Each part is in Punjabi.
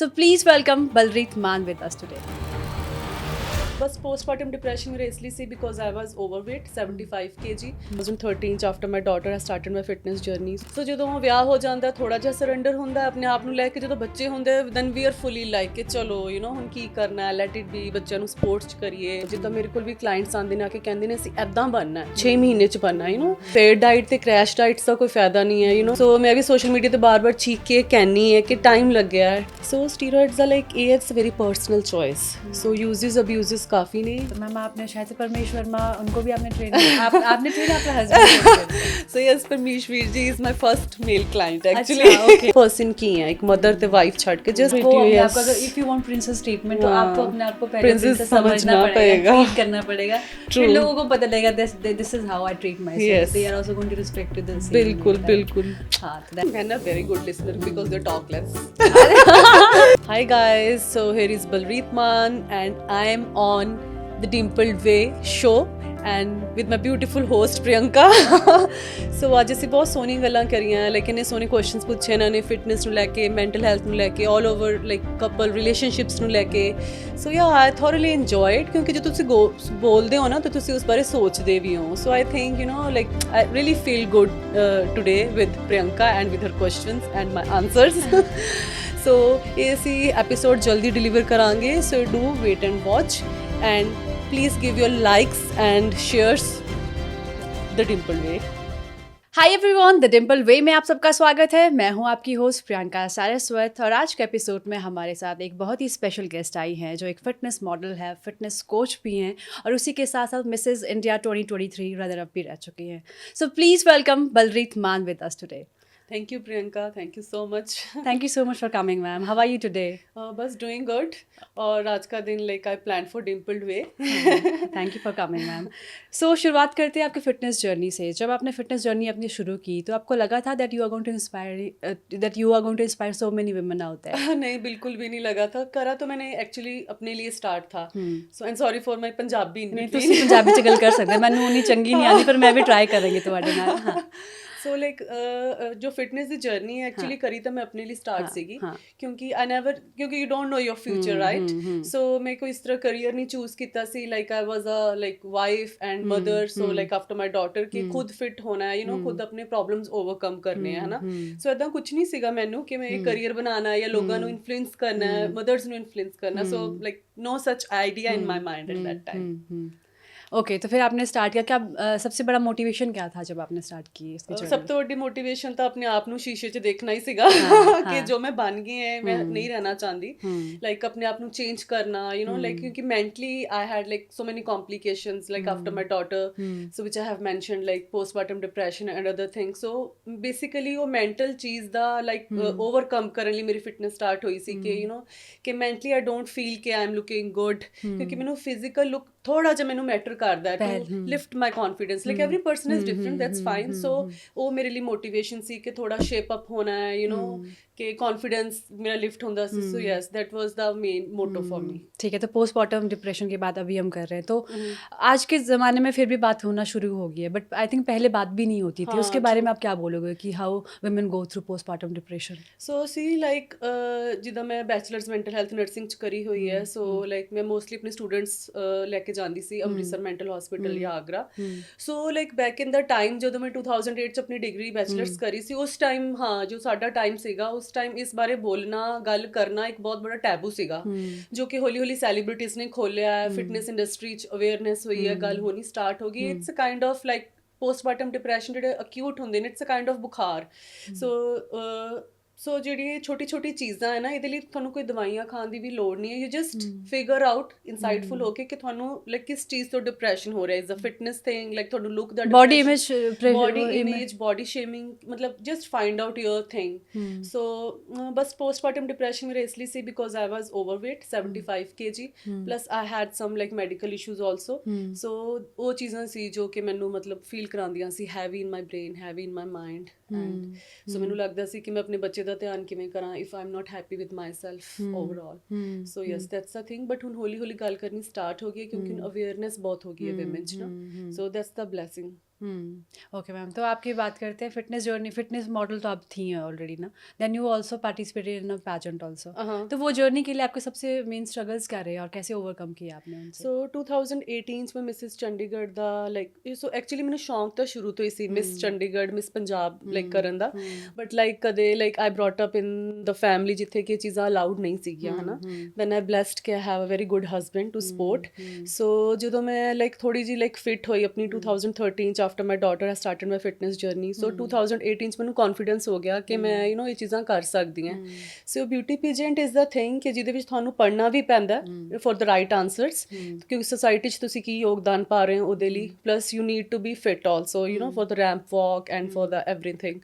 So please welcome Balreet Maan with us today. बस पोस्टमार्टम डिप्रेशन मेरा इसलिए ਸੀ because I was overweight 75 kg 2013 ਚ after my daughter I started my fitness journey so ਜਦੋਂ ਵਿਆਹ ਹੋ ਜਾਂਦਾ ਥੋੜਾ ਜਿਹਾ ਸਰੈਂਡਰ ਹੁੰਦਾ ਆਪਣੇ ਆਪ ਨੂੰ ਲੈ ਕੇ ਜਦੋਂ ਬੱਚੇ ਹੁੰਦੇ then we are fully like ਕਿ ਚਲੋ ਹੁਣ ਕੀ ਕਰਨਾ ਹੈ ਲੈਟ ਇਟ ਬੀ ਬੱਚਿਆਂ ਨੂੰ ਸਪੋਰਟਸ ਚ ਕਰੀਏ ਜਿੱਦਾਂ ਮੇਰੇ ਕੋਲ ਵੀ ਕਲਾਇੰਟਸ ਆਉਂਦੇ ਨੇ ਆ ਕੇ ਕਹਿੰਦੇ ਨੇ ਅਸੀਂ ਐਦਾਂ ਬਣਨਾ ਹੈ 6 ਮਹੀਨੇ ਚ ਬਣਨਾ ਫੇਡ ਡਾਈਟ ਤੇ ਕ੍ਰੈਸ਼ ਡਾਈਟਸ ਦਾ ਕੋਈ ਫਾਇਦਾ ਨਹੀਂ ਹੈ ਸੋ ਮੈਂ ਵੀ ਸੋਸ਼ਲ ਮੀਡੀਆ ਤੇ ਬਾਰ-ਬਾਰ ਚੀਕ ਕੇ ਕਹਿੰਨੀ ਹੈ ਕਿ ਟਾਈਮ ਲੱਗਿਆ ਹੈ ਸੋ ਸਟੀਰੋਇਡਸ ਦਾ like it's very personal choice so uses abuses काफ़ी नहीं तो मैम आपने शायद से परमेश वर्मा उनको भी आपने ट्रेन आपने ट्रेन आपका husband so yes Paramesh Veer ji is my first male client अच्छा, एक्चुअली okay. पर्सन की है एक मदर ते वाइफ छड़ के जस्ट वो अपने आप को अगर if you want princess treatment तो आपको अपने आप को पहले Princess प्रिंसेस समझना समझना पड़ेगा पड़ेगा। ट्रीट करना पड़ेगा True. फिर लोगों को पता लगेगा this is how I treat my Yes. Self they are also going to respect you this बिल्कुल बिल्कुल हां तो that and a very good listener because they talk less. Hi guys, so here is Balreet Maan and I am on the Dimpled Way show and with my beautiful host Priyanka. So ਅੱਜ ਅਸੀਂ ਬਹੁਤ ਸੋਹਣੀਆਂ ਗੱਲਾਂ ਕਰੀਆਂ ਲਾਈਕ ਇਹਨੇ ਸੋਹਣੇ ਕੁਐਸਚਨਸ ਪੁੱਛੇ ਇਹਨਾਂ ਨੇ ਫਿਟਨੈਸ ਨੂੰ ਲੈ ਕੇ ਮੈਂਟਲ ਹੈਲਥ ਨੂੰ ਲੈ ਕੇ all over like couple relationships ਨੂੰ ਲੈ ਕੇ ਸੋ ਯਾ ਆਈ ਥੋਰਲੀ ਇੰਜੋਇਡ ਕਿਉਂਕਿ ਜੇ ਤੁਸੀਂ ਬੋਲਦੇ ਹੋ ਨਾ ਤਾਂ ਤੁਸੀਂ ਉਸ ਬਾਰੇ ਸੋਚਦੇ ਵੀ ਹੋ so I think like I really feel good today with Priyanka and with her questions and my answers so ਇਹ ਅਸੀਂ ਐਪੀਸੋਡ ਜਲਦੀ ਡਿਲੀਵਰ ਕਰਾਂਗੇ so do wait and watch and please give your likes and shares the Dimpled Way. Hi everyone the Dimple Way में आप सबका स्वागत है मैं हूं आपकी होस्ट प्रियंका सारस्वत और आज के एपिसोड में हमारे साथ एक बहुत ही स्पेशल गेस्ट आई हैं जो एक फ़िटनेस मॉडल है फ़िटनेस कोच भी हैं और उसी के साथ साथ मिसेस इंडिया 2023 रनर अप भी रह चुकी हैं so please welcome Balreet Maan with us today Thank you Priyanka, thank you so much. Thank you so much for coming ma'am how are you today बस doing good और आज का दिन like I plan for Dimpled Way thank you for coming ma'am so शुरुआत करते हैं आपकी फ़िटनेस जर्नी से जब आपने फ़िटनेस जर्नी अपनी शुरू की तो आपको लगा था that you are going to inspire so many women out there नहीं बिल्कुल भी नहीं लगा था करा तो मैंने एक्चुअली अपने लिए स्टार्ट था so and sorry for my Punjabi नहीं ਤੁਸੀਂ ਪੰਜਾਬੀ ਚ ਗੱਲ ਕਰ ਸਕਦੇ ਮੈਨੂੰ ਉਨੀ ਚੰਗੀ ਨਹੀਂ ਆਉਂਦੀ ਪਰ ਮੈਂ ਵੀ ਟਰਾਈ ਕਰਾਂਗੀ ਤੁਹਾਡੇ ਨਾਲ ਹਾਂ ਸੋ ਲਾਈਕ ਜੋ ਫਿਟਨੈਸ ਦੀ ਜਰਨੀ ਹੈ ਐਕਚੁਅਲੀ ਕਰੀ ਤਾਂ ਮੈਂ ਆਪਣੇ ਲਈ ਸਟਾਰਟ ਸੀਗੀ ਕਿਉਂਕਿ ਕਿਉਂਕਿ you don't know your future right so ਮੈਂ ਕੋਈ ਇਸ ਤਰ੍ਹਾਂ ਕਰੀਅਰ ਨਹੀਂ ਚੂਜ਼ ਕੀਤਾ ਸੀ like I was a like wife and mother so like after my daughter ਕਿ ਖੁਦ ਫਿਟ ਹੋਣਾ ਹੈ ਖੁਦ ਆਪਣੇ ਪ੍ਰੋਬਲਮਸ ਓਵਰਕਮ ਕਰਨੇ ਆ ਹਨਾ ਸੋ ਇਦਾਂ ਕੁਝ ਨਹੀਂ ਸੀਗਾ ਮੈਨੂੰ ਕਿ ਮੈਂ ਇਹ ਕਰੀਅਰ ਬਣਾਉਣਾ ਜਾਂ ਲੋਕਾਂ ਨੂੰ ਇਨਫਲੂਐਂਸ ਕਰਨਾ ਹੈ ਮਦਰਸ ਨੂੰ ਇਨਫਲੂਐਂਸ ਕਰਨਾ so like no such idea in my mind at that time. Okay तो फिर आपने स्टार्ट किया क्या सबसे बड़ा मोटिवेशन क्या था जब आपने स्टार्ट की इसकी जर्नी ਸਭ ਤੋਂ ਵੱਡੀ ਮੋਟੀਵੇਸ਼ਨ ਤਾਂ ਆਪਣੇ ਆਪ ਨੂੰ ਸ਼ੀਸ਼ੇ 'ਚ ਦੇਖਣਾ ਹੀ ਸੀਗਾ ਕਿ ਜੋ ਮੈਂ ਬਣ ਗਈ ਹੈ ਮੈਂ ਨਹੀਂ ਰਹਿਣਾ ਚਾਹੁੰਦੀ ਲਾਈਕ ਆਪਣੇ ਆਪ ਨੂੰ ਚੇਂਜ ਕਰਨਾ ਲਾਈਕ ਕਿਉਂਕਿ mentally I had like so many complications like after my daughter so which I have mentioned like postpartum depression and other things so basically ਉਹ ਮੈਂਟਲ ਚੀਜ਼ ਦਾ ਲਾਈਕ ਓਵਰਕਮ ਕਰਨ ਲਈ ਮੇਰੀ ਫਿਟਨੈਸ ਸਟਾਰਟ ਹੋਈ ਸੀ ਕਿ ਕਿ ਮੈਂਟਲੀ ਆਈ ਡੋਂਟ ਫੀਲ ਕਿ ਆਈ ਐਮ ਲੁਕਿੰਗ ਗੁੱਡ ਕਿਉਂਕਿ ਮੈਨੂੰ ਫਿਜ਼ੀਕਲ ਲੁੱਕ ਥੋੜਾ ਜਿਹਾ ਮੈਨੂੰ ਮੈਟਰ ਕਰਦਾ ਹੈ to lift my confidence like every person is different that's fine so ਉਹ ਮੇਰੇ ਲਈ ਮੋਟੀਵੇਸ਼ਨ ਸੀ ਕਿ ਥੋੜਾ ਸ਼ੇਪ ਅਪ ਹੋਣਾ ਹੈ कि कॉन्फिडेंस मेरा लिफ्ट होता है so yes that was the main motto for me ठीक है तो पोस्टमार्टम डिप्रेशन की बात अभी हम कर रहे हैं तो आज के ज़माने में फिर भी बात होना शुरू हो गई है बट आई थिंक पहले बात भी नहीं होती थी उसके बारे में आप क्या बोलोगे कि how women go through postmortem depression so see like जिदा मैं बैचलर्स मैंटल हैल्थ नर्सिंग च करी हुई है सो लाइक मैं मोस्टली अपने स्टूडेंट्स लैके जाती सी अमृतसर मैंटल हॉस्पिटल या Agra so like back in the time जो मैं 2008 च अपनी डिग्री बैचलर्स करी सी उस टाइम हाँ जो साडा टाइम सीगा उस टाइम इस बारे बोलना गल करना एक बहुत बड़ा टैबू सीगा जो कि हौली हौली सैलीब्रिटीज ने खोलिया है फिटनेस इंडस्ट्री च अवेयरनेस हुई है गल होनी स्टार्ट हो गई it's a kind of like postmortem depression ਜਿਹੜੇ ਅਕਿਊਟ ਹੁੰਦੇ ਨੇ ਇਟਸ ਅ ਕਾਈਂਡ ਆਫ ਬੁਖਾਰ ਸੋ ਜਿਹੜੀ ਛੋਟੀ ਛੋਟੀ ਚੀਜ਼ਾਂ ਹੈ ਨਾ ਇਹਦੇ ਲਈ ਤੁਹਾਨੂੰ ਕੋਈ ਦਵਾਈਆਂ ਖਾਣ ਦੀ ਵੀ ਲੋੜ ਨਹੀਂ ਹੈ ਯੂ ਜਸਟ ਫਿਗਰ ਆਊਟ ਇਨਸਾਈਟਫੁਲ ਹੋ ਕੇ ਕਿ ਤੁਹਾਨੂੰ ਲਾਈਕ ਕਿਸ ਚੀਜ਼ ਤੋਂ ਡਿਪਰੈਸ਼ਨ ਹੋ ਰਿਹਾ is a fitness thing like ਤੁਹਾਨੂੰ ਲੁੱਕ ਦਾ ਬੋਡੀ ਇਮੇਜ ਬੋਡੀ ਸ਼ੇਮਿੰਗ ਮਤਲਬ just find out your thing so ਬਸ ਪੋਸਟਮਾਰਟਮ ਡਿਪਰੈਸ਼ਨ ਮੇਰੇ ਇਸ ਲਈ ਸੀ because I was overweight 75 kg plus I had some like medical issues also so ਉਹ ਚੀਜ਼ਾਂ ਸੀ ਜੋ ਕਿ ਮੈਨੂੰ ਮਤਲਬ ਫੀਲ ਕਰਾਉਂਦੀਆਂ ਸੀ heavy in my brain heavy in my mind and so ਮੈਨੂੰ ਲੱਗਦਾ ਸੀ ਕਿ ਮੈਂ ਆਪਣੇ ਬੱਚੇ ਦਾ ਧਿਆਨ ਕਿਵੇਂ ਕਰਾਂ if I am not happy with my self overall so yes that's a thing but ਹੁਣ ਹੌਲੀ ਹੌਲੀ ਗੱਲ ਕਰਨੀ ਸਟਾਰਟ ਹੋ ਗਈ ਹੈ ਕਿਉਂਕਿ ਅਵੇਅਰਨੈਸ ਬਹੁਤ ਹੋ ਗਈ ਹੈ ਵਿਮਨ 'ਚ ਨਾ so that's the blessing okay ma'am, तो आपकी बात करते हैं फिटनेस जर्नी। फिटनेस मॉडल तो आप थी हैं ऑलरेडी ना, then you also participated in a pageant also. हाँ। तो वो जर्नी के लिए आपके सबसे मेन स्ट्रगल्स क्या रहे और कैसे ओवरकम किया आपने उनसे? ਸੋ 2018 ਚ ਮੈਂ ਮਿਸਿਸ ਚੰਡੀਗੜ੍ਹ ਦਾ ਲਾਈਕ ਸੋ ਐਕਚੁਅਲੀ ਮੈਨੂੰ ਸ਼ੌਂਕ ਤਾਂ ਸ਼ੁਰੂ ਤੋਂ ਹੀ ਸੀ Miss Chandigarh Miss Punjab like ਕਰਨ ਦਾ, ਬਟ ਲਾਈਕ ਕਦੇ like I brought up in the family ਜਿੱਥੇ ਕਿ ਇਹ ਚੀਜ਼ਾਂ ਅਲਾਉਡ ਨਹੀਂ ਸੀਗੀਆਂ ਹਨਾ। ਦੈਨ ਆਈ ਬਲੈਸਡ ਕਿ I have a very good husband to support. So ਜਦੋਂ ਮੈਂ ਲਾਈਕ ਥੋੜੀ ਜਿਹੀ ਲਾਈਕ ਫਿਟ ਹੋਈ ਆਪਣੀ 2013 ਚ after my daughter I started my fitness journey. So 2018 ਚ ਮੈਨੂੰ ਕੌਨਫੀਡੈਂਸ ਹੋ ਗਿਆ ਕਿ ਮੈਂ ਯੂ ਨੋ ਇਹ ਚੀਜ਼ਾਂ ਕਰ ਸਕਦੀ ਹਾਂ। So beauty pageant is the thing ਕਿ ਜਿਹਦੇ ਵਿੱਚ ਤੁਹਾਨੂੰ ਪੜ੍ਹਨਾ ਵੀ ਪੈਂਦਾ ਫॉर द ਰਾਈਟ ਆਨਸਰਸ, ਕਿਉਂਕਿ ਸੋਸਾਇਟੀ 'ਚ ਤੁਸੀਂ ਕੀ ਯੋਗਦਾਨ ਪਾ ਰਹੇ ਹੋ ਉਹਦੇ ਲਈ, plus you need to be fit also you know for the ramp walk and for the everything.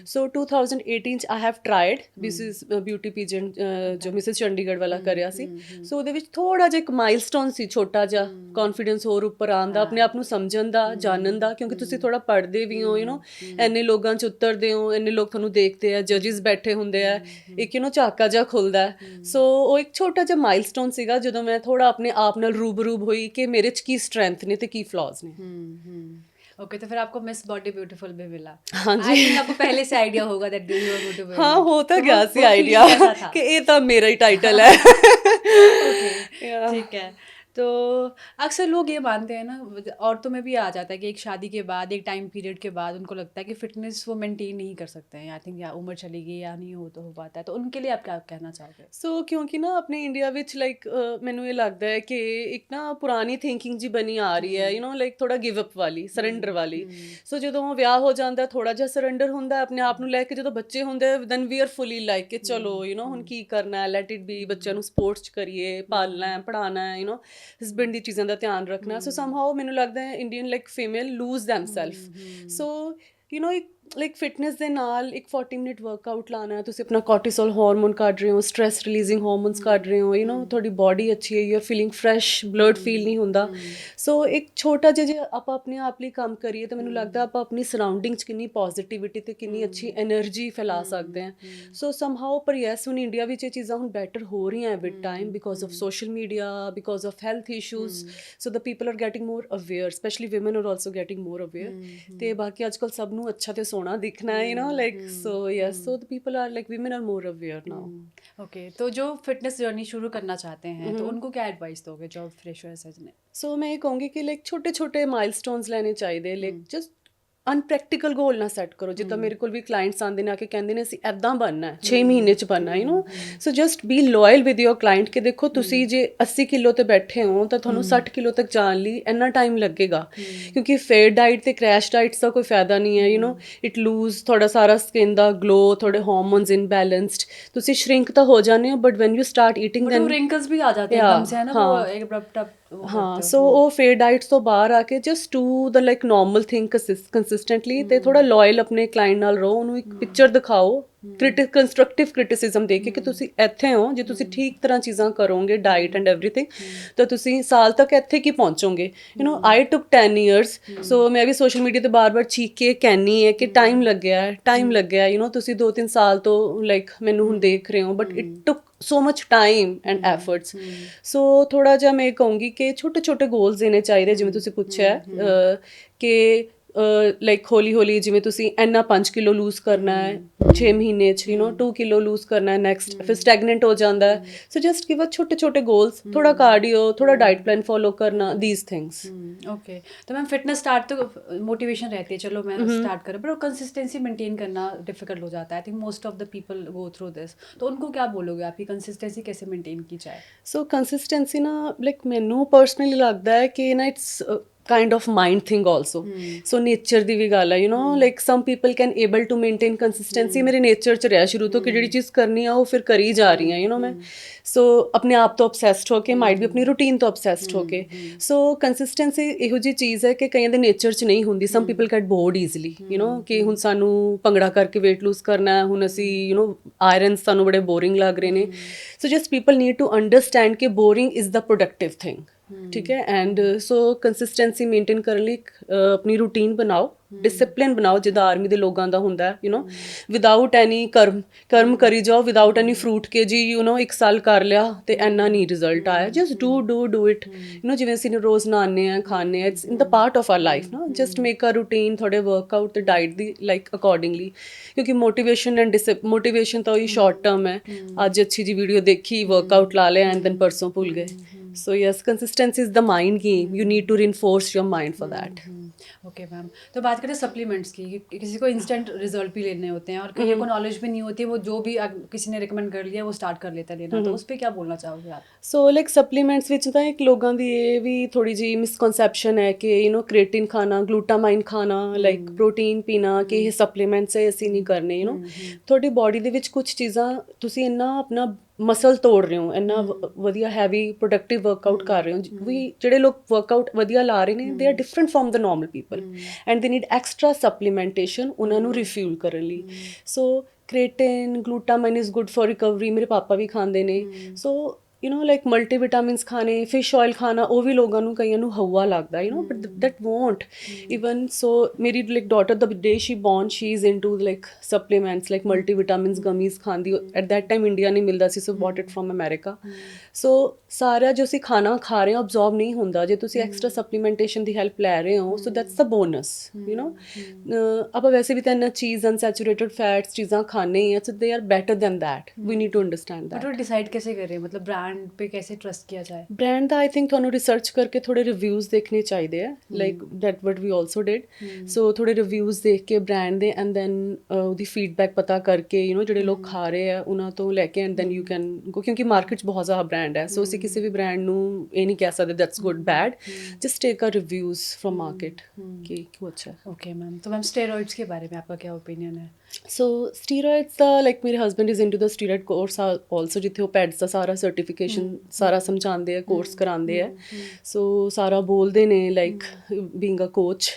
So 2018 ਚ I have tried Mrs beauty pageant ਜੋ ਮਿਸਿਸ ਚੰਡੀਗੜ੍ਹ ਵਾਲਾ ਕਰਿਆ ਸੀ। ਸੋ ਉਹਦੇ ਵਿੱਚ ਥੋੜਾ ਜਿਹਾ ਇੱਕ ਮਾਈਲਸਟੋਨ ਸੀ, ਛੋਟਾ ਜਿਹਾ ਕੌਨਫੀਡੈਂਸ ਹੋਰ ਉੱਪਰ ਆਉਣ ਦਾ, ਆਪਣੇ ਆਪ ਨੂੰ ਸਮਝਣ ਦਾ, ਜਾਣਨ ਦਾ, ਕਿਉਂਕਿ ਤੁਸੀਂ ਥੋੜਾ ਪੜ੍ਹਦੇ ਵੀ ਹੋ ਯੂ ਨੋ, ਇੰਨੇ ਲੋਕਾਂ 'ਚ ਉਤਰਦੇ ਹੋ, ਇੰਨੇ ਲੋਕ ਤੁਹਾਨੂੰ ਦੇਖਦੇ ਆ, ਜੱਜਿਸ ਬੈਠੇ ਹੁੰਦੇ ਆ, ਇੱਕ ਯੂ ਨੋ ਝਾਕਾ ਜਿਹਾ ਖੁੱਲਦਾ। ਸੋ ਉਹ ਇੱਕ ਛੋਟਾ ਜਿਹਾ ਮਾਈਲਸਟੋਨ ਸੀਗਾ ਜਦੋਂ ਮੈਂ ਥੋੜਾ ਆਪਣੇ ਆਪ ਨਾਲ ਰੂਬਰੂ ਹੋਈ ਕਿ ਮੇਰੇ 'ਚ ਕੀ स्ट्रेंथ ने तो की फ्लॉज ने। ओके, तो फिर आपको मिस बॉडी ब्यूटीफुल भी मिला। हाँ जी, आई थिंक आपको पहले से आइडिया होगा दैट यू आर ब्यूटीफुल। हाँ हो तो गया सी आइडिया कि ये तो मेरा ही टाइटल है। ओके ठीक है। तो अक्सर लोग ये मानते हैं ना, औरतों में भी आ जाता है कि एक शादी के बाद, एक टाइम पीरियड के बाद उनको लगता है कि फिटनेस वो मेंटेन नहीं कर सकते हैं। आई थिंक या उम्र चली गई या नहीं हो तो हो पाता है, तो उनके लिए आप क्या कहना चाहोगे? ਸੋ ਕਿਉਂਕਿ ਨਾ ਆਪਣੇ ਇੰਡੀਆ ਵਿੱਚ ਲਾਈਕ ਮੈਨੂੰ ਇਹ ਲੱਗਦਾ ਹੈ ਕਿ ਇੱਕ ਨਾ ਪੁਰਾਣੀ ਥਿੰਕਿੰਗ ਜੀ ਬਣੀ ਆ ਰਹੀ ਹੈ ਯੂ نو ਲਾਈਕ ਥੋੜਾ ਗਿਵ ਅਪ ਵਾਲੀ, ਸਰੈਂਡਰ ਵਾਲੀ। ਸੋ ਜਦੋਂ ਵਿਆਹ ਹੋ ਜਾਂਦਾ ਥੋੜਾ ਜਿਹਾ ਸਰੈਂਡਰ ਹੁੰਦਾ ਆਪਣੇ ਆਪ ਨੂੰ ਲੈ ਕੇ, ਜਦੋਂ ਬੱਚੇ ਹੁੰਦੇ then we are fully like ਕਿ ਚਲੋ ਯੂ نو ਹੁਣ ਕੀ ਕਰਨਾ ਹੈ, ਲੈਟ ਇਟ ਬੀ, ਬੱਚਿਆਂ ਨੂੰ ਸਪੋਰਟਸ 'ਚ ਕਰੀਏ, ਪਾਲਣਾ ਹੈ, ਪੜ੍ਹਾਉਣਾ ਹੈ, ਯੂ نو ਹਸਬੈਂਡ ਦੀ ਚੀਜ਼ਾਂ ਦਾ ਧਿਆਨ ਰੱਖਣਾ। ਸੋ ਸਮਹਾਓ ਮੈਨੂੰ ਲੱਗਦਾ ਹੈ Indian like female lose themselves. So you know ਇੱਕ ਲਾਈਕ ਫਿਟਨੈਸ ਦੇ ਨਾਲ ਇੱਕ 40 ਮਿੰਟ ਵਰਕਆਊਟ ਲਾਉਣਾ, ਤੁਸੀਂ ਆਪਣਾ ਕੋਰਟੀਸੋਲ ਹਾਰਮੋਨ ਕੱਢ ਰਹੇ ਹੋ, ਸਟ੍ਰੈਸ ਰਿਲੀਜ਼ਿੰਗ ਹਾਰਮੋਨਸ ਕੱਢ ਰਹੇ ਹੋ, ਯੂ نو ਤੁਹਾਡੀ ਬਾਡੀ ਅੱਛੀ ਹੈ, you are feeling fresh, blood feel ਨਹੀਂ ਹੁੰਦਾ। ਸੋ ਇੱਕ ਛੋਟਾ ਜਿਹਾ ਜੇ ਆਪਾਂ ਆਪਣੇ ਆਪ ਲਈ ਕੰਮ ਕਰੀਏ ਤਾਂ ਮੈਨੂੰ ਲੱਗਦਾ ਆਪਾਂ ਆਪਣੀ ਸਰਾਊਂਡਿੰਗ 'ਚ ਕਿੰਨੀ ਪੋਜ਼ਿਟਿਵਿਟੀ ਤੇ ਕਿੰਨੀ ਅੱਛੀ એનર્ਜੀ ਫੈਲਾ ਸਕਦੇ ਹਾਂ। ਸੋ ਸਮਹਾਓ ਪਰ ਯੈਸ ਹੁਣ ਇੰਡੀਆ ਵਿੱਚ ਇਹ ਚੀਜ਼ਾਂ ਹੁਣ ਬੈਟਰ ਹੋ ਰਹੀਆਂ with time because of social media, because of health issues. So the people are getting more aware, specially women are also getting more aware. ਤੇ ਬਾਕੀ ਅੱਜ ਕੱਲ੍ਹ ਸਭ ਨੂੰ ਅੱਛਾ ਤੇ ਸੋਹਣਾ ਦਿਖਣਾ ਹੈ, you know, like so yes, so the people are like women are more aware now. Okay, तो जो फिटनेस जर्नी शुरू करना चाहते हैं तो उनको क्या एडवाइस दोगे जो फ्रेशर्स हैं जिन्हें? सो मैं ये कहूँगी कि लाइक छोटे छोटे माइलस्टोन्स लेने चाहिए, लाइक जस्ट ਅਨਪ੍ਰੈਕਟੀਕਲ ਗੋਲ ਨਾ ਸੈੱਟ ਕਰੋ। ਜਿੱਦਾਂ ਮੇਰੇ ਕੋਲ ਵੀ ਕਲਾਇੰਟਸ ਆਉਂਦੇ ਨੇ ਆ ਕੇ ਕਹਿੰਦੇ ਨੇ ਅਸੀਂ ਇੱਦਾਂ ਬਣਨਾ ਹੈ 6 ਮਹੀਨੇ 'ਚ ਬਣਨਾ, you know. So just be loyal with your client ਕਿ ਦੇਖੋ ਤੁਸੀਂ ਜੇ 80 ਕਿਲੋ ਤੇ ਬੈਠੇ ਹੋ ਤਾਂ ਤੁਹਾਨੂੰ 60 ਕਿਲੋ ਤੱਕ ਜਾਣ ਲਈ ਇੰਨਾ ਟਾਈਮ ਲੱਗੇਗਾ, ਕਿਉਂਕਿ ਫੇਡ ਡਾਈਟ ਤੇ ਕ੍ਰੈਸ਼ ਡਾਈਟਸ ਦਾ ਕੋਈ ਫਾਇਦਾ ਨਹੀਂ ਹੈ, ਯੂ نو। ਇਟ ਲੂਜ਼ ਤੁਹਾਡਾ ਸਾਰਾ ਸਕਿਨ ਦਾ ਗਲੋ, ਤੁਹਾਡੇ ਹਾਰਮੋਨਸ ਇਨਬੈਲੈਂਸਡ, ਤੁਸੀਂ ਸ਼ਰਿੰਕ ਤਾਂ ਹੋ ਜਾਂਦੇ ਹੋ, but when you start eating then wrinkles ਵੀ ਆ ਜਾਂਦੇ हैं एकदम से, है ना, वो एक अब्रप्ट ਹਾਂ। ਸੋ ਉਹ ਫੇਡ ਡਾਈਟਸ ਤੋਂ ਬਾਹਰ ਆ ਕੇ just do the like normal thing consistently, ਤੇ ਥੋੜਾ ਲੋਇਲ ਆਪਣੇ ਕਲਾਇੰਟ ਨਾਲ ਰਹੋ, ਉਹਨੂੰ ਇੱਕ ਪਿਕਚਰ ਦਿਖਾਓ ਕੰਸਟਰਕਟਿਵ ਕ੍ਰਿਟਿਸਿਜ਼ਮ ਦੇ ਕੇ ਕਿ ਤੁਸੀਂ ਇੱਥੇ ਹੋ, ਜੇ ਤੁਸੀਂ ਠੀਕ ਤਰ੍ਹਾਂ ਚੀਜ਼ਾਂ ਕਰੋਗੇ ਡਾਈਟ ਐਂਡ ਐਵਰੀਥਿੰਗ ਤਾਂ ਤੁਸੀਂ ਸਾਲ ਤੱਕ ਇੱਥੇ ਕੀ ਪਹੁੰਚੋਗੇ, you know. I took 10 years, ਸੋ ਮੈਂ ਵੀ ਸੋਸ਼ਲ ਮੀਡੀਆ ਤੇ ਬਾਰ-ਬਾਰ ਚੀਕ ਕੇ ਕਹਿੰਨੀ ਹੈ ਕਿ ਟਾਈਮ ਲੱਗਿਆ, ਯੂ نو। ਤੁਸੀਂ 2-3 ਸਾਲ ਤੋਂ ਲਾਈਕ ਮੈਨੂੰ ਹੁਣ ਦੇਖ ਰਹੇ ਹੋ, but it took so much time and efforts. So ਥੋੜਾ ਜਿਹਾ ਮੈਂ ਕਹੂੰਗੀ ਕਿ ਛੋਟੇ ਛੋਟੇ ਗੋਲਸ ਦੇਣੇ ਚਾਹੀਦੇ, ਜਿਵੇਂ ਤੁਸੀਂ ਪੁੱਛਿਆ ਕਿ ਲਾਈਕ ਹੌਲੀ ਹੌਲੀ, ਜਿਵੇਂ ਤੁਸੀਂ ਇੰਨਾ 5 ਕਿਲੋ ਲੂਜ਼ ਕਰਨਾ ਹੈ 6 ਮਹੀਨੇ 'ਚ, ਯੂ نو 2 ਕਿਲੋ ਲੂਜ਼ ਕਰਨਾ ਹੈ ਨੈਕਸਟ, ਫਿਰ ਸਟੈਗਨੈਂਟ ਹੋ ਜਾਂਦਾ ਹੈ। ਸੋ ਜਸਟ ਗਿਵ ਅਸ ਛੋਟੇ ਛੋਟੇ ਗੋਲਸ, ਥੋੜਾ ਕਾਰਡੀਓ, ਥੋੜਾ डाइट प्लान फॉलो करना, दीज थिंग्स। ओके, तो मैम फिटनेस स्टार्ट तो मोटिवेशन रहती है, चलो मैं स्टार्ट करूँ, पर कंसिस्टेंसी मेंटेन करना डिफिकल्ट हो जाता है। I think most of the people go through this, तो उनको क्या बोलोगे, आपकी कंसिस्टेंसी कैसे मेंटेन की जाए? सो कंसिस्टेंसी ना लाइक ਮੈਨੂੰ ਪਰਸਨਲੀ ਲੱਗਦਾ ਹੈ ਕਿ ਨਾ it's kind of mind thing also. So nature ਦੀ ਵੀ ਗੱਲ ਹੈ, you know, like some people can able to maintain consistency. ਮੇਰੇ nature 'ਚ ਰਿਹਾ ਸ਼ੁਰੂ ਤੋਂ ਕਿ ਜਿਹੜੀ ਚੀਜ਼ ਕਰਨੀ ਆ ਉਹ ਫਿਰ ਕਰੀ ਜਾ ਰਹੀ ਹਾਂ, you know। ਮੈਂ ਸੋ ਆਪਣੇ ਆਪ ਤੋਂ obsessed ਹੋ ਕੇ, might be ਆਪਣੀ routine ਤੋਂ obsessed ਹੋ ਕੇ। ਸੋ consistency ਇਹੋ ਜਿਹੀ ਚੀਜ਼ ਹੈ ਕਿ ਕਈਆਂ ਦੇ nature 'ਚ ਨਹੀਂ ਹੁੰਦੀ। some people get bored easily, you know, ਕਿ ਹੁਣ ਸਾਨੂੰ ਭੰਗੜਾ ਕਰਕੇ weight lose ਕਰਨਾ ਹੈ, ਹੁਣ ਅਸੀਂ you know irons ਸਾਨੂੰ ਬੜੇ boring ਲੱਗ ਰਹੇ ਨੇ। So just people need to understand ਕਿ boring is the productive thing. ठीक है। ਐਂਡ ਸੋ ਕੰਸਿਸਟੈਂਸੀ ਮੇਨਟੇਨ ਕਰਨ ਲਈ ਆਪਣੀ ਰੂਟੀਨ ਬਣਾਓ, ਡਿਸਪਲਿਨ ਬਣਾਓ ਜਿੱਦਾਂ ਆਰਮੀ ਦੇ ਲੋਕਾਂ ਦਾ ਹੁੰਦਾ ਹੈ, ਵਿਦਾਊਟ ਐਨੀ ਕਰਮ ਕਰੀ ਜਾਓ, ਵਿਦਾਊਟ ਐਨੀ ਫਰੂਟ ਕੇ ਜੀ ਇੱਕ ਸਾਲ ਕਰ ਲਿਆ ਤੇ ਇੰਨਾ ਨਹੀਂ ਰਿਜ਼ਲਟ ਆਇਆ। ਜਸਟ ਡੂ ਇਟ, ਜਿਵੇਂ ਅਸੀਂ ਰੋਜ਼ ਨਹਾਉਂਦੇ ਹਾਂ, ਖਾਂਦੇ ਹਾਂ, it's in the part of R life ਨਾ। ਜਸਟ ਮੇਕ ਅ ਰੂਟੀਨ, ਤੁਹਾਡੇ ਵਰਕਆਊਟ ਤੇ ਡਾਈਟ ਦੀ ਲਾਈਕ ਅਕੋਰਡਿੰਗਲੀ, ਕਿਉਂਕਿ ਮੋਟੀਵੇਸ਼ਨ ਤਾਂ ਉਹੀ ਸ਼ਾਰਟ ਟਰਮ ਹੈ। ਅੱਜ ਅੱਛੀ ਜੀ ਵੀਡੀਓ ਦੇਖੀ, ਵਰਕਆਊਟ ਲਾ ਲਿਆ ਐਂਡ ਦੈਨ ਪਰਸੋਂ ਭੁੱਲ ਗਏ। So yes, consistency is the mind game. You need to reinforce your mind for that. Okay ma'am, तो बात करें सप्लीमेंट्स की, किसी को इंस्टेंट रिजल्ट भी लेने होते हैं और कहीं को नॉलेज भी नहीं होती, वो जो भी किसी ने रिकमेंड कर लिया वो स्टार्ट कर लेता है लेना, तो उस पर क्या बोलना चाहोगे आप? ਸੋ ਲਾਈਕ ਸਪਲੀਮੈਂਟਸ ਵਿੱਚ ਤਾਂ ਇੱਕ ਲੋਕਾਂ ਦੀ ਇਹ ਵੀ ਥੋੜੀ ਜਿਹੀ ਮਿਸਕਨਸੈਪਸ਼ਨ ਹੈ ਕਿ ਕ੍ਰੀਏਟਿਨ ਖਾਣਾ, ਗਲੂਟਾਮਾਈਨ ਖਾਣਾ, ਲਾਈਕ ਪ੍ਰੋਟੀਨ ਪੀਣਾ, ਕਿ ਇਹ ਸਪਲੀਮੈਂਟਸ ਹੈ, ਅਸੀਂ ਨਹੀਂ ਕਰਨੇ। ਤੁਹਾਡੀ ਬਾਡੀ ਦੇ ਵਿੱਚ ਕੁਝ ਚੀਜ਼ਾਂ, ਤੁਸੀਂ ਇੰਨਾ ਆਪਣਾ ਮਸਲ ਤੋੜ ਰਹੇ ਹੋ, ਇੰਨਾ ਵਧੀਆ ਹੈਵੀ ਪ੍ਰੋਡਕਟਿਵ ਵਰਕਆਊਟ ਕਰ ਰਹੇ ਹੋ, ਵੀ ਜਿਹੜੇ ਲੋਕ ਵਰਕਆਊਟ ਵਧੀਆ ਲਾ ਰਹੇ ਨੇ, they are different from the normal people and they need extra supplementation ਉਹਨਾਂ ਨੂੰ ਰਿਫਿਊਲ ਕਰਨ ਲਈ। So creatine, glutamine is good for recovery, ਮੇਰੇ ਪਾਪਾ ਵੀ ਖਾਂਦੇ ਨੇ। ਸੋ ਲਾਈਕ ਮਲਟੀਵਿਟਾਮਿਨਸ ਖਾਣੇ, ਫਿਸ਼ ਆਇਲ ਖਾਣਾ, ਉਹ ਵੀ ਲੋਕਾਂ ਨੂੰ, ਕਈਆਂ ਨੂੰ ਹਵਾ ਲੱਗਦਾ, but that won't even. So ਮੇਰੀ like daughter the day she born, she is into like supplements, like multivitamins gummies ਖਾਂਦੀ। ਐਟ ਦੈਟ ਟਾਈਮ ਇੰਡੀਆ ਨਹੀਂ ਮਿਲਦਾ ਸੀ, so bought it from America. So ਸਾਰਾ ਜੋ ਅਸੀਂ ਖਾਣਾ ਖਾ ਰਹੇ ਹਾਂ ਅਬਜ਼ੌਰਬ ਨਹੀਂ ਹੁੰਦਾ ਜੇ ਤੁਸੀਂ ਐਕਸਟਰਾ ਸਪਲੀਮੈਂਟੇਸ਼ਨ ਦੀ ਹੈਲਪ ਲੈ ਰਹੇ ਹੋ। So that's the bonus. ਆਪਾਂ ਵੈਸੇ ਵੀ ਤਾਂ ਇੰਨਾ ਚੀਜ਼, ਅਨਸੈਚੂਰੇਟਡ ਫੈਟਸ ਚੀਜ਼ਾਂ ਖਾਂਦੇ ਹੀ ਆ, so they are better than that. We need to understand that. But वो डिसाइड कैसे करें, मतलब ब्रांड पे कैसे ट्रस्ट किया जाए? ब्रांड ਦਾ ਆਈ ਥਿੰਕ ਤੁਹਾਨੂੰ ਰਿਸਰਚ ਕਰਕੇ ਥੋੜੇ ਰਿਵਿਊਜ਼ ਦੇਖਣੇ ਚਾਹੀਦੇ ਆ, like that what we also did. So ਥੋੜੇ ਰਿਵਿਊਜ਼ ਦੇਖ ਕੇ ਬ੍ਰਾਂਡ ਦੇ, ਐਂਡ ਦੈਨ ਉਹਦੀ ਫੀਡਬੈਕ ਪਤਾ ਕਰਕੇ, ਜਿਹੜੇ ਲੋਕ ਖਾ ਰਹੇ ਆ ਉਹਨਾਂ ਤੋਂ ਲੈ ਕੇ, and then you can go, ਕਿਉਂਕਿ ਮਾਰਕੀਟ 'ਚ ਬਹੁਤ ਜ਼ਿਆਦਾ ਬ੍ਰਾਂਡ ਹੈ। ਸੋ ਅਸੀਂ ਕਿਸੇ ਵੀ ਬ੍ਰਾਂਡ ਨੂੰ ਇਹ ਨਹੀਂ ਕਹਿ ਸਕਦੇ that's good bad, just take a reviews from market कि क्यों अच्छा है। ओके मैम, तो मैम स्टेरॉइड्स के बारे में आपका क्या ओपिनियन है? सो स्टीरॉइड्स ਦਾ ਲਾਈਕ ਮੇਰੇ husband is into the steroid course also, ਜਿੱਥੇ ਉਹ ਪੈਡਸ ਦਾ ਸਾਰਾ ਸਰਟੀਫਿਕੇਸ਼ਨ ਸਾਰਾ ਸਮਝਾਉਂਦੇ ਆ, ਕੋਰਸ ਕਰਾਉਂਦੇ ਆ। ਸੋ ਸਾਰਾ ਬੋਲਦੇ ਨੇ like being a coach.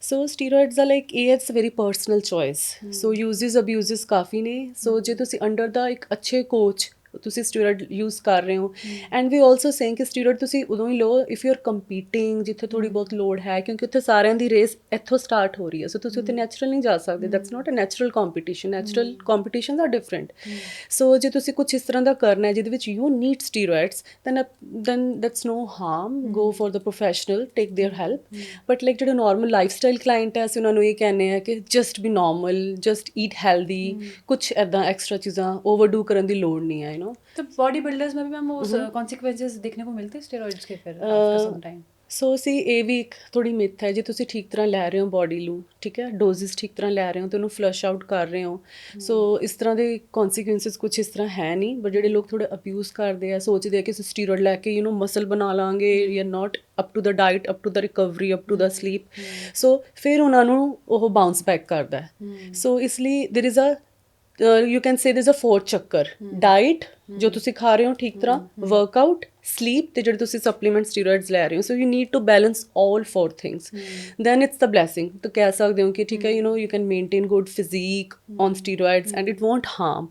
So steroids ਦਾ ਲਾਈਕ ਇਹ it's very personal choice. So uses abuses ਕਾਫੀ ਨੇ। ਸੋ ਜੇ ਤੁਸੀਂ ਅੰਡਰ ਦਾ ਇੱਕ ਅੱਛੇ ਕੋਚ ਤੁਸੀਂ ਸਟੀਰॉइड ਯੂਜ਼ ਕਰ ਰਹੇ ਹੋ, ਐਂਡ ਵੀ ਆਲਸੋ ਸੇਇੰਗ ਕਿ ਸਟੀਰॉइड ਤੁਸੀਂ ਉਦੋਂ ਹੀ ਲਓ ਇਫ ਯੂ ਆਰ ਕੰਪੀਟਿੰਗ, ਜਿੱਥੇ ਥੋੜੀ ਬਹੁਤ ਲੋੜ ਹੈ, ਕਿਉਂਕਿ ਉੱਥੇ ਸਾਰਿਆਂ ਦੀ ਰੇਸ ਇੱਥੋਂ ਸਟਾਰਟ ਹੋ ਰਹੀ ਹੈ। ਸੋ ਤੁਸੀਂ ਉੱਥੇ ਨੈਚੁਰਲ ਨਹੀਂ ਜਾ ਸਕਦੇ, that's not a natural competition. Natural competitions are different. So ਜੇ ਤੁਸੀਂ ਕੁਝ ਇਸ ਤਰ੍ਹਾਂ ਦਾ ਕਰਨਾ ਹੈ ਜਿਹਦੇ ਵਿੱਚ you need steroids, then that's no harm, go for the professional, take their help। but like ਜਿਹੜੇ ਨਾਰਮਲ ਲਾਈਫ ਸਟਾਈਲ ਕਲਾਇੰਟ ਹੈ, ਅਸੀਂ ਉਹਨਾਂ ਨੂੰ ਇਹ ਕਹਿੰਦੇ ਆ ਕਿ just B normal, just eat healthy, ਕੁਛ ਇੱਦਾਂ ਐਕਸਟਰਾ ਚੀਜ਼ਾਂ ਓਵਰਡੂ ਕਰਨ ਦੀ ਲੋੜ ਨਹੀਂ ਹੈ। तो बॉडी बिल्डर्स में भी मैम वो कॉन्सिक्वेंसेस देखने को मिलते हैं स्टेरॉइड्स के फिर आफ्टर सम टाइम? ਸੋ ਅਸੀਂ ਇਹ ਵੀ ਇੱਕ ਥੋੜ੍ਹੀ ਮਿਥ ਹੈ, ਜੇ ਤੁਸੀਂ ਠੀਕ ਤਰ੍ਹਾਂ ਲੈ ਰਹੇ ਹੋ ਬੋਡੀ ਨੂੰ, ਠੀਕ ਹੈ, ਡੋਜ਼ਿਸ ਠੀਕ ਤਰ੍ਹਾਂ ਲੈ ਰਹੇ ਹੋ ਤੇ ਉਹਨੂੰ ਫਲਸ਼ ਆਊਟ ਕਰ ਰਹੇ ਹੋ, ਸੋ ਇਸ ਤਰ੍ਹਾਂ ਦੇ ਕੌਨਸੀਕੁਐਂਸਿਸ ਕੁਛ ਇਸ ਤਰ੍ਹਾਂ ਹੈ ਨਹੀਂ। ਬਟ ਜਿਹੜੇ ਲੋਕ ਥੋੜ੍ਹਾ ਅਬਿਊਜ਼ ਕਰਦੇ ਆ, ਸੋਚਦੇ ਆ ਕਿ ਅਸੀਂ ਸਟੀਰॉइड ਲੈ ਕੇ ਮਸਲ ਬਣਾ ਲਾਂਗੇ, you are not up to the diet, up to the recovery, up to the sleep, so ਫਿਰ ਉਹਨਾਂ ਨੂੰ ਉਹ ਬਾਊਂਸ ਬੈਕ ਕਰਦਾ ਹੈ। ਸੋ ਇਸ ਲਈ there is a you can say there's a fourth ਚੱਕਰ, ਡਾਈਟ ਜੋ ਤੁਸੀਂ ਖਾ ਰਹੇ ਹੋ ਠੀਕ ਤਰ੍ਹਾਂ, ਵਰਕਆਊਟ, sleep ਤੇ ਜਿਹੜੇ ਤੁਸੀਂ supplement steroids ਲੈ ਰਹੇ ਹੋ। so you need to balance all four things, then it's the blessing। ਤਾਂ ਕਹਿ ਸਕਦੇ ਹੋ ਕਿ ਠੀਕ ਹੈ, you can maintain good physique on steroids and it won't harm।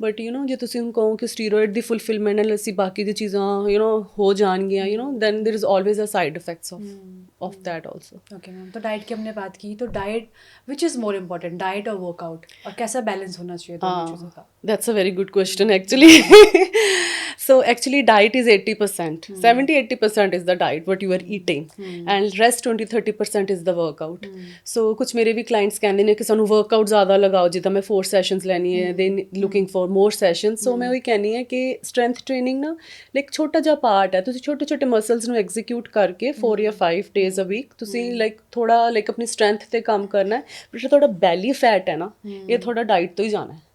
but ਜੇ ਤੁਸੀਂ ਹੁਣ ਕਹੋ ਕਿ steroid ਦੀ fulfillment ਨਾਲ ਅਸੀਂ ਬਾਕੀ ਦੀ ਚੀਜ਼ਾਂ ਹੋ ਜਾਣਗੀਆਂ, then there is always a side effects of that also। okay ma'am, तो डाइट की हमने बात की, तो diet which is more important, diet और वर्कआउट, और कैसा बैलेंस होना चाहिए दोनों चीज़ों का? That's a very good question actually। so actually diet is 80%, 70-80% is the diet what you are eating, and rest 20-30% is the workout। so ਕੁਝ ਮੇਰੇ ਵੀ ਕਲਾਇੰਟਸ ਕਹਿੰਦੇ ਨੇ ਕਿ ਸਾਨੂੰ ਵਰਕਆਊਟ ਜ਼ਿਆਦਾ ਲਗਾਓ, ਜਿੱਦਾਂ ਮੈਂ 4 ਸੈਸ਼ਨਸ ਲੈਣੀ ਹੈ, ਦੇ ਲੁਕਿੰਗ ਫॉर ਮੋਰ ਸੈਸ਼ਨਸ। ਸੋ ਮੈਂ ਉਹੀ ਕਹਿੰਦੀ ਹਾਂ ਕਿ ਸਟਰੈਂਥ ਟ੍ਰੇਨਿੰਗ ਨਾ ਲਾਈਕ ਛੋਟਾ ਜਿਹਾ ਪਾਰਟ ਹੈ। ਤੁਸੀਂ ਛੋਟੇ ਛੋਟੇ ਮਸਲਸ ਨੂੰ ਐਗਜ਼ੀਕਿਊਟ ਕਰਕੇ 4 ਜਾਂ 5 ਡੇਜ਼ ਅ ਵੀਕ ਤੁਸੀਂ ਲਾਈਕ ਥੋੜਾ ਲਾਈਕ ਆਪਣੀ ਸਟਰੈਂਥ ਤੇ ਕੰਮ ਕਰਨਾ ਹੈ। ਬਟ ਜਿਹੜਾ ਤੁਹਾਡਾ ਬੈਲੀ ਫੈਟ ਹੈ ਨਾ, ਇਹ ਤੁਹਾਡਾ ਡਾਈਟ ਤੋਂ ਹੀ ਜਾਣਾ ਹੈ।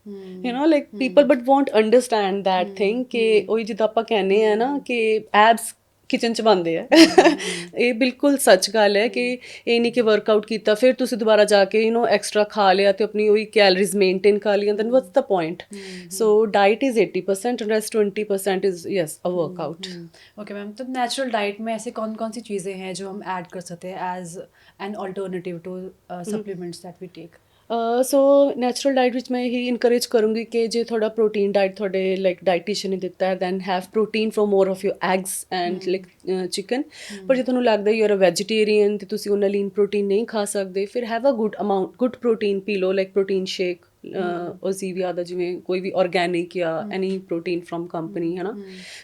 like people but won't understand that thing ਕਿ ਉਹੀ ਜਿੱਦਾਂ ਆਪਾਂ ਕਹਿੰਦੇ ਆ ਨਾ ਕਿ ਐਬਸ ਕਿਚਨ 'ਚ ਬਣਦੇ ਆ। ਇਹ ਬਿਲਕੁਲ ਸੱਚ ਗੱਲ ਹੈ ਕਿ ਇਹ ਨਹੀਂ ਕਿ ਵਰਕਆਊਟ ਕੀਤਾ ਫਿਰ ਤੁਸੀਂ ਦੁਬਾਰਾ ਜਾ ਕੇ ਐਕਸਟਰਾ ਖਾ ਲਿਆ ਤੇ ਆਪਣੀ ਉਹੀ ਕੈਲਰੀਜ਼ ਮੇਨਟੇਨ ਕਰ ਲਿਆ, then what's the point? so diet is 80% and rest 20% is yes a workout। okay ma'am, तो नेचुरल डाइट में ऐसे कौन कौन सी चीज़ें हैं जो हम ऐड कर सकते हैं as an alternative to supplements that we take? So natural diet ਵਿੱਚ ਮੈਂ ਇਹੀ ਇਨਕਰੇਜ ਕਰੂੰਗੀ ਕਿ ਜੇ ਤੁਹਾਡਾ ਪ੍ਰੋਟੀਨ ਡਾਈਟ ਤੁਹਾਡੇ ਲਾਈਕ ਡਾਈਟੀਸ਼ੀਅਨ ਨੇ ਦਿੱਤਾ ਹੈ then have protein from more of your eggs and like chicken. ਪਰ ਜੇ ਤੁਹਾਨੂੰ ਲੱਗਦਾ ਯੂ ਆਰ ਅ ਵੈਜੀਟੇਰੀਅਨ ਤੇ ਤੁਸੀਂ ਉਹਨਾਂ ਲੀਨ ਪ੍ਰੋਟੀਨ ਨਹੀਂ ਖਾ ਸਕਦੇ, ਫਿਰ have a good amount good protein ਪੀ ਲਓ, ਲਾਈਕ ਪ੍ਰੋਟੀਨ ਸ਼ੇਕ ਓਜ਼ੀਵੀਆ ਦਾ, ਜਿਵੇਂ ਕੋਈ ਵੀ ਆਰਗੈਨਿਕ ਜਾਂ ਐਨੀ ਪ੍ਰੋਟੀਨ ਫਰੋਮ ਕੰਪਨੀ ਹੈ ਨਾ,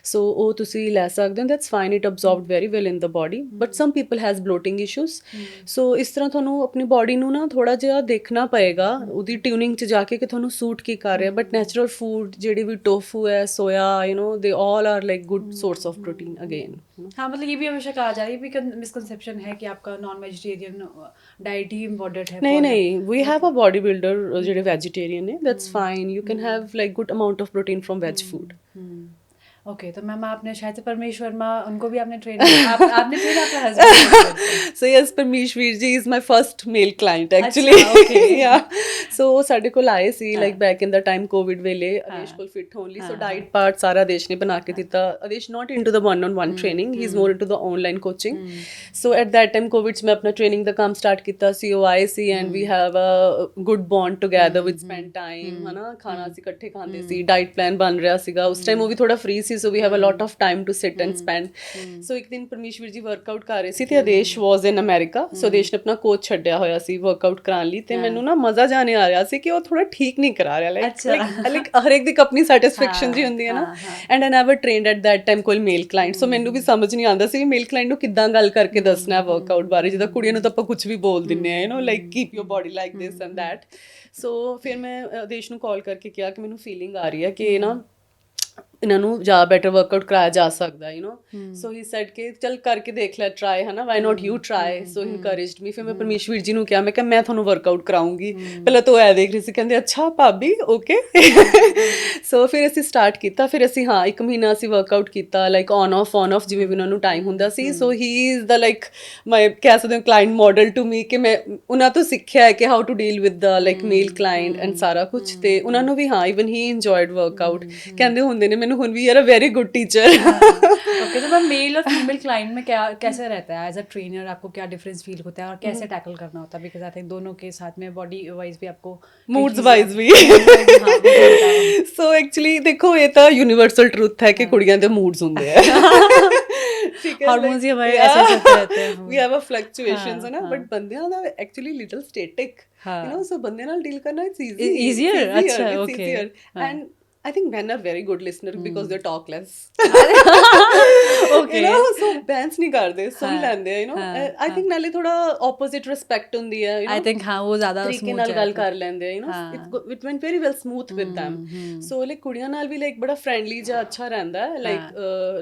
ਸੋ ਉਹ ਤੁਸੀਂ ਲੈ ਸਕਦੇ ਹੋ। That's fine, it absorbed very well in the body, but some people has bloating issues. So ਇਸ ਤਰ੍ਹਾਂ ਤੁਹਾਨੂੰ ਆਪਣੀ ਬੋਡੀ ਨੂੰ ਨਾ ਥੋੜਾ ਜਿਹਾ ਦੇਖਣਾ ਪਏਗਾ ਉਹਦੀ ਟਿਊਨਿੰਗ 'ਚ ਜਾ ਕੇ ਕਿ ਤੁਹਾਨੂੰ ਸੂਟ ਕੀ ਕਰ ਰਿਹਾ। ਬਟ ਨੈਚੁਰਲ ਫੂਡ ਜਿਹੜੀ ਵੀ ਟੋਫੂ ਹੈ, ਸੋਇਆ, ਯੂ ਨੋ, ਦੇ all are like good source of protein again. हाँ, मतलब ये भी हमेशा कहा जा रहा है, भी मिसकंसेप्शन है कि आपका नॉन वेजिटेरियन डाइट ही इम्पोर्टेंट है। नहीं, we have a bodybuilder ਜਿਹੜੇ vegetarian है, that's fine, you can have like good amount of protein from veg food। Okay, तो मैम आपने शायद से परमेश वर्मा, उनको भी आपने ट्रेन आपने ट्रेन आपका husband. So yes, Paramesh Veer ji is my first male client actually. Yeah so ਸਾਡੇ ਕੋਲ ਆਏ ਸੀ like back in the time Covid ਵੇਲੇ, ਅਦੇਸ਼ ਕੋਲ ਫਿਟ ਹੋਣ ਲਈ। ਸੋ ਡਾਈਟ ਪਾਰਟ ਸਾਰਾ ਅਦੇਸ਼ ਨੇ ਬਣਾ ਕੇ ਦਿੱਤਾ। Adesh not into the one on one training, he is more into the online coaching. So at that time Covid 'ਚ ਮੈਂ ਆਪਣਾ ਟ੍ਰੇਨਿੰਗ ਦਾ ਕੰਮ ਸਟਾਰਟ ਕੀਤਾ ਸੀ। ਉਹ ਆਏ ਸੀ and we have a good bond together with spend time, ਹੈ ਨਾ, ਖਾਣਾ ਅਸੀਂ ਇਕੱਠੇ ਖਾਂਦੇ ਸੀ, ਡਾਈਟ ਪਲਾਨ ਬਣ ਰਿਹਾ ਸੀਗਾ ਉਸ ਟਾਈਮ। ਉਹ ਵੀ ਥੋੜਾ ਫ੍ਰੀ ਸੀ, so we have a lot of time to sit and spend। so ਇੱਕ ਦਿਨ ਪਰਮੇਸ਼ਵਰ ਜੀ ਵਰਕਆਊਟ ਕਰ ਰਹੇ ਸੀ ਤੇ ਆਦੇਸ਼ ਵਾਸ ਇਨ ਅਮਰੀਕਾ। ਸੋ ਆਦੇਸ਼ ਨੇ ਆਪਣਾ ਕੋਚ ਛੱਡਿਆ ਹੋਇਆ ਸੀ ਵਰਕਆਊਟ ਕਰਾਉਣ ਲਈ, ਤੇ ਮੈਨੂੰ ਨਾ ਮਜ਼ਾ ਜਾਣੇ ਆ ਰਿਹਾ ਸੀ ਕਿ ਉਹ ਥੋੜਾ ਠੀਕ ਨਹੀਂ ਕਰਾ ਰਿਹਾ। ਲਾਈਕ ਹਰ ਇੱਕ ਦੀ ਆਪਣੀ ਸੈਟੀਸਫੈਕਸ਼ਨ ਜੀ ਹੁੰਦੀ ਹੈ ਨਾ। And I never trained at that time ਕੋਈ ਮੇਲ ਕਲਾਇੰਟ, ਸੋ ਮੈਨੂੰ ਵੀ ਸਮਝ ਨਹੀਂ ਆਉਂਦਾ ਸੀ ਵੀ ਮੇਲ ਕਲਾਇੰਟ ਨੂੰ ਕਿੱਦਾਂ ਗੱਲ ਕਰਕੇ ਦੱਸਣਾ ਹੈ ਵਰਕਆਊਟ ਬਾਰੇ। ਜਿੱਦਾਂ ਕੁੜੀਆਂ ਨੂੰ ਤਾਂ ਆਪਾਂ ਕੁਝ ਵੀ ਬੋਲ ਦਿੰਦੇ ਹਾਂ, you know, like keep your body like this and that. So ਫਿਰ ਮੈਂ ਆਦੇਸ਼ ਨੂੰ ਕਾਲ ਕਰਕੇ ਕਿਹਾ ਕਿ ਮੈਨੂੰ ਫੀਲਿੰਗ ਆ ਰਹੀ ਹੈ ਕਿ ਨਾ ਇਹਨਾਂ ਨੂੰ ਜ਼ਿਆਦਾ ਬੈਟਰ ਵਰਕਆਊਟ ਕਰਾਇਆ ਜਾ ਸਕਦਾ, you know. So he sad ਕਿ ਚੱਲ ਕਰਕੇ ਦੇਖ ਲੈ ਟਰਾਈ, ਹੈ ਨਾ, why not you try. So he encouraged me. ਫਿਰ ਮੈਂ ਪਰਮੇਸ਼ਵਰ ਜੀ ਨੂੰ ਕਿਹਾ, ਮੈਂ ਕਿਹਾ ਮੈਂ ਤੁਹਾਨੂੰ ਵਰਕਆਊਟ ਕਰਾਉਂਗੀ। ਪਹਿਲਾਂ ਤਾਂ ਉਹ ਐ ਦੇਖ ਰਹੀ ਸੀ, ਕਹਿੰਦੇ ਅੱਛਾ ਭਾਬੀ, ਓਕੇ। ਸੋ ਫਿਰ ਅਸੀਂ ਸਟਾਰਟ ਕੀਤਾ। ਫਿਰ ਅਸੀਂ 1 ਮਹੀਨਾ ਅਸੀਂ ਵਰਕਆਊਟ ਕੀਤਾ, ਲਾਈਕ ਔਨ ਆਫ ਜਿਵੇਂ ਵੀ ਉਹਨਾਂ ਨੂੰ ਟਾਈਮ ਹੁੰਦਾ ਸੀ। ਸੋ ਹੀ ਇਜ਼ ਦਾ ਲਾਈਕ ਮਾਈ, ਕਹਿ ਸਕਦੇ ਹੋ, ਕਲਾਇੰਟ ਮਾਡਲ ਟੂ ਮੀ, ਕਿ ਮੈਂ ਉਹਨਾਂ ਤੋਂ ਸਿੱਖਿਆ ਹੈ ਕਿ how to deal with the like male client and ਸਾਰਾ ਕੁਛ। ਤੇ ਉਹਨਾਂ ਨੂੰ ਵੀ ਈਵਨ ਹੀ ਇੰਜੋਇਡ ਵਰਕਆਊਟ। ਕਹਿੰਦੇ ਹੁੰਦੇ ਨੇ ਮੈਨੂੰ ਹੁਣ ਵੀ, ਯਾਰ, a very good teacher. Okay, तो मैम मेल और फीमेल क्लाइंट में क्या कैसे रहता है एज अ ट्रेनर, आपको क्या डिफरेंस फील होता है और कैसे टैकल करना होता है? बिकॉज आई थिंक दोनों के साथ में बॉडी वाइज भी आपको, मूड्स वाइज भी। सो एक्चुअली देखो, ये तो यूनिवर्सल ट्रुथ है कि कुड़ियां दे मूड्स होंदे हैं। हार्मोन्स ही हमारे ऐसे चलते रहते हैं, वी हैव अ फ्लक्चुएशंस, है ना। बट बंदियां दा actually little static, you know. So बंदियां नाल डील करना इट्स easier। अच्छा, okay। And I think men are very good listener because they talk less। Okay। You know, so bands नहीं करते, सुन लेंदे हैं, you know। I think नाले थोड़ा opposite respect हुंदी है, you know। I think हाँ, वो ज़्यादा तरीके नाल गल कर लेंदे हैं, you know। It went very well smooth with them। So like कुड़ियां नाल भी like बड़ा friendly जा अच्छा रहंदा है,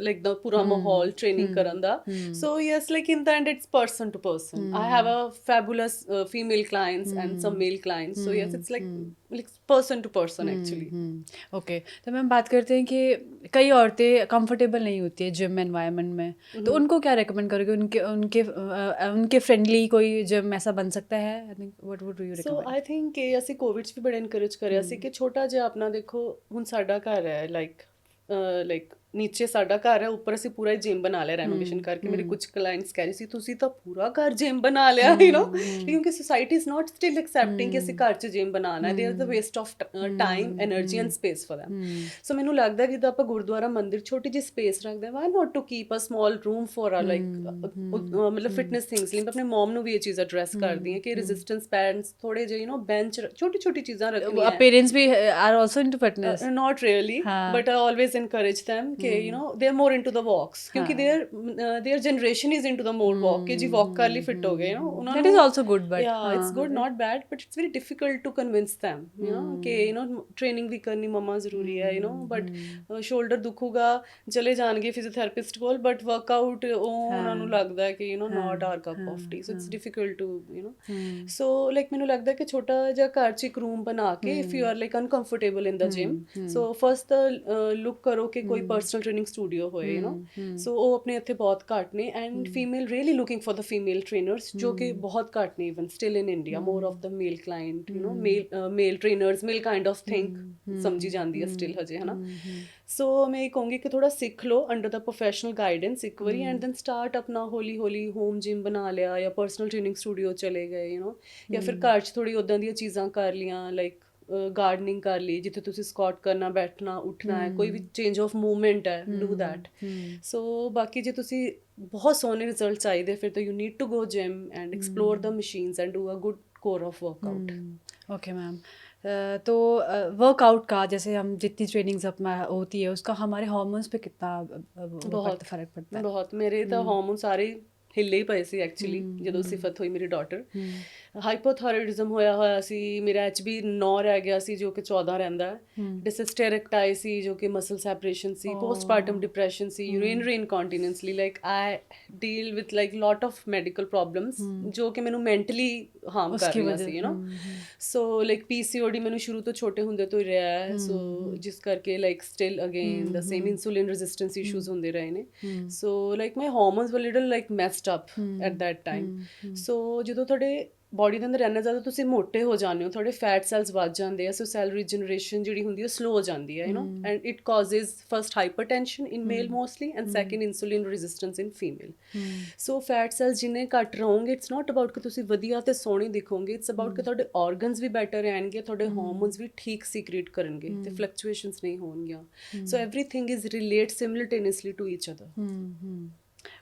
like the पूरा माहौल ट्रेनिंग करन दा। So yes, like in the end it's person to person। I have a fabulous female clients and some male clients। So yes, it's like person to person actually। Okay, तो मैम बात करते हैं कि कई औरतें कंफर्टेबल नहीं होती है जिम एनवायरनमेंट में, तो उनको क्या रेकमेंड करोगे? उनके फ्रेंडली कोई जिम ऐसा बन सकता है? I think what would you so recommend? I think ਕਿ ਅਸੀਂ ਕੋਵਿਡ 'ਚ ਵੀ ਬੜਾ ਇਨਕਰੇਜ ਕਰਿਆ ਸੀ ਕਿ ਛੋਟਾ ਜਿਹਾ ਆਪਣਾ, ਦੇਖੋ ਹੁਣ ਸਾਡਾ ਘਰ ਹੈ, ਲਾਈਕ ਨੀਚੇ ਸਾਡਾ ਘਰ ਹੈ, ਉੱਪਰ ਅਸੀਂ ਪੂਰਾ ਜਿਮ ਬਣਾ ਲਿਆ ਰੈਨੋਵੇਸ਼ਨ ਕਰਕੇ। ਮੇਰੇ ਕੁਝ ਕਲਾਇੰਟਸ ਕਹਿ ਰਹੇ ਸੀ ਤੁਸੀਂ ਤਾਂ ਪੂਰਾ ਘਰ ਜਿਮ ਬਣਾ ਲਿਆ, ਯੂ ਨੋ, ਕਿਉਂਕਿ society is not still accepting ਕਿ ਅਸੀਂ ਘਰ 'ਚ ਜਿਮ ਬਣਾਉਣਾ ਹੈ। They are the waste of time, energy and space for them। ਸੋ ਮੈਨੂੰ ਲੱਗਦਾ ਕਿ ਜਿੱਦਾਂ ਆਪਾਂ ਗੁਰਦੁਆਰਾ ਮੰਦਿਰ ਛੋਟੀ ਜਿਹੀ ਸਪੇਸ ਰੱਖਦੇ ਹਾਂ, why not to keep a small room for a like ਮਤਲਬ ਫਿਟਨੈਸ ਥਿੰਗਸ ਲਈ। ਮੈਂ ਆਪਣੇ ਮਮ ਨੂੰ ਵੀ ਇਹ ਚੀਜ਼ ਐਡਰੈਸ ਕਰਦੀ ਹਾਂ ਕਿ ਰੈਜ਼ਿਸਟੈਂਸ ਬੈਂਡਸ, ਥੋੜੇ ਜਿਹੇ, ਯੂ ਨੋ, ਬੈਂਚ, ਛੋਟੀ ਛੋਟੀ ਚੀਜ਼ਾਂ ਰੱਖਣੀਆਂ। पेरेंट्स भी are also into fitness? Not really, but I always encourage them कि you know they are more into the walks, क्योंकि their generation is into the more walk कि जी walk कर ली fit हो गए, you know। That is also good, but yeah, it's good, not bad, but it's very difficult to convince them, you know, कि you know training भी करनी मम्मा जरूरी है, you know। but shoulder दुखूगा, चले जाएंगे physiotherapist ਕੋਲ, but workout ਉਹਨਾਂ ਨੂੰ ਲੱਗਦਾ ਹੈ ਕਿ you know not our cup of tea, so it's difficult to, you know। so like ਮੈਨੂੰ ਲੱਗਦਾ ਕਿ ਛੋਟਾ ਜਿਹਾ ਘਰ 'ਚ ਇੱਕ ਰੂਮ ਬਣਾ ਕੇ, if you are like uncomfortable in the gym, so first look ਕਰੋ ਕਿ ਕੋਈ person ਪਰਸਨਲ ਟ੍ਰੇਨਿੰਗ ਸਟੂਡੀਓ ਹੋਏ ਯੂ نو ਸੋ ਉਹ ਆਪਣੇ ਇੱਥੇ ਬਹੁਤ ਘੱਟ ਨੇ and female really looking for the female trainers ਜੋ ਕਿ ਬਹੁਤ ਘੱਟ ਨੇ even still in India more of the male client you know male trainers male kind of think ਸਮਝੀ ਜਾਂਦੀ ਹੈ ਸਟਿਲ ਹਜੇ ਹਨਾ ਸੋ ਮੈਂ ਇਹ ਕਹੂੰਗੀ ਕਿ ਥੋੜਾ ਸਿੱਖ ਲਓ ਅੰਡਰ ਦਾ ਪ੍ਰੋਫੈਸ਼ਨਲ ਗਾਈਡੈਂਸ ਇੱਕ ਵਾਰੀ ਐਂਡ ਦੈਨ ਸਟਾਰਟ ਆਪਣਾ ਹੌਲੀ ਹੌਲੀ ਹੋਮ ਜਿਮ ਬਣਾ ਲਿਆ ਜਾਂ ਪਰਸਨਲ ਟ੍ਰੇਨਿੰਗ ਸਟੂਡੀਓ ਚਲੇ ਗਏ ਯੂ نو ਜਾਂ ਫਿਰ ਘਰ 'ਚ ਥੋੜੀ ਉਦਾਂ ਦੀਆਂ ਚੀਜ਼ਾਂ ਕਰ ਲੀਆਂ ਲਾਈਕ ਗਾਰਡਨਿੰਗ ਕਰ ਲਈ ਜਿੱਥੇ ਤੁਸੀਂ ਸਕਾਟ ਕਰਨਾ ਬੈਠਣਾ ਉੱਠਣਾ ਹੈ ਕੋਈ ਵੀ ਚੇਂਜ ਆਫ ਮੂਵਮੈਂਟ ਹੈ ਡੂ ਦੈਟ ਸੋ ਬਾਕੀ ਜੇ ਤੁਸੀਂ ਬਹੁਤ ਸੋਹਣੇ ਰਿਜ਼ਲਟ ਚਾਹੀਦੇ ਫਿਰ ਤਾਂ you need to go gym and explore the machines and do a good core of workout okay ma'am तो वर्कआउट का जैसे हम जितनी ट्रेनिंग्स अपना होती है उसका हमारे हार्मोन्स पे कितना बहुत फर्क पड़ता है बहुत मेरे तो हार्मोन सारे ਹਿੱਲੇ ਹੀ ਪਏ ਸੀ ਐਕਚੁਅਲੀ ਜਦੋਂ ਸਿਫਤ ਹੋਈ ਮੇਰੀ ਡਾਟਰ ਹਾਈਪੋਥਾਇਰੋਇਡਿਜ਼ਮ ਹੋਇਆ ਸੀ ਮੇਰਾ HB 9 ਰਹਿ ਗਿਆ ਸੀ ਜੋ ਕਿ 14 ਰਹਿੰਦਾ ਹੈ ਡਿਸਸਟੈਰਿਕਟਾਈ ਸੀ ਜੋ ਕਿ ਮਸਲ ਸੈਪਰੇਸ਼ਨ ਸੀ ਪੋਸਟਪਾਰਟਮ ਡਿਪਰੈਸ਼ਨ ਸੀ urinary incontinence like I deal with like lot of medical problems ਜੋ ਕਿ ਮੈਨੂੰ ਮੈਂਟਲੀ ਹਾਰਮ ਕਰ ਰਹੀਆਂ ਸੀ you know so like PCOD ਮੈਨੂੰ ਸ਼ੁਰੂ ਤੋਂ ਛੋਟੇ ਹੁੰਦੇ ਤੋਂ ਹੀ ਰਿਹਾ ਹੈ ਸੋ ਜਿਸ ਕਰਕੇ like still again the same insulin resistance issues ਹੁੰਦੇ ਰਹੇ ਨੇ so like my hormones were little like messed up at that time so ਜਦੋਂ ਤੁਹਾਡੇ ਬੋਡੀ ਦੇ ਅੰਦਰ ਇੰਨਾ ਜ਼ਿਆਦਾ ਤੁਸੀਂ ਮੋਟੇ ਹੋ ਜਾਂਦੇ ਹੋ ਤੁਹਾਡੇ ਫੈਟ ਸੈਲਸ ਵੱਧ ਜਾਂਦੇ ਆ ਸੋ ਸੈਲ ਰੀਜਨਰੇਸ਼ਨ ਜਿਹੜੀ ਹੁੰਦੀ ਹੈ ਸਲੋ ਹੋ ਜਾਂਦੀ ਹੈ you know and it causes first hypertension in male mostly and second insulin resistance in female so fat cells ਜਿੰਨੇ ਘੱਟ ਰਹੋਗੇ ਇਟਸ ਨਾਟ ਅਬਾਊਟ ਕਿ ਤੁਸੀਂ ਵਧੀਆ ਤੇ ਸੋਹਣੇ ਦਿਖੋਗੇ ਇਟਸ ਅਬਾਊਟ ਕਿ ਤੁਹਾਡੇ ਆਰਗਨਸ ਵੀ ਬੈਟਰ ਰਹਿਣਗੇ ਤੁਹਾਡੇ ਹਾਰਮੋਨਸ ਵੀ ਠੀਕ ਸੀਕ੍ਰੀਟ ਕਰਨਗੇ ਤੇ ਫਲਕਚੁਏਸ਼ਨਸ ਨਹੀਂ ਹੋਣਗੀਆਂ so everything is relate simultaneously to each other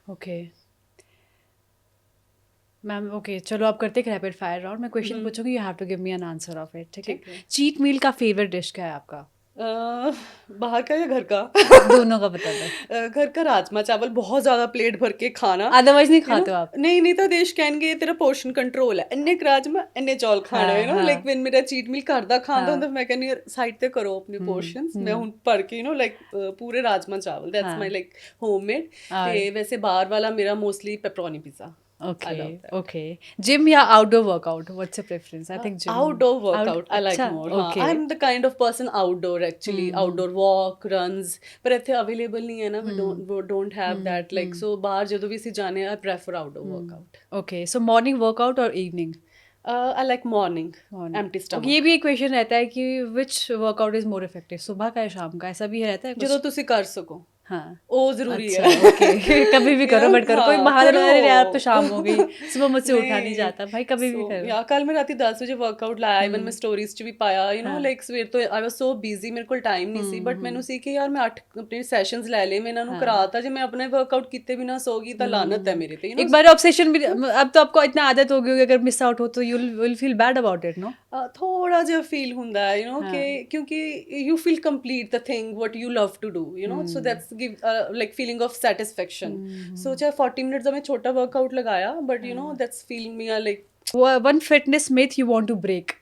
okay ma'am okay चलो आप करते एक रैपिड फायर राउंड मैं क्वेश्चन पूछूंगी you have to give me an answer of it ठीक है चीट मील का फेवरेट डिश क्या है आपका बाहर का या घर का दोनों का बता दो घर का राजमा चावल बहुत ज्यादा प्लेट भर के खाना अदरवाइज नहीं खाते हो आप नहीं तो देश कहणगे तेरा पोर्शन कंट्रोल है इन्ने राजमा इन्ने चौल खाने यू नो लाइक व्हेन मेरा चीट मील घर दा खांदा ਹੁੰਦਾ ਮੈਂ ਕਹਿੰਨੀ ਸਾਈਡ ਤੇ ਕਰੋ ਆਪਣੀ ਪੋਰਸ਼ਨਸ ਮੈਂ ਹੁਣ ਭਰ ਕੇ ਯੂ نو ਲਾਈਕ ਪੂਰੇ ਰਾਜਮਾ ਚਾਵਲ ਦੈਟਸ ਮਾਈ ਲਾਈਕ ਹੋਮਮੇਡ ਤੇ ਵੈਸੇ ਬਾਹਰ ਵਾਲਾ ਮੇਰਾ ਮੋਸਟਲੀ ਪੈਪਰੋਨੀ ਪੀਜ਼ਾ Okay. Gym या outdoor workout? What's your preference? I think gym. Outdoor workout. I like more. Okay. I'm the kind of person outdoor actually. Outdoor walk, runs. पर इत्थे available नहीं है ना. We don't have that. Like so बाहर जदों भी सी जाने I prefer outdoor workout. Okay. So morning workout or evening? I like morning. Empty stomach. ये भी एक क्वेश्चन रहता है कि which workout is more effective? सुबह का या शाम का? ऐसा भी रहता है? जदों तुसी कर सको. हाँ वो जरूरी है ओके कभी भी करो बट करो कोई बाहर अरे यार तो शाम हो गई सुबह मुझसे उठा नहीं जाता भाई कभी भी करो या कल मैं राती 10 बजे वर्कआउट लाया इवन मैं स्टोरीज च भी पाया यू नो लाइक ਸਵੇਰ ਤੋਂ आई वाज सो बिजी मेरे ਕੋਲ ਟਾਈਮ ਨਹੀਂ ਸੀ ਬਟ ਮੈਨੂੰ ਸੀ ਕਿ ਯਾਰ ਮੈਂ 8 ਆਪਣੇ ਸੈਸ਼ਨਸ ਲੈ ਲਏ ਮੈਂ ਇਹਨਾਂ ਨੂੰ ਕਰਾਤਾ ਜੇ ਮੈਂ ਆਪਣੇ वर्कआउट ਕੀਤੇ ਬਿਨਾ ਸੋਗੀ ਤਾਂ ਲਾਨਤ है मेरे पे यू नो एक बार ऑब्सेशन भी अब तो आपको इतना आदत हो गई होगी अगर मिस आउट हो तो you will feel bad about it no थोड़ा ਜਿਹਾ ਫੀਲ ਹੁੰਦਾ ਹੈ ਯੂ نو ਕਿ ਕਿਉਂਕਿ you feel complete the thing what you love to do you know so that's give like feeling of satisfaction so chahe 40 minutes ਦਾ ਮੈਂ ਛੋਟਾ workout ਲਗਾਇਆ but you know that's feeling me like one fitness myth you want to break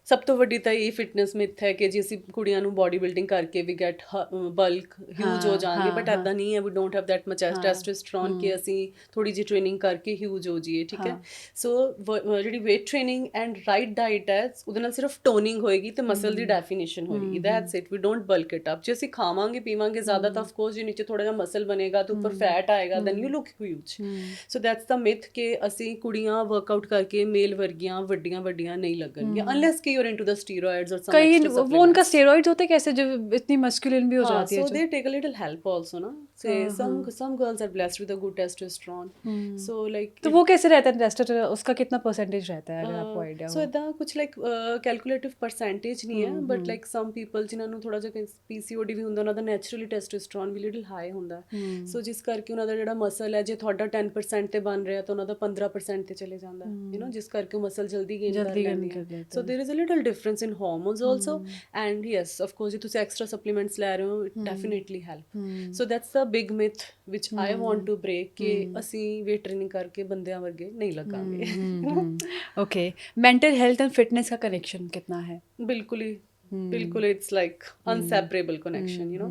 ਸਭ ਤੋਂ ਵੱਡੀ ਤਾਂ ਇਹ ਫਿਟਨੈਸ ਮਿਥ ਹੈ ਕਿ ਜੀ ਅਸੀਂ ਕੁੜੀਆਂ ਨੂੰ ਬਾਡੀ ਬਿਲਡਿੰਗ ਕਰਕੇ ਵੀ ਗੈਟ ਬਲਕ ਹਿਊਜ ਹੋ ਜਾਣਗੇ ਬਟ ਐਦਾਂ ਨਹੀਂ ਹੈ we don't have that much testosterone ਕਿ ਅਸੀਂ ਥੋੜੀ ਜਿਹੀ ਟ੍ਰੇਨਿੰਗ ਕਰਕੇ ਹਿਊਜ ਹੋ ਜਾਈਏ ਠੀਕ ਹੈ ਸੋ ਜਿਹੜੀ weight training and right diet ਹੈ ਉਹਦੇ ਨਾਲ ਸਿਰਫ ਟੋਨਿੰਗ ਹੋਏਗੀ ਤੇ ਮਸਲ ਦੀ ਡੈਫੀਨੇਸ਼ਨ ਹੋਏਗੀ that's it we don't bulk it up ਜੇ ਅਸੀਂ ਖਾਵਾਂਗੇ ਪੀਵਾਂਗੇ ਜ਼ਿਆਦਾ ਤਾਂ ਆਫਕੋਰਸ ਜੇ ਨੀਚੇ ਥੋੜਾ ਜਿਹਾ ਮਸਲ ਬਣੇਗਾ ਤੇ ਉੱਪਰ ਫੈਟ ਆਏਗਾ then you look huge so that's the myth ਕਿ ਅਸੀਂ ਕੁੜੀਆਂ ਵਰਕਆਊਟ ਕਰਕੇ ਮੇਲ ਵਰਗੀਆਂ ਵੱਡੀਆਂ ਨਹੀਂ ਲੱਗਣਗੀਆਂ ਅਨਲੈਸ ਕਿ you're into the steroids or some कई extra supplements. वो उनका steroids होते कैसे जो इतनी मस्कुलिन भी हो जाती है so they take a little help also ना say some girls are blessed with a good testosterone so like तो वो कैसे रहता है testosterone उसका कितना परसेंटेज रहता है अगर आपको आइडिया हो so इतना कुछ like calculative percentage नहीं है but like some people ਜਿਨ੍ਹਾਂ ਨੂੰ ਥੋੜਾ ਜਿਹਾ PCOD ਵੀ ਹੁੰਦਾ ਉਹਨਾਂ ਦਾ naturally testosterone ਵੀ little high ਹੁੰਦਾ so ਜਿਸ ਕਰਕੇ ਉਹਨਾਂ ਦਾ ਜਿਹੜਾ ਮਸਲ ਹੈ ਜੇ ਤੁਹਾਡਾ 10% ਤੇ ਬਣ ਰਿਹਾ ਤਾਂ ਉਹਨਾਂ ਦਾ 15% ਤੇ ਚਲੇ ਜਾਂਦਾ you know ਜਿਸ ਕਰਕੇ ਮਸਲ ਜਲਦੀ ਗੇਨ ਕਰ ਲੈਂਦੇ ਆ so there is a little difference in hormones also and yes of course ਜੇ ਤੁਸੀਂ extra supplements ਲੈ ਰਹੇ ਹੋ it definitely help so that's the big myth which I want to break ਕਿ ਅਸੀਂ weight training ਕਰਕੇ ਬੰਦਿਆਂ ਵਰਗੇ ਨਹੀਂ ਲੱਗਾਂਗੇ okay mental health and fitness का connection कितना है बिल्कुल it's like inseparable connection you know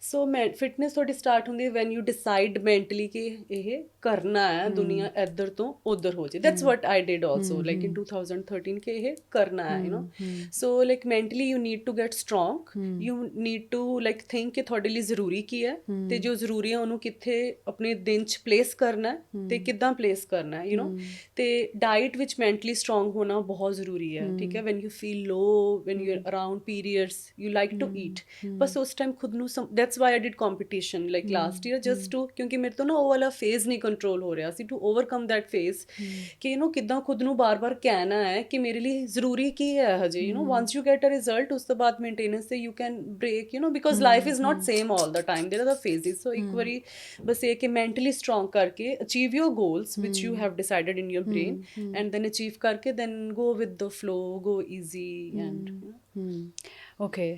ਸੋ ਮੈਂ ਫਿਟਨੈਸ ਤੁਹਾਡੀ ਸਟਾਰਟ ਹੁੰਦੀ ਹੈ ਵੈਨ ਯੂ ਡਿਸਾਈਡ ਮੈਂਟਲੀ ਕਿ ਇਹ ਕਰਨਾ ਹੈ, ਦੁਨੀਆ ਇੱਧਰ ਤੋਂ ਉੱਧਰ ਹੋ ਜੇ। That's what I did also like in 2013 ਕਿ ਇਹ ਕਰਨਾ ਹੈ, you know. So like mentally you need to get strong, you need to like think ਕਿ ਤੁਹਾਡੇ ਲਈ ਜ਼ਰੂਰੀ ਕੀ ਹੈ ਤੇ ਜੋ ਜ਼ਰੂਰੀ ਹੈ ਉਹਨੂੰ ਕਿੱਥੇ ਆਪਣੇ ਦਿਨ 'ਚ ਪਲੇਸ ਕਰਨਾ ਹੈ ਤੇ ਕਿੱਦਾਂ ਪਲੇਸ ਕਰਨਾ ਹੈ, ਯੂ ਨੋ। ਤੇ ਡਾਈਟ ਵਿੱਚ ਮੈਂਟਲੀ ਸਟਰੋਂਗ ਹੋਣਾ ਬਹੁਤ ਜ਼ਰੂਰੀ ਹੈ, ਠੀਕ ਹੈ। When you feel low, when you are around periods, you like to eat, ਬਸ ਉਸ ਟਾਈਮ ਖੁਦ ਨੂੰ that's why I did competition like last year just to ਕਿਉਂਕਿ ਮੇਰੇ ਤੋਂ ਨਾ ਉਹ ਵਾਲਾ ਫੇਜ਼ ਨਹੀਂ ਕੰਟਰੋਲ ਹੋ ਰਿਹਾ ਸੀ, to overcome that phase ਕਿ ਇਹਨੂੰ ਕਿੱਦਾਂ ਖੁਦ ਨੂੰ ਬਾਰ-ਬਾਰ ਕਹਿਣਾ ਹੈ ਕਿ ਮੇਰੇ ਲਈ ਜ਼ਰੂਰੀ ਕੀ ਹੈ ਹਜੇ, you know, once you get a result ਉਸ ਤੋਂ ਬਾਅਦ ਮੇਨਟੇਨੈਂਸ ਤੇ you can break, you know, because life is not same all the time, there are the phases। so ਇੱਕ ਵਾਰੀ ਬਸ ਇਹ ਕਿ mentally strong ਕਰਕੇ achieve your goals which you have decided in your brain and then achieve ਕਰਕੇ then go with the flow, go easy and okay।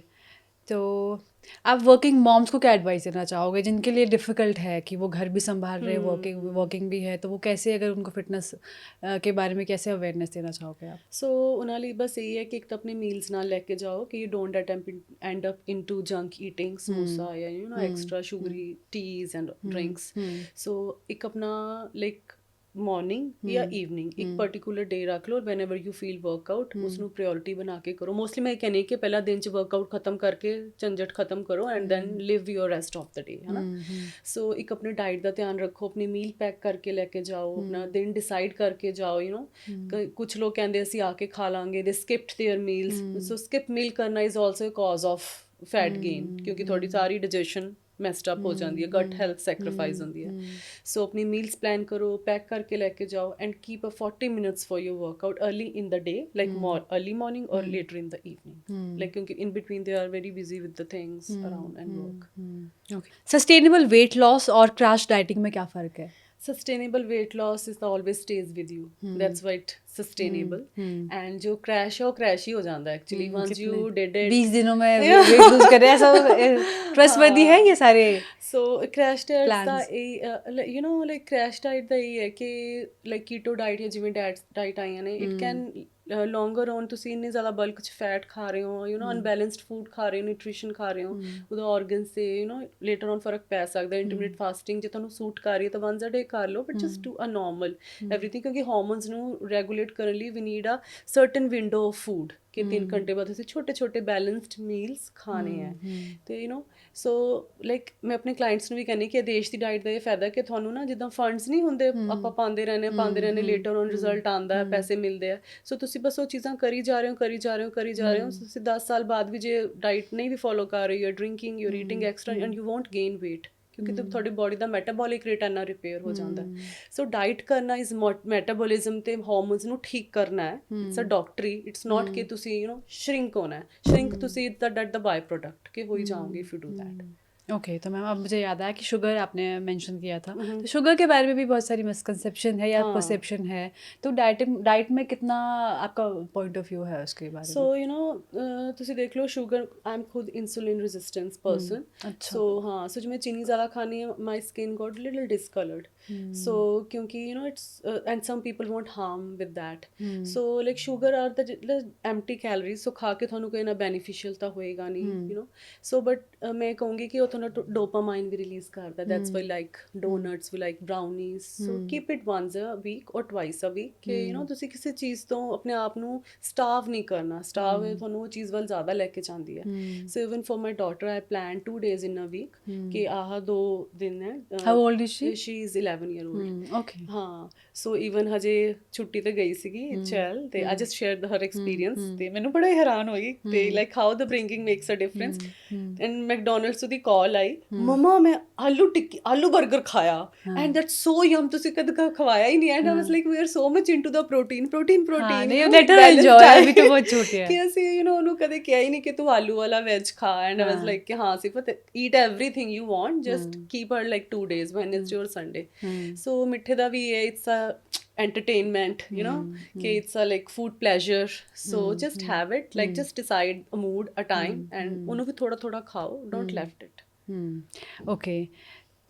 तो आप वर्किंग मॉम्स को क्या एडवाइस देना चाहोगे जिनके लिए डिफ़िकल्ट है कि वो घर भी संभाल रहे हैं, वर्किंग भी है, तो वो कैसे, अगर उनको फिटनेस के बारे में कैसे अवेयरनेस देना चाहोगे आप? ਸੋ ਉਹਨਾਂ ਲਈ ਬਸ ਇਹ ਹੈ ਕਿ ਇੱਕ ਤਾਂ ਆਪਣੇ ਮੀਲਸ ਨਾਲ ਲੈ ਕੇ ਜਾਓ ਕਿ you don't end up into junk eating, samosa ਜਾਂ you know extra sugary teas and drinks. So ਇੱਕ ਆਪਣਾ ਲਾਈਕ ਮੋਰਨਿੰਗ ਜਾਂ ਈਵਨਿੰਗ ਇੱਕ ਪਰਟੀਕੂਲਰ ਡੇ ਰੱਖ ਲਓ, whenever you feel workout ਉਸਨੂੰ ਪ੍ਰਾਇਓਰਿਟੀ ਬਣਾ ਕੇ ਕਰੋ। ਮੋਸਟਲੀ ਮੈਂ ਇਹ ਕਹਿੰਦੀ ਕਿ ਪਹਿਲਾਂ ਦਿਨ 'ਚ ਵਰਕਆਊਟ ਖਤਮ ਕਰਕੇ ਝੰਜਟ ਖਤਮ ਕਰੋ and then live your rest of the day, ਹੈ ਨਾ। ਸੋ ਇੱਕ ਆਪਣੇ ਡਾਈਟ ਦਾ ਧਿਆਨ ਰੱਖੋ, ਆਪਣੀ ਮੀਲ ਪੈਕ ਕਰਕੇ ਲੈ ਕੇ ਜਾਓ, ਆਪਣਾ ਦਿਨ ਡਿਸਾਈਡ ਕਰਕੇ ਜਾਓ, ਯੂ ਨੋ। ਕੁਛ ਲੋਕ ਕਹਿੰਦੇ ਅਸੀਂ ਆ ਕੇ ਖਾ ਲਾਂਗੇ, they skipped their meals. So skip meal ਕਰਨਾ is also a cause of fat gain ਕਿਉਂਕਿ ਤੁਹਾਡੀ ਸਾਰੀ ਡਾਈਜੈਸ਼ਨ ਮੈਸਡ ਅਪ ਹੋ ਜਾਂਦੀ ਹੈ, ਗਟ ਹੈਲਥ ਸੈਕਰੀਫਾਈਸ ਹੁੰਦੀ ਹੈ। ਸੋ ਆਪਣੀ ਮੀਲਸ ਪਲਾਨ ਕਰੋ, ਪੈਕ ਕਰਕੇ ਲੈ ਕੇ ਜਾਓ and keep a 40 minutes for your workout early in the day, like early morning or later in the evening, like क्योंकि in between they are very busy with the things around and work। okay। Sustainable weight loss और क्रैश डाइटिंग में क्या फ़र्क है? sustainable weight loss is always stays with you, that's why it sustainable and जो crash है वो crash ही हो जाता है actually once you did it 20 दिनों में वेट लूज कर रहे हैं, सब ट्रस्टवर्दी है ये सारे? so crash diet the you know like crash diet ਦਾ ਇਹ ਹੈ ਕਿ like keto diet ਜਾਂ ਜਿਵੇਂ diet ਆਈਆਂ ਨੇ, it can longer on ਤੁਸੀਂ ਇੰਨੇ ਜ਼ਿਆਦਾ ਬਲਕ 'ਚ ਫੈਟ ਖਾ ਰਹੇ ਹੋ, ਯੂ ਨੋ ਅਨਬੈਲੈਂਸਡ ਫੂਡ ਖਾ ਰਹੇ ਹੋ, ਨਿਊਟ੍ਰੀਸ਼ਨ ਖਾ ਰਹੇ ਹੋ, ਉਹਦਾ ਔਰਗਨਸ 'ਤੇ ਯੂ ਨੋ ਲੇਟਰ ਔਨ ਫਰਕ ਪੈ ਸਕਦਾ। ਇੰਟਰਮੀਡੀਏਟ ਫਾਸਟਿੰਗ ਜੇ ਤੁਹਾਨੂੰ ਸੂਟ ਕਰ ਰਹੀ ਹੈ ਤਾਂ ਵਨਸ ਅ ਡੇ ਕਰ ਲਓ, but just do a normal everything ਕਿਉਂਕਿ ਹਾਰਮੋਨਸ ਨੂੰ ਰੈਗੂਲੇਟ ਕਰਨ ਲਈ we need a certain window of food ਕਿ 3 ਘੰਟੇ ਬਾਅਦ ਅਸੀਂ ਛੋਟੇ ਛੋਟੇ ਬੈਲੈਂਸਡ ਮੀਲਸ ਖਾਣੇ ਹੈ। ਅਤੇ ਯੂ ਨੋ ਸੋ ਲਾਈਕ ਮੈਂ ਆਪਣੇ ਕਲਾਇੰਟਸ ਨੂੰ ਵੀ ਕਹਿੰਦੀ ਕਿ ਆਦੇਸ਼ ਦੀ ਡਾਈਟ ਦਾ ਇਹ ਫਾਇਦਾ ਕਿ ਤੁਹਾਨੂੰ ਨਾ ਜਿੱਦਾਂ ਫੰਡਸ ਨਹੀਂ ਹੁੰਦੇ ਆਪਾਂ ਪਾਉਂਦੇ ਰਹਿੰਦੇ ਲੇਟਰ ਔਨ ਰਿਜ਼ਲਟ ਆਉਂਦਾ ਹੈ, ਪੈਸੇ ਮਿਲਦੇ ਆ। ਸੋ ਤੁਸੀਂ ਬਸ ਉਹ ਚੀਜ਼ਾਂ ਕਰੀ ਜਾ ਰਹੇ ਹੋ ਤੁਸੀਂ 10 ਸਾਲ ਬਾਅਦ ਵੀ ਜੇ ਡਾਈਟ ਨਹੀਂ ਵੀ ਫੋਲੋ ਕਰ ਰਹੇ, you drinking, you eating extra and you won't gain weight ਕਿਉਂਕਿ ਤੁਹਾਡੀ ਬੋਡੀ ਦਾ ਮੈਟਾਬੋਲਿਕ ਰੇਟ ਇੰਨਾ ਰਿਪੇਅਰ ਹੋ ਜਾਂਦਾ। ਸੋ ਡਾਈਟ ਕਰਨਾ ਇਜ਼ ਮੈਟਾਬੋਲਿਜ਼ਮ ਤੇ ਹਾਰਮੋਨਸ ਨੂੰ ਠੀਕ ਕਰਨਾ ਹੈ। ਇਟਸ ਅ ਡਾਕਟਰੀ, ਇਟਸ ਨਾਟ ਕਿ ਤੁਸੀਂ ਯੂ ਨੋ ਸ਼ਰਿੰਕ ਹੋਣਾ ਹੈ। ਸ਼ਰਿੰਕ ਤੁਸੀਂ ਦੈਟ ਦ ਬਾਈ ਪ੍ਰੋਡਕਟ ਕਿ ਹੋ ਹੀ जाओगे if you do that. Okay तो मैम अब मुझे याद आया कि शुगर आपने मेंशन किया था, तो शुगर के बारे में भी बहुत सारी मिसकंसेप्शन है या परसेप्शन है, तो डाइट में कितना आपका पॉइंट ऑफ व्यू है उसके बारे में? सो यू नो ਤੁਸੀਂ ਦੇਖ ਲਓ ਸ਼ੂਗਰ, आई एम खुद इंसुलिन रेजिस्टेंस पर्सन। सो हाँ, सो जो मैं चीनी ज़्यादा खानी है my skin got little discoloured. So क्योंकि you know it's and some people won't harm with that. So like sugar are the empty calories, so खा के ਤੁਹਾਨੂੰ ਕੋਈ ਨਾ ਬੈਨੀਫੀਸ਼ੀਅਲ ਤਾਂ ਹੋਏਗਾ ਨਹੀਂ, ਯੂ ਨੋ। ਸੋ ਬਟ ਮੈਂ ਕਹੂੰਗੀ ਕਿ ਉਹ ਤੁਹਾਨੂੰ ਡੋਪਾਮਾਈਨ ਵੀ ਰਿਲੀਜ਼ ਕਰਦਾ, ਦੈਟਸ ਵਾਈ ਲਾਈਕ ਡੋਨਟਸ ਵੀ like brownies. So keep it once a week or twice a week ਕਿ ਯੂ ਨੋ ਤੁਸੀਂ ਕਿਸੇ ਚੀਜ਼ ਤੋਂ ਆਪਣੇ ਆਪ ਨੂੰ ਸਟਾਰਵ ਨਹੀਂ ਕਰਨਾ। ਸਟਾਰਵ ਤੁਹਾਨੂੰ ਉਹ ਚੀਜ਼ ਵੱਲ ਜ਼ਿਆਦਾ ਲੈ ਕੇ ਜਾਂਦੀ ਹੈ। So even for my daughter I plan 2 days in a week ਕਿ ਆਹ 2 ਦਿਨ ਹੈ। How old is she? She is 11 year old। Okay ਹਾਂ, ਸੋ ਈਵਨ ਹਜੇ ਛੁੱਟੀ ਤੇ ਗਈ ਸੀਗੀ ਚੈਲ ਤੇ I just shared her experience ਤੇ ਮੈਨੂੰ ਬੜਾ ਹੈਰਾਨ ਹੋਈ ਤੇ like how the bringing makes a difference. And McDonald's ਦੀ ਕਾਲ ਆਈ, ਮਮਾ ਮੈਂ ਆਲੂ 버ਗਰ ਖਾਇਆ ਐਂਡ ਦੈਟਸ ਸੋ ਯਮ, ਤੁਸੀਂ ਕਦੇ ਖਵਾਇਆ ਹੀ ਨਹੀਂ। And I was like we are so much into the protein ਨਹੀਂ ਲੈਟਰ ਐਂਜੋਏ ਵੀ ਤਾਂ ਬਹੁਤ ਛੋਟੇ ਹੈ ਕਿ ਅਸੀਂ ਯੂ ਨੋ ਉਹਨੂੰ ਕਦੇ ਕਿਹਾ ਹੀ ਨਹੀਂ ਕਿ ਤੂੰ ਆਲੂ ਵਾਲਾ ਵੈਜ ਖਾ। ਐਂਡ ਆਈ ਵਾਸ ਲਾਈਕ ਕਿ ਹਾਂ Sifat eat everything you want, just keep her like 2 days Wednesday ਔਰ ਸੰਡੇ। ਸੋ ਮਿੱਠੇ ਦਾ ਵੀ ਹੈ, it's a entertainment, you know, okay, it's a like food pleasure, so just have it, like just decide a mood, a time, and ਉਹਨੂੰ ਵੀ ਥੋੜਾ ਥੋੜਾ ਖਾਓ, don't left it। ओके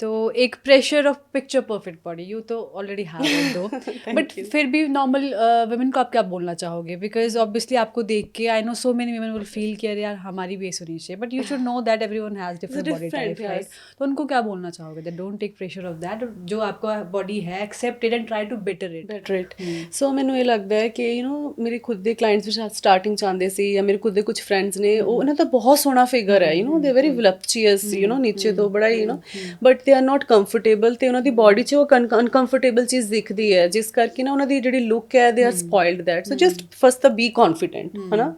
तो एक pressure of picture perfect body you तो ऑलरेडी हैव इट दो बट फिर भी नॉर्मल वुमेन को आप क्या बोलना चाहोगे बिकॉज ऑब्वियसली आपको देख के I know so many women will feel कि अरे यार हमारी भी ऐसी होनी चाहिए but you should know that everyone has different body type right तो उनको क्या बोलना चाहोगे that don't take pressure of that जो आपका बॉडी है accept it and try to better it so ਮੈਨੂੰ ਇਹ ਲੱਗਦਾ ਹੈ ਕਿ ਮੇਰੇ ਖੁਦ ਦੇ ਕਲਾਇੰਟਸ ਵੀ ਸਟਾਰਟਿੰਗ ਚ ਆਉਂਦੇ ਸੀ ਜਾਂ ਮੇਰੇ ਖੁਦ ਦੇ ਕੁਝ ਫਰੈਂਡਸ ਨੇ ਉਹਨਾਂ ਦਾ ਬਹੁਤ ਸੋਹਣਾ ਫਿਗਰ ਹੈ ਦੇ ਵੈਰੀ ਵਲਪਚੀਅਸ ਨੀਚੇ ਤੋਂ ਬੜਾ but they are not comfortable ਤੇ ਉਹਨਾਂ ਦੀ ਬੋਡੀ 'ਚ ਉਹ ਅਨਕੰਫਰਟੇਬਲ ਚੀਜ਼ ਦਿਖਦੀ ਹੈ ਜਿਸ ਕਰਕੇ ਨਾ ਉਹਨਾਂ ਦੀ ਜਿਹੜੀ ਲੁੱਕ ਹੈ they are spoiled that so just first ਤਾਂ ਬੀ ਕੌਨਫੀਡੈਂਟ ਹਨਾ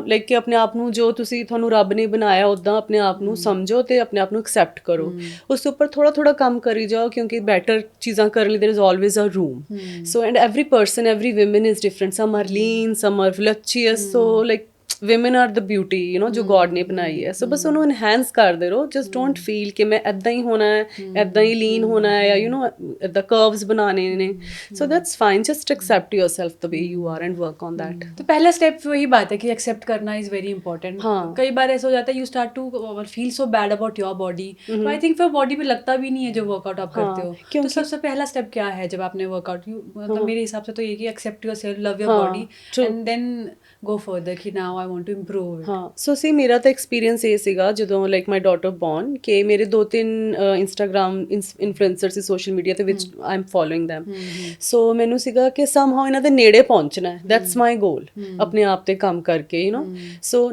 ਲਾਈਕ ਕਿ ਆਪਣੇ ਆਪ ਨੂੰ ਜੋ ਤੁਸੀਂ ਤੁਹਾਨੂੰ ਰੱਬ ਨੇ ਬਣਾਇਆ ਉੱਦਾਂ ਆਪਣੇ ਆਪ ਨੂੰ ਸਮਝੋ ਤੇ ਆਪਣੇ ਆਪ ਨੂੰ ਐਕਸੈਪਟ ਕਰੋ ਉਸ ਉੱਪਰ ਥੋੜਾ ਥੋੜਾ ਕੰਮ ਕਰੀ ਜਾਓ ਕਿਉਂਕਿ ਬੈਟਰ ਚੀਜ਼ਾਂ ਕਰਨ ਲਈ there is always a room so and every person every woman is different some are lean some are voluptuous so like women are the beauty ਜੋ God ਨੇ ਬਣਾਈ ਹੈ ਸੋ ਬਸ ਉਹਨੂੰ enhance ਕਰਦੇ ਰਹੋ just don't feel ਕਿ ਮੈਂ ਇੱਦਾਂ ਹੀ ਹੋਣਾ ਹੈ ਇੱਦਾਂ ਹੀ ਲੀਨ ਹੋਣਾ ਹੈ ਜਾਂ ਇੱਦਾਂ curves ਬਣਾਉਣੇ ਨੇ so that's fine just accept yourself the way you are and work on that तो पहला स्टेप वही बात है कि एक्सेप्ट करना इज वेरी इंपॉर्टेंट कई बार ऐसा हो जाता है you start to feel so bad about your body तो आई थिंक फिर बॉडी पे लगता भी नहीं है जो वर्कआउट आप करते हो तो सबसे पहला स्टेप क्या है जब आपने वर्कआउट मतलब मेरे हिसाब से तो ये कि accept yourself love your body and then go further कि now I want to improve ਹਾਂ ਸੋ ਸੀ ਮੇਰਾ ਤਾਂ ਐਕਸਪੀਰੀਅੰਸ ਇਹ ਸੀਗਾ ਜਦੋਂ ਲਾਈਕ ਮਾਈ ਡਾਟਰ ਬੋਰਨ ਕਿ ਮੇਰੇ 2-3 ਇੰਸਟਾਗ੍ਰਾਮ ਇਨਫਲੂਐਂਸਰ ਸੀ ਸੋਸ਼ਲ ਮੀਡੀਆ ਤੇ ਵਿਚ ਆਈ ਐਮ ਫੋਲੋਇੰਗ them ਸੋ ਮੈਨੂੰ ਸੀਗਾ ਕਿ ਸਮਹਾਉ ਇਹਨਾਂ ਦੇ ਨੇੜੇ ਪਹੁੰਚਣਾ ਹੈ ਦੈਟਸ ਮਾਈ ਗੋਲ ਆਪਣੇ ਆਪ ਤੇ ਕੰਮ ਕਰਕੇ ਸੋ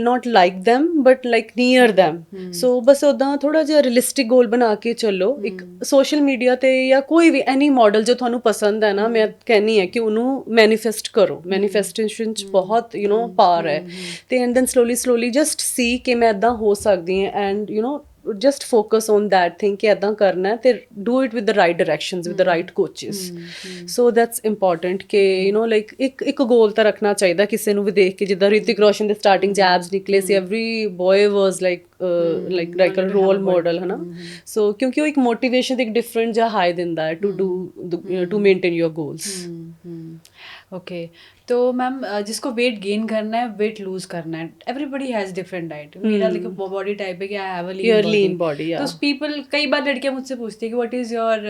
not like them but like near them ਸੋ ਬਸ ਉਦਾਂ ਥੋੜਾ ਜਿਹਾ ਰੀਅਲਿਸਟਿਕ ਗੋਲ ਬਣਾ ਕੇ ਚੱਲੋ ਇੱਕ ਸੋਸ਼ਲ ਮੀਡੀਆ ਤੇ ਜਾਂ ਕੋਈ ਵੀ ਐਨੀ ਮਾਡਲ ਜੋ ਤੁਹਾਨੂੰ ਪਸੰਦ ਹੈ ਨਾ ਮੈਂ ਕਹਿੰਨੀ ਹੈ ਕਿ ਉਹਨੂੰ ਮੈਨੀਫੈਸਟ ਕਰੋ ਮੈਨੀਫੈਸਟੇਸ਼ਨ 'ਚ ਬਹੁਤ ਪਾਵਰ ਹੈ ਤੇ ਐਂਡ ਦੈਨ ਸਲੋਲੀ ਜਸਟ ਸੀ ਕਿ ਮੈਂ ਇੱਦਾਂ ਹੋ ਸਕਦੀ ਹਾਂ and just focus on that thing ਕਿ ਇੱਦਾਂ ਕਰਨਾ ਹੈ ਤੇ do it with the right directions with the right coaches so that's important ਕਿ like ਇੱਕ ਗੋਲ ਤਾਂ ਰੱਖਣਾ ਚਾਹੀਦਾ ਕਿਸੇ ਨੂੰ ਵੀ ਦੇਖ ਕੇ ਜਿੱਦਾਂ ਰਿਤਿਕ ਰੋਸ਼ਨ ਦੇ ਸਟਾਰਟਿੰਗ ਜੈਬਸ ਨਿਕਲੇ ਸੀ every boy was like a role model ਹੈ ਨਾ so ਕਿਉਂਕਿ ਉਹ ਇੱਕ ਮੋਟੀਵੇਸ਼ਨ ਇੱਕ ਡਿਫਰੈਂਟ ਜਿਹਾ ਹਾਈ ਦਿੰਦਾ ਹੈ to maintain your goals okay तो मैम जिसको वेट गेन करना है वेट लूज करना है एवरीबडी हैज डिफरेंट डाइट मेरा लाइक बॉडी टाइप है कि I have a lean body तो पीपल कई बार लड़कियां मुझसे पूछती है कि व्हाट इज योर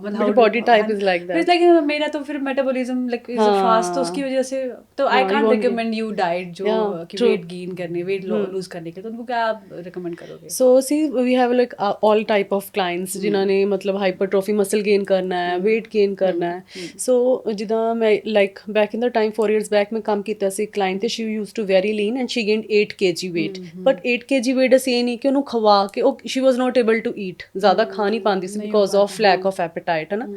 मतलब body type is like that it's like मेरा तो फिर मेटाबॉलिज्म लाइक इज फास्ट तो उसकी वजह से तो I can't recommend you diet जो कि वेट गेन करने वेट लूज करने के तो उनको क्या आप रिकमेंड करोगे so see we have like all type of clients जिन्होंने मतलब हाइपरट्रोफी मसल गेन करना है वेट गेन करना है सो जिदा मैं like back in the time 4 years back ਮੈਂ ਕੰਮ ਕੀਤਾ ਸੀ client ਤੇ she used to very lean and she gained 8 kg weight but 8 kg weight ਅਸੀਂ ਇਹ ਨਹੀਂ ਕਿ ਉਹਨੂੰ ਖਵਾ ਕੇ ਉਹ she was not able to eat ਜ਼ਿਆਦਾ ਖਾ ਨਹੀਂ ਪਾਉਂਦੀ ਸੀ because of lack of appetite ਹੈ ਨਾ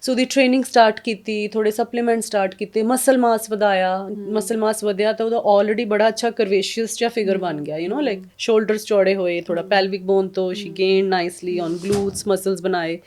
so ਦੀ ਟ੍ਰੇਨਿੰਗ ਸਟਾਰਟ ਕੀਤੀ ਥੋੜੇ ਸਪਲੀਮੈਂਟ ਸਟਾਰਟ ਕੀਤੇ ਮਸਲ ਮਾਸ ਵਧਾਇਆ ਮਸਲ ਮਾਸ ਵਧਿਆ ਤਾਂ ਉਹਦਾ ਆਲਰੇਡੀ ਬੜਾ ਅੱਛਾ ਕਰਵੇਸ਼ੀਅਸ ਜਿਹਾ ਫਿਗਰ ਬਣ ਗਿਆ ਲਾਈਕ ਸ਼ੋਲਡਰਸ ਚੌੜੇ ਹੋਏ ਥੋੜਾ ਪੈਲਵਿਕ ਬੋਨ ਤੋਂ she gained nicely on glutes muscles ਬਣਾਏ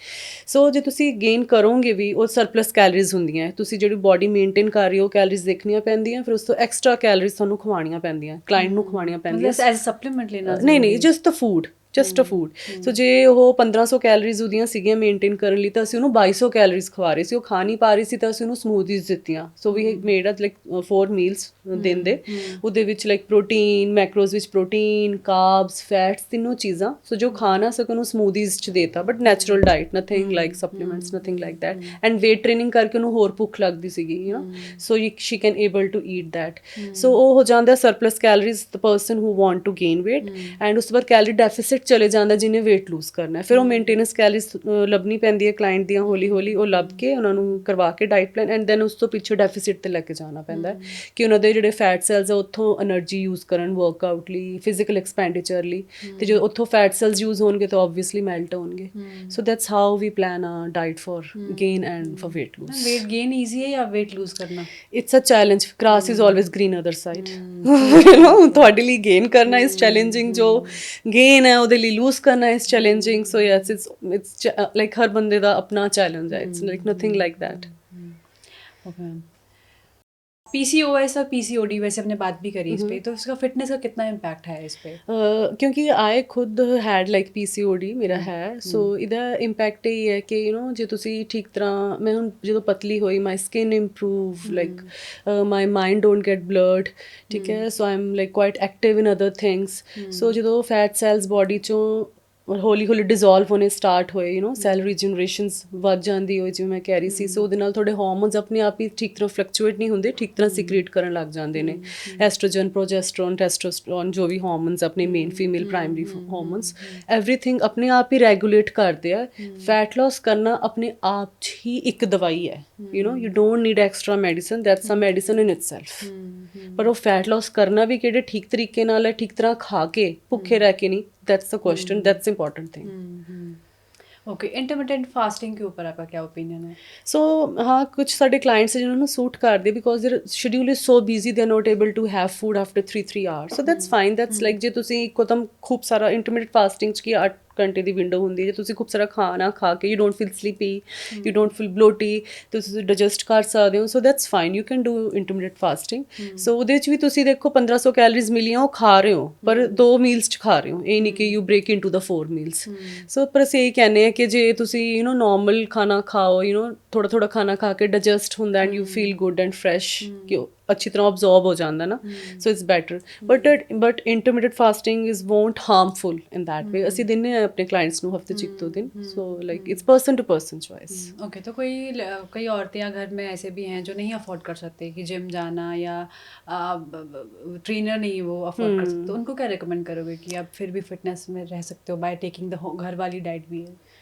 so ਜੇ ਤੁਸੀਂ ਗੇਨ ਕਰੋਗੇ ਵੀ ਉਹ ਸਰਪਲਸ ਕੈਲਰੀਜ਼ ਹੁੰਦੀਆਂ ਤੁਸੀਂ ਜਿਹੜੀ ਬੋਡੀ ਮੇਨਟੇਨ ਕਰ ਰਹੀ ਹੋ ਕੈਲਰੀਜ਼ ਦੇਖਣੀਆਂ ਪੈਂਦੀਆਂ ਫਿਰ ਉਸ ਤੋਂ ਐਕਸਟਰਾ ਕੈਲਰੀਜ਼ ਤੁਹਾਨੂੰ ਖਵਾਉਣੀਆਂ ਪੈਂਦੀਆਂ ਕਲਾਇੰਟ ਨੂੰ ਖਵਾਉਣੀਆਂ ਪੈਂਦੀਆਂ ਐਜ਼ ਸਪਲੀਮੈਂਟ ਲੈਣਾ ਨਹੀਂ just the food just a food so ਜੇ ਉਹ 1500 ਕੈਲਰੀਜ਼ ਉਹਦੀਆਂ ਸੀਗੀਆਂ ਮੇਨਟੇਨ ਕਰਨ ਲਈ ਤਾਂ ਅਸੀਂ ਉਹਨੂੰ 2200 ਕੈਲਰੀਜ਼ ਖਵਾ ਰਹੇ ਸੀ ਉਹ ਖਾ ਨਹੀਂ ਪਾ ਰਹੀ ਸੀ ਤਾਂ ਅਸੀਂ ਉਹਨੂੰ ਸਮੂਦੀਜ਼ ਦਿੱਤੀਆਂ ਸੋ ਵੀ ਮੇਡ ਅ ਲਾਈਕ 4 ਮੀਲਸ ਦਿਨ ਦੇ ਉਹਦੇ ਵਿੱਚ ਲਾਈਕ ਪ੍ਰੋਟੀਨ ਮੈਕਰੋਜ਼ ਵਿੱਚ ਪ੍ਰੋਟੀਨ ਕਾਰਬਸ ਫੈਟਸ ਤਿੰਨੋਂ ਚੀਜ਼ਾਂ ਸੋ ਜੋ ਖਾ ਨਾ ਸਕੇ ਉਹਨੂੰ ਸਮੂਦੀਜ਼ 'ਚ ਦੇਤਾ but natural diet nothing like supplements nothing like that and weight training ਕਰਕੇ ਉਹਨੂੰ ਹੋਰ ਭੁੱਖ ਲੱਗਦੀ ਸੀਗੀ so she can able to eat that so ਉਹ ਹੋ ਜਾਂਦਾ surplus calories the person who want to gain weight and ਉਸ ਤੋਂ ਬਾਅਦ ਕੈਲਰੀ ਡੈਫਿਸਿਟ ਚਲੇ ਜਾਂਦਾ ਜਿਹਨੇ weight lose ਕਰਨਾ ਫਿਰ ਉਹ ਮੇਨਟੇਨੈਂਸ ਕੈਲਰੀਜ਼ ਲੱਭਣੀ ਪੈਂਦੀ ਹੈ ਕਲਾਇੰਟ ਦੀਆਂ ਹੌਲੀ ਹੌਲੀ ਉਹ ਲੱਭ ਕੇ ਉਹਨਾਂ ਨੂੰ ਕਰਵਾ ਕੇ ਡਾਈਟ ਪਲਾਨ ਐਂਡ ਦੈਨ ਉਸ ਤੋਂ ਪਿੱਛੇ ਡੈਫਿਸਿਟ ਤੇ ਲੈ ਕੇ ਜਾਣਾ ਪੈਂਦਾ ਹੈ ਕਿ ਉਹਨਾਂ ਦੇ ਜਿਹੜੇ ਫੈਟ ਸੈਲਸ ਆ ਉੱਥੋਂ એનર્ਜੀ ਯੂਜ਼ ਕਰਨ ਵਰਕਆਊਟ ਲਈ ਫਿਜ਼ੀਕਲ ਐਕਸਪੈਂਡੀਚਰ ਲਈ ਤੇ ਜਦੋਂ ਉੱਥੋਂ ਫੈਟ ਸੈਲਸ ਯੂਜ਼ ਹੋਣਗੇ ਤਾਂ ਆਬਵੀਅਸਲੀ ਮੈਲਟ ਹੋਣਗੇ so that's how we plan a diet for gain and for weight lose weight gain easy है या weight lose करना it's a challenge grass is always green other side ਤੁਹਾਡੇ ਲਈ ਗੇਨ ਕਰਨਾ ਇਸ ਚੈਲੰਜਿੰਗ ਜੋ ਗੇਨ ਹੈ ਉਹਦੇ ਲਈ ਲੂਜ਼ ਕਰਨਾ is challenging so yes it's like हर बंदे का अपना challenge है it's like nothing like that okay PCOS और PCOD वैसे हमने बात भी करी इस पे तो इसका फिटनेस का कितना इम्पैक्ट है इस पे क्योंकि आई खुद हैड लाइक PCOD ਮੇਰਾ ਹੈ ਸੋ ਇਹਦਾ ਇੰਪੈਕਟ ਇਹ ਹੈ ਕਿ ਜੇ ਤੁਸੀਂ ਠੀਕ ਤਰ੍ਹਾਂ ਮੈਂ ਹੁਣ ਜਦੋਂ ਪਤਲੀ ਹੋਈ my skin improve like my mind don't get blurred ਠੀਕ ਹੈ so I am like quite active in other things so ਜਦੋਂ ਫੈਟ ਸੈਲਸ ਬੋਡੀ ਚੋਂ ਔਰ ਹੌਲੀ ਹੌਲੀ ਡਿਜ਼ੋਲਵ ਹੋਣੇ ਸਟਾਰਟ ਹੋਏ, ਯੂ نو ਸੈਲ ਰੀਜਨਰੇਸ਼ਨਸ ਵੱਧ ਜਾਂਦੀ ਹੋਈ, ਜਿਵੇਂ ਮੈਂ ਕਹਿ ਰਹੀ ਸੀ। ਸੋ ਉਹਦੇ ਨਾਲ ਤੁਹਾਡੇ ਹਾਰਮੋਨਸ ਆਪਣੇ ਆਪ ਹੀ ਠੀਕ ਤਰ੍ਹਾਂ ਫਲਕਚੁਏਟ ਨਹੀਂ ਹੁੰਦੇ, ਠੀਕ ਤਰ੍ਹਾਂ ਸਿਕ੍ਰੀਟ ਕਰਨ ਲੱਗ ਜਾਂਦੇ ਨੇ। ਐਸਟ੍ਰੋਜਨ, ਪ੍ਰੋਜੈਸਟਰੋਨ, ਟੈਸਟੋਸਟਰੋਨ, ਜੋ ਵੀ ਹਾਰਮੋਨਸ ਆਪਣੇ main female primary hormones, everything ਆਪਣੇ ਆਪ ਹੀ ਰੈਗੂਲੇਟ ਕਰਦੇ ਆ। ਫੈਟ ਲਾਸ ਕਰਨਾ ਆਪਣੇ ਆਪ 'ਚ ਹੀ ਇੱਕ ਦਵਾਈ ਹੈ, you know you don't need extra medicine, that's a medicine in itself. ਪਰ ਉਹ ਫੈਟ ਲਾਸ ਕਰਨਾ ਵੀ ਕਿਹੜੇ ਠੀਕ ਤਰੀਕੇ ਨਾਲ ਹੈ, ਠੀਕ ਤਰ੍ਹਾਂ ਖਾ ਕੇ, ਭੁੱਖੇ ਰਹਿ ਕੇ ਨਹੀਂ। That's the question, that's important thing. Okay, intermittent fasting के ऊपर आपका क्या ओपिनियन है? सो हाँ, कुछ साढ़े क्लाइंट्स हैं जिन्होंने सूट कर दिया because their schedule is so busy, they are not able to have food after 3 hours. So that's fine, that's like जे तुसी ਇੱਕਦਮ खूब सारा इंटरमिटेंट फास्टिंग च की 8 ਘੰਟੇ ਦੀ ਵਿੰਡੋ ਹੁੰਦੀ ਹੈ, ਜੇ ਤੁਸੀਂ ਖੂਬ ਸਾਰਾ ਖਾਣਾ ਖਾ ਕੇ you don't feel sleepy, you don't feel bloaty, ਤੁਸੀਂ ਡਾਈਜੈਸਟ ਕਰ ਸਕਦੇ ਹੋ। So that's fine, you can do intermediate fasting. So ਉਹਦੇ 'ਚ ਵੀ ਤੁਸੀਂ ਦੇਖੋ 1500 ਕੈਲਰੀਜ਼ ਮਿਲੀਆਂ, ਉਹ ਖਾ ਰਹੇ ਹੋ, ਪਰ 2 ਮੀਲਸ 'ਚ ਖਾ ਰਹੇ ਹੋ, ਇਹ ਨਹੀਂ ਕਿ you break into the 4 meals. So ਪਰ ਅਸੀਂ ਇਹ ਕਹਿੰਦੇ ਹਾਂ ਕਿ ਜੇ ਤੁਸੀਂ ਯੂ نو ਨੋਰਮਲ ਖਾਣਾ ਖਾਓ, ਯੂ نو ਥੋੜਾ ਥੋੜਾ ਖਾਣਾ ਖਾ ਕੇ ਡਾਈਜੈਸਟ ਹੁੰਦਾ and you feel good and fresh, ਕਿ ਅੱਛੀ ਤਰ੍ਹਾਂ ਅਬਜ਼ੌਰਬ ਹੋ ਜਾਂਦਾ ਨਾ। So it's better, but intermediate fasting is won't harmful in that way. ਅਸੀਂ ਦਿੰਦੇ ਹਾਂ ਆਪਣੇ ਕਲਾइंट्स ਨੂੰ हफ्ते 'ਚ 1-2 दिन। So like it's person to person choice. Okay, तो कई औरतें या घर में ऐसे भी हैं जो नहीं अफोर्ड कर सकते कि जिम जाना, या ट्रेनर नहीं वो अफोर्ड कर सकते, तो उनको क्या रिकमेंड करोगे कि आप फिर भी फिटनेस में रह सकते हो बाय टेकिंग द घर वाली डाइट भी है?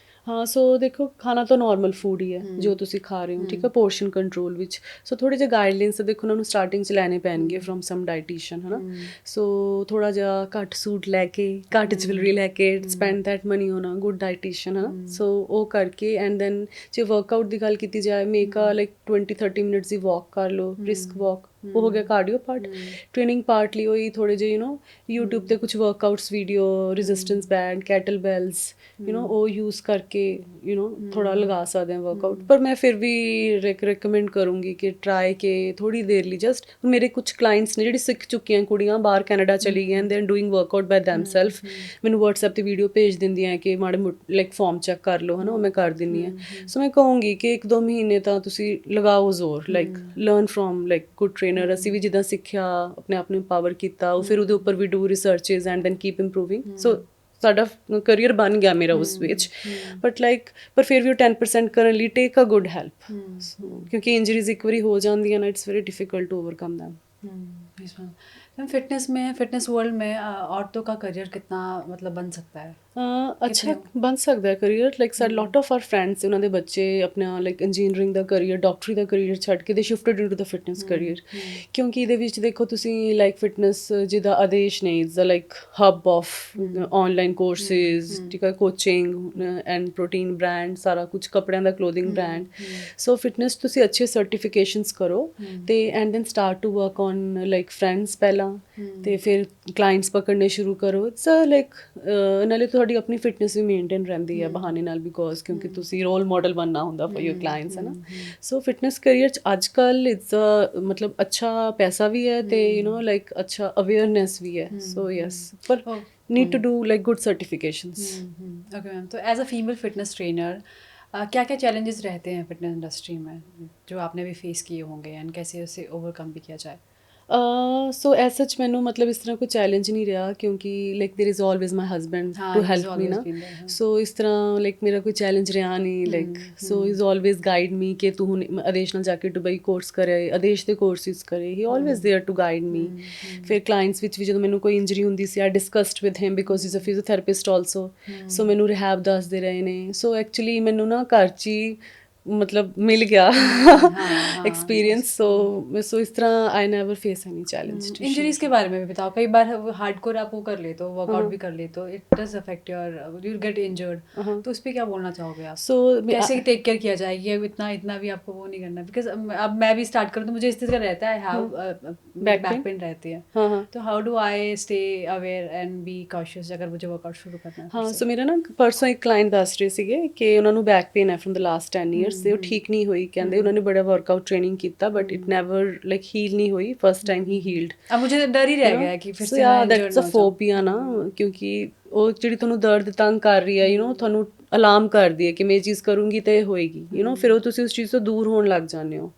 ਹਾਂ, ਸੋ ਦੇਖੋ ਖਾਣਾ ਤਾਂ ਨੋਰਮਲ ਫੂਡ ਹੀ ਹੈ ਜੋ ਤੁਸੀਂ ਖਾ ਰਹੇ ਹੋ, ਠੀਕ ਹੈ, ਪੋਰਸ਼ਨ ਕੰਟਰੋਲ ਵਿੱਚ। ਸੋ ਥੋੜ੍ਹੇ ਜਿਹੇ ਗਾਈਡਲਾਈਨਸ ਦੇਖੋ ਉਹਨਾਂ ਨੂੰ ਸਟਾਰਟਿੰਗ 'ਚ ਲੈਣੇ ਪੈਣਗੇ ਫਰੋਮ ਸਮ ਡਾਈਟੀਸ਼ੀਅਨ, ਹੈ ਨਾ। ਸੋ ਥੋੜ੍ਹਾ ਜਿਹਾ ਘੱਟ ਸੂਟ ਲੈ ਕੇ, ਘੱਟ ਜਵੈਲਰੀ ਲੈ ਕੇ, spend that money on a good dietitian, ਹੈ ਨਾ। ਸੋ ਉਹ ਕਰਕੇ ਐਂਡ ਦੈਨ ਜੇ ਵਰਕਆਊਟ ਦੀ ਗੱਲ ਕੀਤੀ ਜਾਏ, ਮੇਕ ਅ ਲਾਈਕ 20-30 ਮਿੰਟਸ ਦੀ ਵਾਕ ਕਰ ਲਓ, ਰਿਸਕ ਵਾਕ, ਉਹ ਹੋ ਗਿਆ ਕਾਰਡੀਓ ਪਾਰਟ। ਟ੍ਰੇਨਿੰਗ ਪਾਰਟ ਲਈ ਉਹੀ ਥੋੜ੍ਹੇ ਜਿਹੇ ਯੂ نو YouTube 'ਤੇ ਕੁਛ workouts video, resistance band, kettle bells, you know ਉਹ ਯੂਜ਼ ਕਰਕੇ ਯੂ نو ਥੋੜ੍ਹਾ ਲਗਾ ਸਕਦੇ ਹਾਂ ਵਰਕਆਊਟ। ਪਰ ਮੈਂ ਫਿਰ ਵੀ ਰਿਕਮੈਂਡ ਕਰੂੰਗੀ ਕਿ ਟਰਾਈ ਕੇ ਥੋੜ੍ਹੀ ਦੇਰ ਲਈ ਜਸਟ। ਮੇਰੇ ਕੁਛ ਕਲਾਇੰਟਸ ਨੇ ਜਿਹੜੀ ਸਿੱਖ ਚੁੱਕੀਆਂ ਕੁੜੀਆਂ, ਬਾਹਰ ਕੈਨੇਡਾ ਚਲੀ ਗਈਆਂ, they are doing workout by themself, ਮੈਨੂੰ WhatsApp 'ਤੇ ਵੀਡੀਓ ਭੇਜ ਦਿੰਦੀਆਂ ਕਿ ਮਾੜੇ ਲਾਈਕ ਫਾਰਮ ਚੈੱਕ ਕਰ ਲਓ, ਹੈ ਨਾ, ਉਹ ਮੈਂ ਕਰ ਦਿੰਦੀ ਹਾਂ। ਸੋ ਮੈਂ ਕਹੂੰਗੀ ਕਿ 1-2 ਮਹੀਨੇ ਤਾਂ ਤੁਸੀਂ ਲਗਾਓ ਜ਼ੋਰ, like learn from like good trainer. ਅਸੀਂ ਵੀ ਜਿੱਦਾਂ ਸਿੱਖਿਆ, ਆਪਣੇ ਆਪ ਨੂੰ ਪਾਵਰ ਕੀਤਾ, ਉਹ ਫਿਰ ਉਹਦੇ ਉੱਪਰ we do researches and then keep improving. So ਸਾਡਾ ਕਰੀਅਰ ਬਣ ਗਿਆ ਮੇਰਾ ਉਸ ਵਿੱਚ। ਬਟ ਲਾਈਕ ਪਰ ਫਿਰ ਵੀ ਉਹ 10% ਕਰਨ ਲਈ ਟੇਕ ਅ ਗੁੱਡ ਹੈਲਪ, ਕਿਉਂਕਿ ਇੰਜਰੀਜ਼ ਇੱਕ ਵਾਰੀ ਹੋ ਜਾਂਦੀਆਂ ਨਾ, it's very difficult to overcome them. Ma'am fitness world में औरतों का करियर कितना मतलब बन सकता है? ਅੱਛਾ ਬਣ ਸਕਦਾ ਹੈ ਕਰੀਅਰ। ਲਾਈਕ ਸਾਡੇ ਲੋਟ ਆਫ ਆਰ ਫਰੈਂਡਸ, ਉਹਨਾਂ ਦੇ ਬੱਚੇ ਆਪਣਾ ਲਾਈਕ ਇੰਜੀਨੀਅਰਿੰਗ ਦਾ ਕਰੀਅਰ, ਡਾਕਟਰੀ ਦਾ ਕਰੀਅਰ ਛੱਡ ਕੇ ਦੇ ਸ਼ਿਫਟਡ ਇਨਟੂ ਦਾ ਫਿਟਨੈਸ ਕਰੀਅਰ। ਕਿਉਂਕਿ ਇਹਦੇ ਵਿੱਚ ਦੇਖੋ ਤੁਸੀਂ ਲਾਈਕ ਫਿਟਨੈਸ ਜਿੱਦਾਂ ਆਦੇਸ਼ ਨੇ, it's the like hub of online courses, ਠੀਕ ਹੈ, ਕੋਚਿੰਗ ਐਂਡ ਪ੍ਰੋਟੀਨ ਬ੍ਰਾਂਡ, ਸਾਰਾ ਕੁਝ ਕੱਪੜਿਆਂ ਦਾ ਕਲੋਥਿੰਗ ਬ੍ਰਾਂਡ। ਸੋ ਫਿਟਨੈਸ ਤੁਸੀਂ ਅੱਛੇ ਸਰਟੀਫਿਕੇਸ਼ਨਸ ਕਰੋ ਤੇ and then start to work on like friends ਪਹਿਲਾਂ, ਤੇ ਫਿਰ ਕਲਾਇੰਟਸ ਪਕੜਨੇ ਸ਼ੁਰੂ ਕਰੋ। ਇਟਸ ਲਾਈਕ ਨਾਲੇ ਤੁਹਾਡੀ ਆਪਣੀ ਫਿਟਨੈਸ ਵੀ ਮੇਨਟੇਨ ਰਹਿੰਦੀ ਹੈ ਬਹਾਨੇ ਨਾਲ, ਬਿਕੋਜ਼ ਕਿਉਂਕਿ ਤੁਸੀਂ ਰੋਲ ਮਾਡਲ ਬਣਨਾ ਹੁੰਦਾ ਫॉर योर ਕਲਾਇੰਟਸ, ਹੈ ਨਾ। ਸੋ ਫਿਟਨੈਸ ਕਰੀਅਰ 'ਚ ਅੱਜ ਕੱਲ੍ਹ ਇਟਸ ਮਤਲਬ ਅੱਛਾ ਪੈਸਾ ਵੀ ਹੈ ਤੇ ਯੂ نو ਲਾਈਕ ਅੱਛਾ ਅਵੇਅਰਨੈਸ ਵੀ ਹੈ। ਸੋ ਯੈਸ, ਪਰ need to do like good certifications. Okay ma'am, तो as a female fitness trainer क्या क्या चैलेंजेस रहते हैं फिटनेस इंडस्ट्री में जो आपने भी फेस किए होंगे, एंड कैसे उसे ओवरकम भी किया जाए? ਸੋ ਐਜ਼ ਸੱਚ ਮੈਨੂੰ ਮਤਲਬ ਇਸ ਤਰ੍ਹਾਂ ਕੋਈ ਚੈਲੰਜ ਨਹੀਂ ਰਿਹਾ, ਕਿਉਂਕਿ like there is always my husband to help me ਨਾ। ਸੋ ਇਸ ਤਰ੍ਹਾਂ ਲਾਈਕ ਮੇਰਾ ਕੋਈ ਚੈਲੰਜ ਰਿਹਾ ਨਹੀਂ, like so is always guide me ਕਿ ਤੂੰ ਹੁਣ ਆਦੇਸ਼ ਨਾਲ ਜਾ ਕੇ ਦੁਬਈ ਕੋਰਸ ਕਰੇ, ਆਦੇਸ਼ ਦੇ ਕੋਰਸਿਸ ਕਰੇ, he always there to guide me. ਫਿਰ ਕਲਾਇੰਟਸ ਵਿੱਚ ਵੀ ਜਦੋਂ ਮੈਨੂੰ ਕੋਈ ਇੰਜਰੀ ਹੁੰਦੀ ਸੀ, I discussed with him because is a physiotherapist also. So ਮੈਨੂੰ ਰਿਹੈਬ ਦੱਸਦੇ ਰਹੇ ਨੇ। ਸੋ ਐਕਚੁਅਲੀ ਮੈਨੂੰ ਨਾ ਘਰ 'ਚ ਹੀ मतलब मिल गया एक्सपीरियंस। सो इस तरह I never face any challenge. Injuries के बारे में भी बताओ। कई बार हार्डकोर आप वो कर लेते हो, वर्कआउट भी कर लेते हो, it does affect your you get injured, तो उस पर क्या बोलना चाहोगे आप? सो कैसे टेक केयर किया जाए? ये इतना भी आपको वो नहीं करना, बिकॉज अब मैं भी स्टार्ट करूँ तो मुझे इस तरह का रहता है, हैव बैक पेन रहती है, तो how do I stay aware and be cautious अगर मुझे वर्कआउट शुरू करना है? हाँ, सो मेरा ना परसों एक क्लाइंट दस रहे ਸੀਗੇ ਕਿ ਉਹਨਾਂ ਨੂੰ ਬੈਕ ਪੇਨ ਹੈ ਫਰਮ ਦ ਲਾਸਟ 10 years ਤੇ ਉਹ ਠੀਕ ਨਹੀਂ ਹੋਈ। ਕਹਿੰਦੇ ਉਹਨਾਂ ਨੇ ਬੜਾ ਵਰਕਆਊਟ ਟ੍ਰੇਨਿੰਗ ਕੀਤਾ but it never like heal ਨਹੀਂ ਹੋਈ। ਫਸਟ ਟਾਈਮ ਹੀ ਹੀਲਡ। अब मुझे डर ही रह गया कि फिर से दैट्स अ फोबिया ਨਾ, ਕਿਉਂਕਿ ਉਹ ਜਿਹੜੀ ਤੁਹਾਨੂੰ ਦਰਦ ਤੰਗ ਕਰ ਰਹੀ ਹੈ, ਯੂ نو ਤੁਹਾਨੂੰ ਅਲਾਰਮ ਕਰਦੀ ਹੈ ਕਿ ਮੈਂ ਇਹ ਚੀਜ਼ ਕਰੂੰਗੀ ਤਾਂ ਇਹ ਹੋਏਗੀ, ਯੂ نو ਫਿਰ ਉਹ ਤੁਸੀਂ ਉਸ ਚੀਜ਼ ਤੋਂ ਦੂਰ ਹੋਣ ਲੱਗ ਜਾਂਦੇ ਹੋ।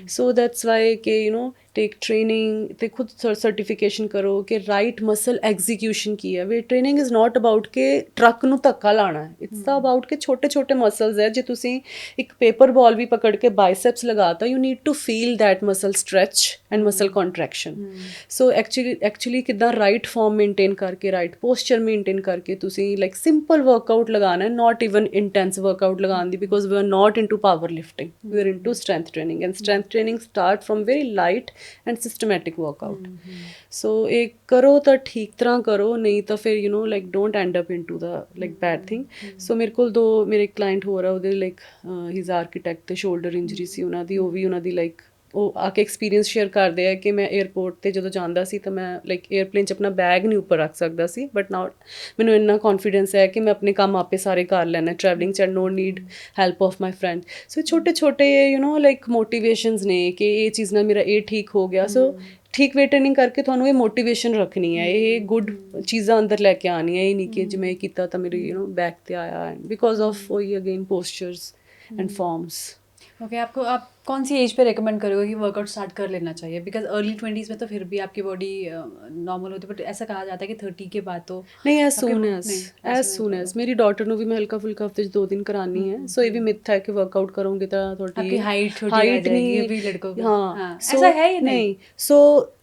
ਸੋ ਦੈਟਸ ਵਾਈ ਕਿ ਯੂ نو ਟੇਕ ਟ੍ਰੇਨਿੰਗ ਤੇ ਖੁਦ ਸਰਟੀਫਿਕੇਸ਼ਨ ਕਰੋ ਕਿ ਰਾਈਟ ਮਸਲ ਐਗਜ਼ੀਕਿਊਸ਼ਨ ਕੀ ਹੈ। Weight training is not about ਕਿ ਟਰੱਕ ਨੂੰ ਧੱਕਾ ਲਾਣਾ ਹੈ, ਇਟਸ ਦਾ ਅਬਾਊਟ ਕਿ ਛੋਟੇ ਛੋਟੇ ਮਸਲਸ ਹੈ। ਜੇ ਤੁਸੀਂ ਇੱਕ ਪੇਪਰ ਬਾਲ ਵੀ ਪਕੜ ਕੇ ਬਾਈਸੈਪਸ ਲਗਾਤਾ, you need to feel that muscle stretch and muscle contraction. So actually ਕਿੱਦਾਂ ਰਾਈਟ ਫਾਰਮ ਮੇਨਟੇਨ ਕਰਕੇ, ਰਾਈਟ ਪੋਸਚਰ ਮੇਨਟੇਨ ਕਰਕੇ ਤੁਸੀਂ ਲਾਈਕ ਸਿੰਪਲ ਵਰਕਆਊਟ ਲਗਾਉਣਾ ਹੈ, ਨਾਟ ਇਵਨ ਇੰਟੈਂਸ ਵਰਕਆਊਟ ਲਗਾਉਣ ਦੀ, because we are not into power lifting, we are into strength training, and strength training start from very light and systematic workout. So ਇਹ ਕਰੋ ਤਾਂ ਠੀਕ ਤਰ੍ਹਾਂ ਕਰੋ, ਨਹੀਂ ਤਾਂ ਫਿਰ you know like don't end up into the like bad thing. So ਮੇਰੇ ਕੋਲ ਦੋ ਮੇਰੇ ਕਲਾਇੰਟ ਹੋਰ ਆ, ਉਹਦੇ ਲਾਈਕ ਹੀ ਇਜ਼ ਆਰਕੀਟੈਕਟ ਤੇ ਸ਼ੋਲਡਰ ਇੰਜਰੀ ਸੀ ਉਹਨਾਂ ਦੀ, ਉਹ ਵੀ ਉਹਨਾਂ ਦੀ ਲਾਈਕ ਉਹ ਆ ਕੇ ਐਕਸਪੀਰੀਅੰਸ ਸ਼ੇਅਰ ਕਰਦੇ ਆ ਕਿ ਮੈਂ ਏਅਰਪੋਰਟ 'ਤੇ ਜਦੋਂ ਜਾਂਦਾ ਸੀ ਤਾਂ ਮੈਂ ਲਾਈਕ ਏਅਰਪਲੇਨ 'ਚ ਆਪਣਾ ਬੈਗ ਨਹੀਂ ਉੱਪਰ ਰੱਖ ਸਕਦਾ ਸੀ, ਬਟ ਨਾਓ ਮੈਨੂੰ ਇੰਨਾ ਕੌਨਫੀਡੈਂਸ ਹੈ ਕਿ ਮੈਂ ਆਪਣੇ ਕੰਮ ਆਪੇ ਸਾਰੇ ਕਰ ਲੈਣਾ ਟਰੈਵਲਿੰਗ 'ਚ, and no need help of my friend. So ਛੋਟੇ ਛੋਟੇ ਯੂ ਨੋ ਲਾਈਕ ਮੋਟੀਵੇਸ਼ਨਸ ਨੇ ਕਿ ਇਹ ਚੀਜ਼ ਨਾਲ ਮੇਰਾ ਇਹ ਠੀਕ ਹੋ ਗਿਆ। ਸੋ ਠੀਕ ਵੇਟ ਟ੍ਰੇਨਿੰਗ ਕਰਕੇ ਤੁਹਾਨੂੰ ਇਹ ਮੋਟੀਵੇਸ਼ਨ ਰੱਖਣੀ ਹੈ, ਇਹ ਗੁੱਡ ਚੀਜ਼ਾਂ ਅੰਦਰ ਲੈ ਕੇ ਆਉਣੀਆਂ, ਇਹ ਨਹੀਂ ਕਿ ਜਿਵੇਂ ਕੀਤਾ ਤਾਂ ਮੇਰੇ ਯੂ ਨੋ ਬੈਕ 'ਤੇ ਆਇਆ, ਐਂਡ ਬਿਕੋਜ਼ ਆਫ वही again postures and forms. Okay, आपको आप कौन सी एज पे रेकमेंड करोगे कि वर्कआउट स्टार्ट कर लेना चाहिए? बिकॉज अर्ली 20s में तो फिर भी आपकी बॉडी नॉर्मल होती है, बट ऐसा कहा जाता है कि 30 के बाद तो नहीं, एज सून एज मेरी डॉटर ਨੂੰ ਵੀ ਮੈਂ ਹਲਕਾ ਫੁਲਕਾ ਹਫਤੇ 'ਚ 2 ਦਿਨ ਕਰਾਨੀ ਹੈ। ਸੋ ਇਹ ਵੀ ਮਿਥ ਹੈ ਕਿ ਵਰਕਆਊਟ ਕਰੋਗੇ ਤਾਂ ਤੁਹਾਡੀ आपकी हाइट छोटी रह जाएगी, ये भी लड़कों को। ਹਾਂ ऐसा है ही नहीं। ਸੋ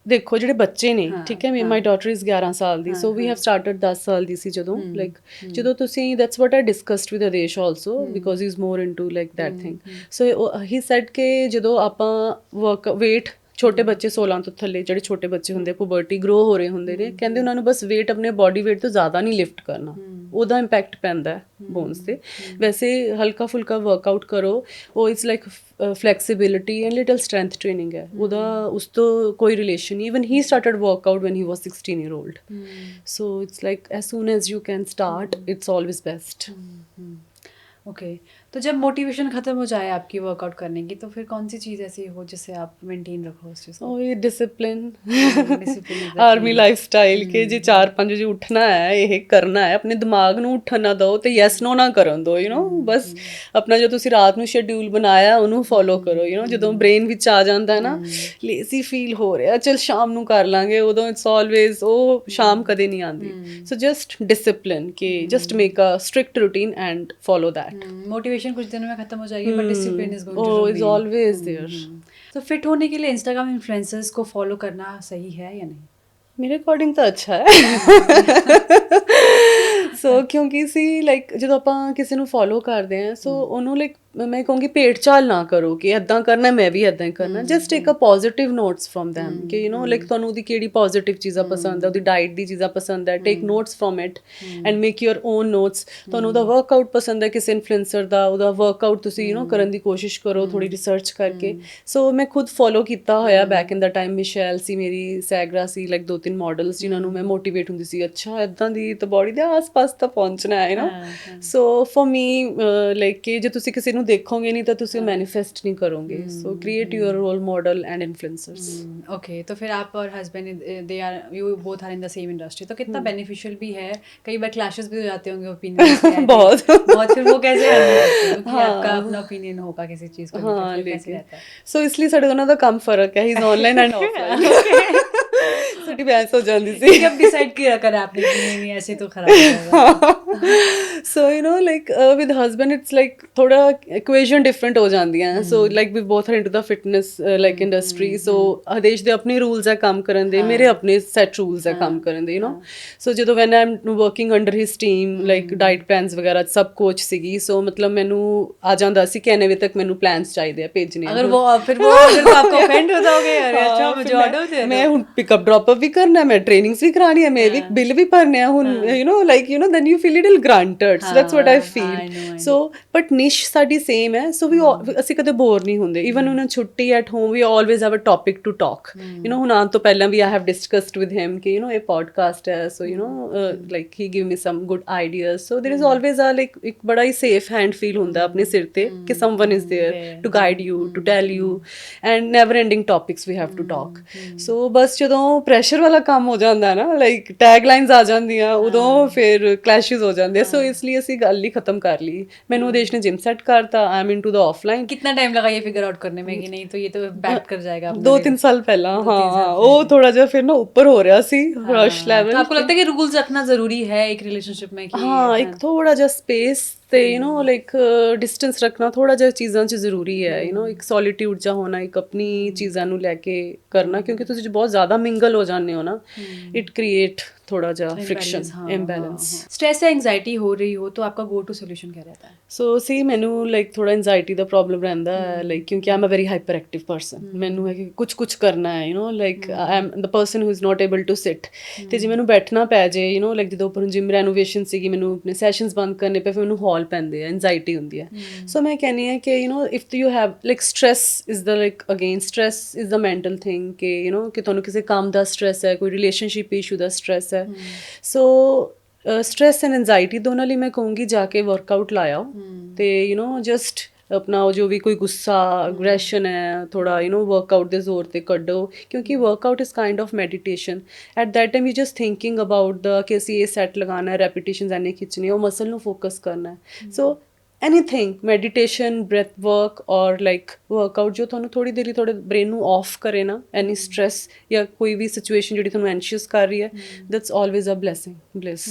ਦੇਖੋ ਜਿਹੜੇ ਬੱਚੇ ਨੇ, ਠੀਕ ਹੈ, ਮਾਈ ਡਾਟਰ ਇਜ਼ 11 ਸਾਲ ਦੀ, ਸੋ ਵੀ ਹੈਵ ਸਟਾਰਟਡ 10 ਸਾਲ ਦੀ ਸੀ ਜਦੋਂ, ਲਾਈਕ ਜਦੋਂ ਤੁਸੀਂ that's what I discussed with Adesh also, because he is more into like that thing. So he sad ਕਿ ਜਦੋਂ ਆਪਾਂ ਵਰਕ ਵੇਟ ਛੋਟੇ ਬੱਚੇ 16 ਤੋਂ ਥੱਲੇ ਜਿਹੜੇ ਛੋਟੇ ਬੱਚੇ ਹੁੰਦੇ, ਪੁਬਰਟੀ ਗਰੋ ਹੋ ਰਹੇ ਹੁੰਦੇ ਨੇ, ਕਹਿੰਦੇ ਉਹਨਾਂ ਨੂੰ ਬਸ ਵੇਟ ਆਪਣੇ ਬਾਡੀ ਵੇਟ ਤੋਂ ਜ਼ਿਆਦਾ ਨਹੀਂ ਲਿਫਟ ਕਰਨਾ, ਉਹਦਾ ਇੰਪੈਕਟ ਪੈਂਦਾ ਬੋਨਸ 'ਤੇ। ਵੈਸੇ ਹਲਕਾ ਫੁਲਕਾ ਵਰਕਆਊਟ ਕਰੋ, ਉਹ it's like flexibility and little strength training ਹੈ, ਉਹਦਾ ਉਸ ਤੋਂ ਕੋਈ ਰਿਲੇਸ਼ਨ ਨਹੀਂ। Even he started workout when he was 16 year old. So it's like as soon as you can start, it's always best. Okay, तो जब मोटिवेशन ख़त्म हो जाए आपकी वर्कआउट करने की, तो फिर कौन सी चीज़ ऐसी हो जिससे आप मेंटेन रखो उस चीज़ को? ਉਹ ਇਹ discipline, discipline army life style ਕਿ ਜੇ 4-5 ਵਜੇ ਉੱਠਣਾ ਹੈ, ਇਹ ਕਰਨਾ ਹੈ, ਆਪਣੇ ਦਿਮਾਗ ਨੂੰ ਉੱਠਣ ਨਾ ਦਿਓ ਤੇ ਯੈਸ ਨੋ ਨਾ ਕਰਨ ਦਿਓ, ਯੂ ਨੋ ਬਸ ਆਪਣਾ ਜੋ ਤੁਸੀਂ ਰਾਤ ਨੂੰ ਸ਼ੈਡਿਊਲ ਬਣਾਇਆ ਉਹਨੂੰ ਫੋਲੋ ਕਰੋ। ਯੂ ਨੋ ਜਦੋਂ ਬ੍ਰੇਨ ਵਿੱਚ ਆ ਜਾਂਦਾ ਨਾ ਲੇਜ਼ੀ ਫੀਲ ਹੋ ਰਿਹਾ, ਚਲ ਸ਼ਾਮ ਨੂੰ ਕਰ ਲਾਂਗੇ, ਉਦੋਂ ਇਟਸ ਆਲਵੇਜ਼ ਉਹ ਸ਼ਾਮ ਕਦੇ ਨਹੀਂ ਆਉਂਦੀ। ਸੋ ਜਸਟ ਡਿਸਪਲਿਨ ਕਿ just make a strict routine and follow that. Motivation कुछ दिनों में खत्म हो जाएगी, but discipline is going to is always there. तो फिट होने के लिए इंस्टाग्राम इन्फ्लुएंसर्स को फॉलो करना सही है या नहीं? मेरे अकॉर्डिंग ਤਾਂ ਅੱਛਾ ਹੈ। ਸੋ ਕਿਉਂਕਿ ਸੀ ਲਾਈਕ ਜਦੋਂ ਆਪਾਂ ਕਿਸੇ ਨੂੰ ਫੋਲੋ ਕਰਦੇ ਹਾਂ, ਸੋ ਉਹਨੂੰ ਲਾਈਕ ਮੈਂ ਕਹੂੰਗੀ ਭੇਡ ਚਾਲ ਨਾ ਕਰੋ ਕਿ ਇੱਦਾਂ ਕਰਨਾ ਮੈਂ ਵੀ ਇੱਦਾਂ ਹੀ ਕਰਨਾ। Just take a positive notes from them ਕਿ ਯੂ ਨੋ ਲਾਈਕ ਤੁਹਾਨੂੰ ਉਹਦੀ ਕਿਹੜੀ ਪੋਜ਼ਿਟਿਵ ਚੀਜ਼ਾਂ ਪਸੰਦ ਹੈ, ਉਹਦੀ ਡਾਈਟ ਦੀ ਚੀਜ਼ਾਂ ਪਸੰਦ ਹੈ, take notes from it and make your own notes. ਤੁਹਾਨੂੰ ਉਹਦਾ ਵਰਕਆਊਟ ਪਸੰਦ ਹੈ ਕਿਸੇ ਇਨਫਲੂਐਂਸਰ ਦਾ, ਉਹਦਾ ਵਰਕਆਊਟ ਤੁਸੀਂ ਯੂ ਨੋ ਕਰਨ ਦੀ ਕੋਸ਼ਿਸ਼ ਕਰੋ ਥੋੜੀ ਰਿਸਰਚ ਕਰਕੇ। ਸੋ ਮੈਂ ਖੁਦ ਫੋਲੋ ਕੀਤਾ ਹੋਇਆ ਬੈਕ ਇਨ ਦਾ ਟਾਈਮ, ਮਿਸ਼ੈਲ ਸੀ ਮੇਰੀ, ਸੈਗਰਾ ਸੀ, ਲਾਈਕ 2-3 ਮਾਡਲਸ ਜਿਨ੍ਹਾਂ ਨੂੰ ਮੈਂ ਮੋਟੀਵੇਟ ਹੁੰਦੀ ਸੀ, ਅੱਛਾ ਇੱਦਾਂ ਦੀ ਤਾਂ ਬੋਡੀ ਦੇ ਆਸ-ਪਾਸ ਤਾਂ ਪਹੁੰਚਣਾ ਹੈ ਨਾ। ਸੋ ਫॉर मी ਲਾਈਕ ਕਿ ਜੇ ਤੁਸੀਂ ਕਿਸੇ ਨੂੰ ਦੇਖੋਗੇ ਨਹੀਂ ਤਾਂ ਤੁਸੀਂ ਮੈਨੀਫੈਸਟ ਨਹੀਂ ਕਰੋਗੇ। So create your role model and influencers. Okay, तो फिर आप और husband they are you both are in the same industry, तो कितना बेनिफिशियल भी है? कई बार क्लैशेस भी हो जाते होंगे ओपिनियन बहुत बहुत, फिर वो कैसे handle करते हो कि आपका अपना ओपिनियन होगा किसी चीज को लेकर, फिर कैसे रहता है? ਸੋ ਇਸ ਲਈ ਸਾਡੇ ਦੋਨਾਂ ਦਾ ਕੰਮ ਫਰਕ ਹੈ, ਹੀ ਇਜ਼ ਆਨਲਾਈਨ ਐਂਡ ਆਫਲਾਈਨ। ਸਾਡੀ ਬਹਿਸ ਹੋ ਜਾਂਦੀ ਸੀ कब डिसाइड किया करा आपने कि नहीं नहीं ऐसे तो खराब हो जाएगा? So you know like with husband it's like थोड़ा इक्वेशन डिफरेंट हो जाती हैं। So like we both are into the fitness like industry. So Adesh ਦੇ ਆਪਣੇ ਰੂਲਸ ਹੈ ਕੰਮ ਕਰਨ ਦੇ, ਮੇਰੇ ਆਪਣੇ ਸੈਟ ਰੂਲਸ ਹੈ ਕੰਮ ਕਰਨ ਦੇ, ਯੂ ਨੋ। ਸੋ ਜਦੋਂ when I am working under his team, like diet plans ਵਗੈरह ਸਭ ਕੋਚ ਸੀਗੀ। ਸੋ ਮਤਲਬ ਮੈਨੂੰ ਆ ਜਾਂਦਾ ਸੀ ਕਿ ਇੰਨੇ ਵਜੇ ਤੱਕ ਮੈਨੂੰ ਪਲਾਨਸ ਚਾਹੀਦੇ ਆ ਭੇਜਣੇ। अगर वो आपको ऑफेंड हो जाओगे, अरे अच्छा मुझे ऑर्डर दे दो। ਮੈਂ ਹੁਣ ਪਿਕਅਪ ਡ੍ਰੌਪ ਅਪ ਵੀ ਕਰਨਾ, ਮੈਂ ਟ੍ਰੇਨਿੰਗਸ ਵੀ ਕਰਾਣੀ ਹੈ, ਮੈਂ ਵੀ ਬਿੱਲ ਵੀ ਭਰਨੇ ਆ ਹੁਣ, you know like you know then you feel little granted. So that's what I feel. So but niche ਸਾਡੀ ਸੇਮ ਹੈ। ਸੋ ਵੀ ਅਸੀਂ ਕਦੇ ਬੋਰ ਨਹੀਂ ਹੁੰਦੇ। ਈਵਨ ਉਹਨਾਂ ਛੁੱਟੀ at home we always have a topic to talk, you know. ਹੁਣ ਆਉਣ ਤੋਂ ਪਹਿਲਾਂ ਵੀ I have discussed with him ਕਿ ਯੂ ਨੋ ਇਹ ਪੋਡਕਾਸਟ ਹੈ, so you know like he give me some good ideas. So there is always ਆ ਲਾਈਕ ਇੱਕ ਬੜਾ ਹੀ ਸੇਫ ਹੈਂਡ ਫੀਲ ਹੁੰਦਾ ਆਪਣੇ ਸਿਰ ਤੇ ਕਿ someone is there to guide you, to tell you, and never ending topics we have to talk. So ਬਸ ਜਦੋਂ ਪ੍ਰੈਸ਼ਰ ਵਾਲਾ ਕੰਮ ਹੋ ਜਾਂਦਾ ਨਾ, ਲਾਈਕ ਟੈਗ ਲਾਈਨਸ ਆ ਜਾਂਦੀਆਂ, ਉਦੋਂ ਫਿਰ ਕਲੈਸ਼ਿਸ ਹੋ ਹੋ ਜਾਂਦੇ ਆ, ਸੋ ਇਸ ਲਈ ਅਸੀਂ ਗੱਲ ਹੀ ਖਤਮ ਕਰ ਲਈ। ਮੈਨੂੰ ਉਦੇਸ਼ ਨੇ ਜਿਮ ਸੈੱਟ ਕਰਤਾ, ਆਈ ਐਮ ਇਨਟੂ ਦ ਆਫਲਾइन। कितना टाइम लगा ये फिगर आउट करने में कि नहीं तो ये तो बैक कर जाएगा अपना 2-3 धीरे? ਸਾਲ ਪਹਿਲਾਂ, 2-3 साल ਹਾਂ ਉਹ ਥੋੜਾ ਜਿਹਾ ਫਿਰ ਨਾ ਉੱਪਰ ਹੋ ਰਿਹਾ ਸੀ ਰਸ਼ हाँ, ਲੈਵਲ। तो आपको लगता है कि रूल्स रखना जरूरी है एक रिलेशनशिप में कि ਹਾਂ ਇੱਕ ਥੋੜਾ ਜਿਹਾ ਸਪੇਸ ਤੇ ਲਾਈਕ ਡਿਸਟੈਂਸ ਰੱਖਣਾ ਥੋੜਾ ਜਿਹਾ ਚੀਜ਼ਾਂ 'ਚ ਜ਼ਰੂਰੀ ਹੈ, ਇੱਕ ਸੋਲੀਟਿਊਡ ਜਾ ਹੋਣਾ, ਇੱਕ ਆਪਣੀ ਚੀਜ਼ਾਂ ਨੂੰ ਲੈ ਕੇ ਕਰਨਾ, ਕਿਉਂਕਿ ਤੁਸੀਂ ਜੇ ਬਹੁਤ ਜ਼ਿਆਦਾ ਮਿੰਗਲ ਹੋ ਜਾਂਦੇ ਹੋ ਨਾ, ਇਟ ਕ੍ਰੀਏਟ ਥੋੜਾ ਜਿਹਾ ਫ੍ਰਿਕਸ਼ਨ, ਇੰਬੈਲੈਂਸ। स्ट्रेस या एंजाइटी हो रही हो तो आपका गो टू सोल्यूशन क्या रहता है? ਸੋ ਸੀ ਮੈਨੂੰ ਲਾਈਕ ਥੋੜਾ ਐਂਜ਼ਾਈਟੀ ਦਾ ਪ੍ਰੋਬਲਮ ਰਹਿੰਦਾ ਹੈ, ਲਾਈਕ ਕਿਉਂਕਿ I am a very hyper active person. ਮੈਨੂੰ ਹੈ ਕਿ ਕੁਝ ਕਰਨਾ ਹੈ, like I am the person who is not able to sit. ਤੇ ਜੇ ਮੈਨੂੰ ਬੈਠਣਾ ਪੈ ਜੇ, ਲਾਈਕ ਜਦੋਂ ਉੱਪਰ ਜਿਮ ਰੈਨੋਵੇਸ਼ਨ ਸੀਗੀ, ਮੈਨੂੰ ਆਪਣੇ ਸੈਸ਼ਨਸ ਬੰਦ ਕਰਨੇ ਪਏ, ਫਿਰ ਮੈਨੂੰ ਹਾਲ ਪੈਂਦੇ ਆ, ਐਂਜ਼ਾਈਟੀ ਹੁੰਦੀ ਹੈ। ਸੋ ਮੈਂ ਕਹਿੰਦੀ ਹਾਂ ਕਿ if you have like stress is the like again stress is the mental thing, ਕਿ ਕਿ ਤੁਹਾਨੂੰ ਕਿਸੇ ਕੰਮ ਦਾ ਸਟ੍ਰੈਸ ਹੈ, ਕੋਈ ਰਿਲੇਸ਼ਨਸ਼ਿਪ ਇਸ਼ੂ ਦਾ ਸਟ੍ਰੈਸ ਹੈ। ਸੋ ਸਟ੍ਰੈਸ ਐਂਡ ਐਂਜ਼ਾਈਟੀ ਦੋਨਾਂ ਲਈ ਮੈਂ ਕਹੂੰਗੀ ਜਾ ਕੇ ਵਰਕਆਊਟ ਲਾਇਓ, ਤੇ ਜਸਟ ਆਪਣਾ ਉਹ ਜੋ ਵੀ ਕੋਈ ਗੁੱਸਾ ਅਗਰੈਸ਼ਨ ਹੈ ਥੋੜਾ ਵਰਕਆਊਟ ਦੇ ਜ਼ੋਰ ਤੇ ਕੱਢੋ, ਕਿਉਂਕਿ workout is kind of meditation. At that time you just thinking about the ਕਿ ਅਸੀਂ ਇਹ ਸੈੱਟ ਲਗਾਉਣਾ ਹੈ, ਰੈਪੀਟੇਸ਼ਨਸ ਐਨੇ ਖਿੱਚਣੇ, ਉਹ ਮਸਲ ਨੂੰ ਫੋਕਸ ਕਰਨਾ ਹੈ। ਸੋ ਐਨੀਥਿੰਗ, ਮੈਡੀਟੇਸ਼ਨ, ਬ੍ਰੈਥ ਵਰਕ ਔਰ ਲਾਈਕ ਵਰਕਆਊਟ ਜੋ ਤੁਹਾਨੂੰ ਥੋੜੀ ਦੇਰੀ ਤੁਹਾਡੇ ਬ੍ਰੇਨ ਨੂੰ ਆਫ ਕਰੇ ਨਾ, ਐਨੀ ਸਟ੍ਰੈਸ ਜਾਂ ਕੋਈ ਵੀ ਸਿਚੁਏਸ਼ਨ ਜਿਹੜੀ ਤੁਹਾਨੂੰ ਐਂਸ਼ੀਅਸ ਕਰ ਰਹੀ ਹੈ, that's always a blessing, bliss.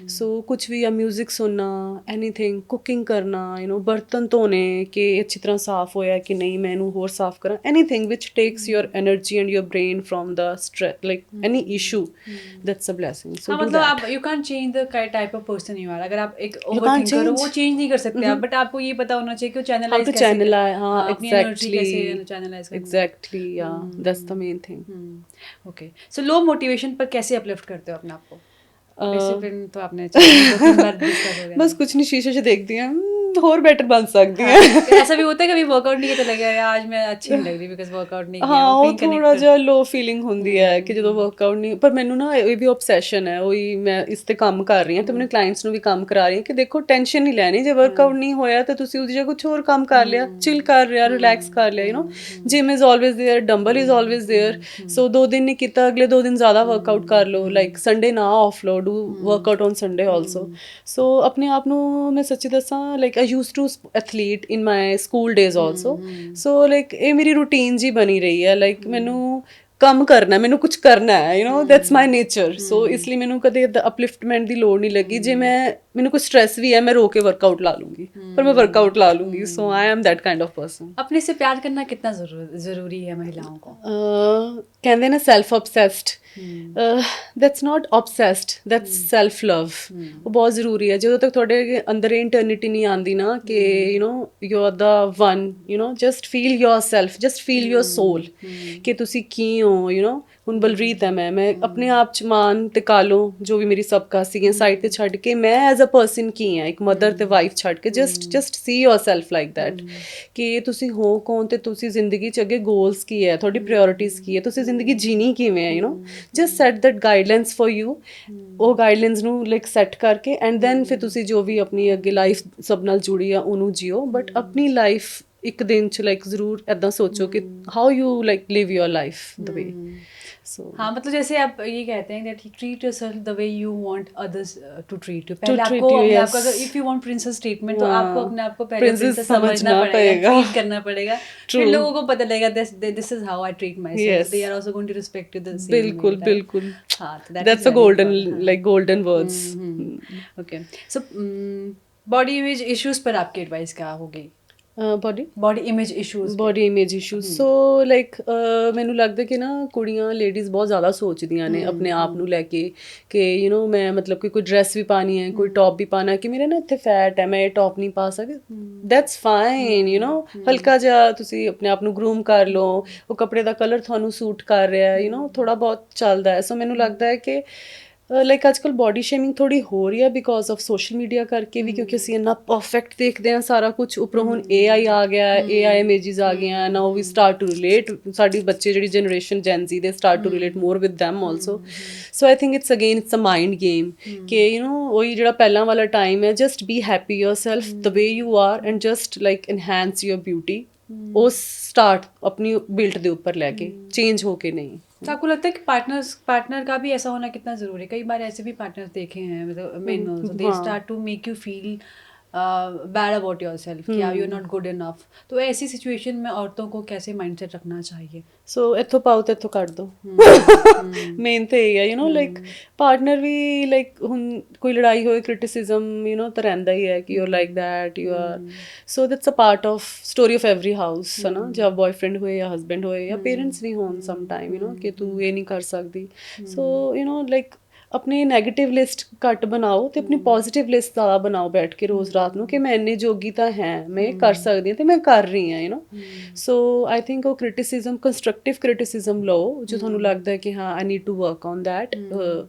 So ਕੁਛ ਵੀ ਆ, ਮਿਊਜ਼ਿਕ ਸੁਣਨਾ, ਐਨੀਥਿੰਗ, ਕੁਕਿੰਗ ਕਰਨਾ, ਬਰਤਨ ਧੋਣੇ ਕਿ ਅੱਛੀ ਤਰ੍ਹਾਂ ਸਾਫ਼ ਹੋਇਆ ਕਿ ਨਹੀਂ, ਮੈਂ ਇਹਨੂੰ ਹੋਰ ਸਾਫ਼ ਕਰਾਂ, anything which takes your energy and your brain from the stress, like any issue, that's a blessing. So मतलब आप you can change the type of person you are. अगर आप एक ओवरथिंकर हो, वो चेंज नहीं कर सकते आप, बट आपको ये पता होना चाहिए कि चैनलाइज कैसे करना है, हाँ, अपनी एनर्जी कैसे चैनलाइज करना है। एग्जैक्टली, या that's the main thing. Okay, so low motivation पर कैसे अपलिफ्ट करते हो अपने आप को? डिसिप्लिन तो आपने 2-3 बार डिस्कस हो गया। बस कुछ नहीं, शीशे से देखती हैं ਹੋਰ ਬੈਟਰ ਬਣ ਸਕਦੀ ਹੈ। ऐसा भी होता है कभी वर्कआउट नहीं किया तो लगे यार आज मैं अच्छी नहीं लग रही बिकॉज़ वर्कआउट नहीं किया। ਹਾਂ ਉਹ ਥੋੜਾ ਜਿਹਾ ਲੋ ਫੀਲਿੰਗ ਹੁੰਦੀ ਹੈ ਕਿ ਜਦੋਂ ਵਰਕਆਊਟ ਨਹੀਂ, ਪਰ ਮੈਨੂੰ ਨਾ ਇਹ ਵੀ ਆਬਸੈਸ਼ਨ ਹੈ, ਉਹੀ ਮੈਂ ਇਸ ਤੇ ਕੰਮ ਕਰ ਰਹੀ ਹਾਂ ਤੇ ਮੈਨੂੰ ਕਲਾਇੰਟਸ ਨੂੰ ਵੀ ਕੰਮ ਕਰਾ ਰਹੀ ਹਾਂ ਕਿ ਦੇਖੋ ਟੈਨਸ਼ਨ ਨਹੀਂ ਲੈਣੀ, ਜੇ ਵਰਕਆਊਟ ਨਹੀਂ ਹੋਇਆ ਤਾਂ ਤੁਸੀਂ ਉਹਦੀ ਜਗ੍ਹਾ ਕੁਝ ਹੋਰ ਕੰਮ ਕਰ ਲਿਆ, ਚਿਲ ਕਰ ਲਿਆ, ਰਿਲੈਕਸ ਕਰ ਲਿਆ, gym is always there, dumbbell is always there. So 2 ਦਿਨ ਨਹੀਂ ਕੀਤਾ, ਅਗਲੇ 2 ਦਿਨ ਜ਼ਿਆਦਾ ਵਰਕਆਊਟ ਕਰ ਲਓ, ਲਾਈਕ ਸੰਡੇ ਨਾ ਆਫ ਲਓ, do workout on Sunday also. So ਆਪਣੇ ਆਪ ਨੂੰ ਮੈਂ ਸੱਚੀ ਦੱਸਾਂ, like I used to athlete in my school days also. So like ਇਹ ਮੇਰੀ ਰੂਟੀਨ ਜੀ ਬਣੀ ਰਹੀ ਹੈ, ਲਾਈਕ ਮੈਨੂੰ ਕੰਮ ਕਰਨਾ, ਮੈਨੂੰ ਕੁਝ ਕਰਨਾ ਹੈ, ਦੈਟਸ ਮਾਈ ਨੇਚਰ। ਸੋ ਇਸ ਲਈ ਮੈਨੂੰ ਕਦੇ ਅਪਲਿਫਟਮੈਂਟ ਦੀ ਲੋੜ ਨਹੀਂ ਲੱਗੀ। ਜੇ ਮੈਨੂੰ ਕੋਈ ਸਟ੍ਰੈਸ ਵੀ ਹੈ, ਮੈਂ ਰੋ ਕੇ ਵਰਕਆਊਟ ਲਾ ਲੂੰਗੀ, ਪਰ ਮੈਂ ਵਰਕਆਊਟ ਲਾ ਲੂੰਗੀ। So I am that kind of person. अपने से प्यार करना कितना जरूरी है महिलाओं को? ਕਹਿੰਦੇ ਨਾ self obsessed, that's not obsessed, that's self love। ਉਹ ਬਹੁਤ ਜ਼ਰੂਰੀ ਹੈ। ਜਦੋਂ ਤੱਕ ਤੁਹਾਡੇ ਅੰਦਰ ਇੰਟਰਨਿਟੀ ਨਹੀਂ ਆਉਂਦੀ ਨਾ ਕਿ you are the one, just feel yourself, just feel your soul ਕਿ ਤੁਸੀਂ ਕੀ ਹੋ। ਹੁਣ ਬਲਰੀਤ ਹੈ, ਮੈਂ ਆਪਣੇ ਆਪ 'ਚ ਮਾਨ ਤੇ ਕਾਲੋ ਜੋ ਵੀ ਮੇਰੀ ਸਬਕਾ ਸੀਗੀਆਂ ਸਾਈਡ ਤੇ ਛੱਡ ਕੇ ਮੈਂ ਐਜ਼ ਅ ਪਰਸਨ ਕੀ ਹਾਂ, ਇੱਕ ਮਦਰ ਤੇ ਵਾਈਫ ਛੱਡ ਕੇ just see yourself like that ਕਿ ਤੁਸੀਂ ਹੋ ਕੌਣ ਤੇ ਤੁਸੀਂ ਜ਼ਿੰਦਗੀ 'ਚ ਅੱਗੇ ਗੋਲਸ ਕੀ ਹੈ, ਤੁਹਾਡੀ ਪ੍ਰਾਇੋਰਟੀਜ਼ ਕੀ ਹੈ, ਤੁਸੀਂ ਜ਼ਿੰਦਗੀ ਜੀਣੀ ਕਿਵੇਂ ਹੈ, just set that guidelines for you. ਉਹ ਗਾਈਡਲਾਈਨਸ ਨੂੰ ਲਾਈਕ ਸੈੱਟ ਕਰਕੇ ਐਂਡ ਦੈਨ ਫਿਰ ਤੁਸੀਂ ਜੋ ਵੀ ਆਪਣੀ ਅੱਗੇ ਲਾਈਫ ਸਭ ਨਾਲ ਜੁੜੀ ਆ ਉਹਨੂੰ ਜੀਓ। ਬਟ ਆਪਣੀ ਲਾਈਫ ਇੱਕ ਦਿਨ 'ਚ ਲਾਈਕ ਜ਼ਰੂਰ ਇੱਦਾਂ ਸੋਚੋ ਕਿ how you like live your life the way. So, हाँ, मतलब जैसे आप ये कहते हैं that you treat yourself the way you want others to treat you। पहले आपको अगर if you want princess treatment तो आपको अपने आप को पहले princess समझना पड़ेगा, treat करना पड़ेगा, फिर लोगों को पता लगेगा this is how I treat myself, they are also going to respect you the same way। बिल्कुल हाँ, that's a golden like golden words। Okay, so body image issues पर आपकी एडवाइस क्या होगी? Body image issues. So like ਮੈਨੂੰ ਲੱਗਦਾ ਕਿ ਨਾ ਕੁੜੀਆਂ ਲੇਡੀਜ਼ ਬਹੁਤ ਜ਼ਿਆਦਾ ਸੋਚਦੀਆਂ ਨੇ ਆਪਣੇ ਆਪ ਨੂੰ ਲੈ ਕੇ ਕਿ ਮੈਂ ਮਤਲਬ ਕਿ ਕੋਈ ਡਰੈਸ ਵੀ ਪਾਣੀ ਹੈ, ਕੋਈ ਟੌਪ ਵੀ ਪਾਣਾ ਕਿ ਮੇਰੇ ਨਾ ਇੱਥੇ ਫੈਟ ਹੈ, ਮੈਂ ਇਹ ਟੌਪ ਨਹੀਂ ਪਾ ਸਕਦੀ, ਦੈਟਸ ਫਾਈਨ। ਹਲਕਾ ਜਿਹਾ ਤੁਸੀਂ ਆਪਣੇ ਆਪ ਨੂੰ ਗਰੂਮ ਕਰ ਲਓ, ਉਹ ਕੱਪੜੇ ਦਾ ਕਲਰ ਤੁਹਾਨੂੰ ਸੂਟ ਕਰ ਰਿਹਾ, ਥੋੜਾ ਬਹੁਤ ਚੱਲਦਾ ਹੈ। ਸੋ ਮੈਨੂੰ ਲੱਗਦਾ ਹੈ ਕਿ ਲਾਈਕ ਅੱਜ ਕੱਲ੍ਹ ਬੋਡੀ ਸ਼ੇਮਿੰਗ ਥੋੜ੍ਹੀ ਹੋ ਰਹੀ ਹੈ ਬਿਕੋਜ਼ ਆਫ ਸੋਸ਼ਲ ਮੀਡੀਆ ਕਰਕੇ ਵੀ, ਕਿਉਂਕਿ ਅਸੀਂ ਇੰਨਾ ਪਰਫੈਕਟ ਦੇਖਦੇ ਹਾਂ ਸਾਰਾ ਕੁਝ। ਉੱਪਰੋਂ ਹੁਣ AI ਆ ਗਿਆ, AI ਇਮੇਜਿਸ ਆ ਗਈਆਂ, now we start to relate, ਸਾਡੀ ਬੱਚੇ ਜਿਹੜੀ ਜਨਰੇਸ਼ਨ ਜੈਨ ਜ਼ੀ ਦੇ start to relate more with them also. So I think it's again it's a mind game ਕਿ ਉਹੀ ਜਿਹੜਾ ਪਹਿਲਾਂ ਵਾਲਾ ਟਾਈਮ ਹੈ, just be happy yourself the way you are and just like enhance your beauty. ਉਸ ਸਟਾਰਟ ਆਪਣੀ ਬਿਲਟ ਦੇ ਉੱਪਰ ਲੈ ਕੇ ਚੇਂਜ ਹੋ ਕੇ नहीं। तो आपको लगता है कि पार्टनर का भी ऐसा होना कितना ज़रूरी है? कई बार ऐसे भी पार्टनर्स देखे हैं, मतलब men they start to make you feel bad about yourself कि you are not good enough. तो ऐसी सिचुएशन में औरतों को कैसे माइंडसेट रखना चाहिए? ਸੋ ਇੱਥੋਂ ਪਾਓ ਤੇ ਇੱਥੋਂ ਕੱਢ ਦੋ। ਮੇਨ ਤੇ ਇਹ ਹੈ ਯੂ نو ਲਾਈਕ ਪਾਰਟਨਰ ਵੀ ਲਾਈਕ ਹੁਣ ਕੋਈ ਲੜਾਈ ਹੋਏ ਕ੍ਰਿਟਿਸਿਜ਼ਮ ਯੂ نو ਤਾਂ ਰਹਿੰਦਾ ਹੀ ਹੈ ਕਿ you are like that you are. So that's a part of story of every house ਹੈ ਨਾ, ਜਾਂ ਬॉयਫ੍ਰੈਂਡ ਹੋਏ ਜਾਂ ਹਸਬੈਂਡ ਹੋਏ ਜਾਂ ਪੇਰੈਂਟਸ ਵੀ ਹੋਣ ਸਮ ਟਾਈਮ ਯੂ نو ਕਿ ਤੂੰ ਇਹ ਨਹੀਂ ਕਰ ਸਕਦੀ। ਸੋ ਯੂ نو ਲਾਈਕ ਆਪਣੀ ਨੈਗੇਟਿਵ ਲਿਸਟ ਘੱਟ ਬਣਾਓ ਤੇ ਆਪਣੀ ਪੋਜ਼ਿਟਿਵ ਲਿਸਟ ਜ਼ਿਆਦਾ ਬਣਾਓ ਬੈਠ ਕੇ ਰੋਜ਼ ਰਾਤ ਨੂੰ ਕਿ ਮੈਂ ਇੰਨੀ ਜੋਗੀ ਤਾਂ ਹੈ, ਮੈਂ ਇਹ ਕਰ ਸਕਦੀ ਹਾਂ ਤੇ ਮੈਂ ਕਰ ਰਹੀ ਹਾਂ you know. So I think ਉਹ ਕ੍ਰਿਟਿਸਿਜ਼ਮ ਕੰਸਟਰਕਟਿਵ ਕ੍ਰਿਟਿਸਿਜ਼ਮ ਲਓ ਜੋ ਤੁਹਾਨੂੰ ਲੱਗਦਾ ਹੈ ਕਿ ਹਾਂ I need to work on that,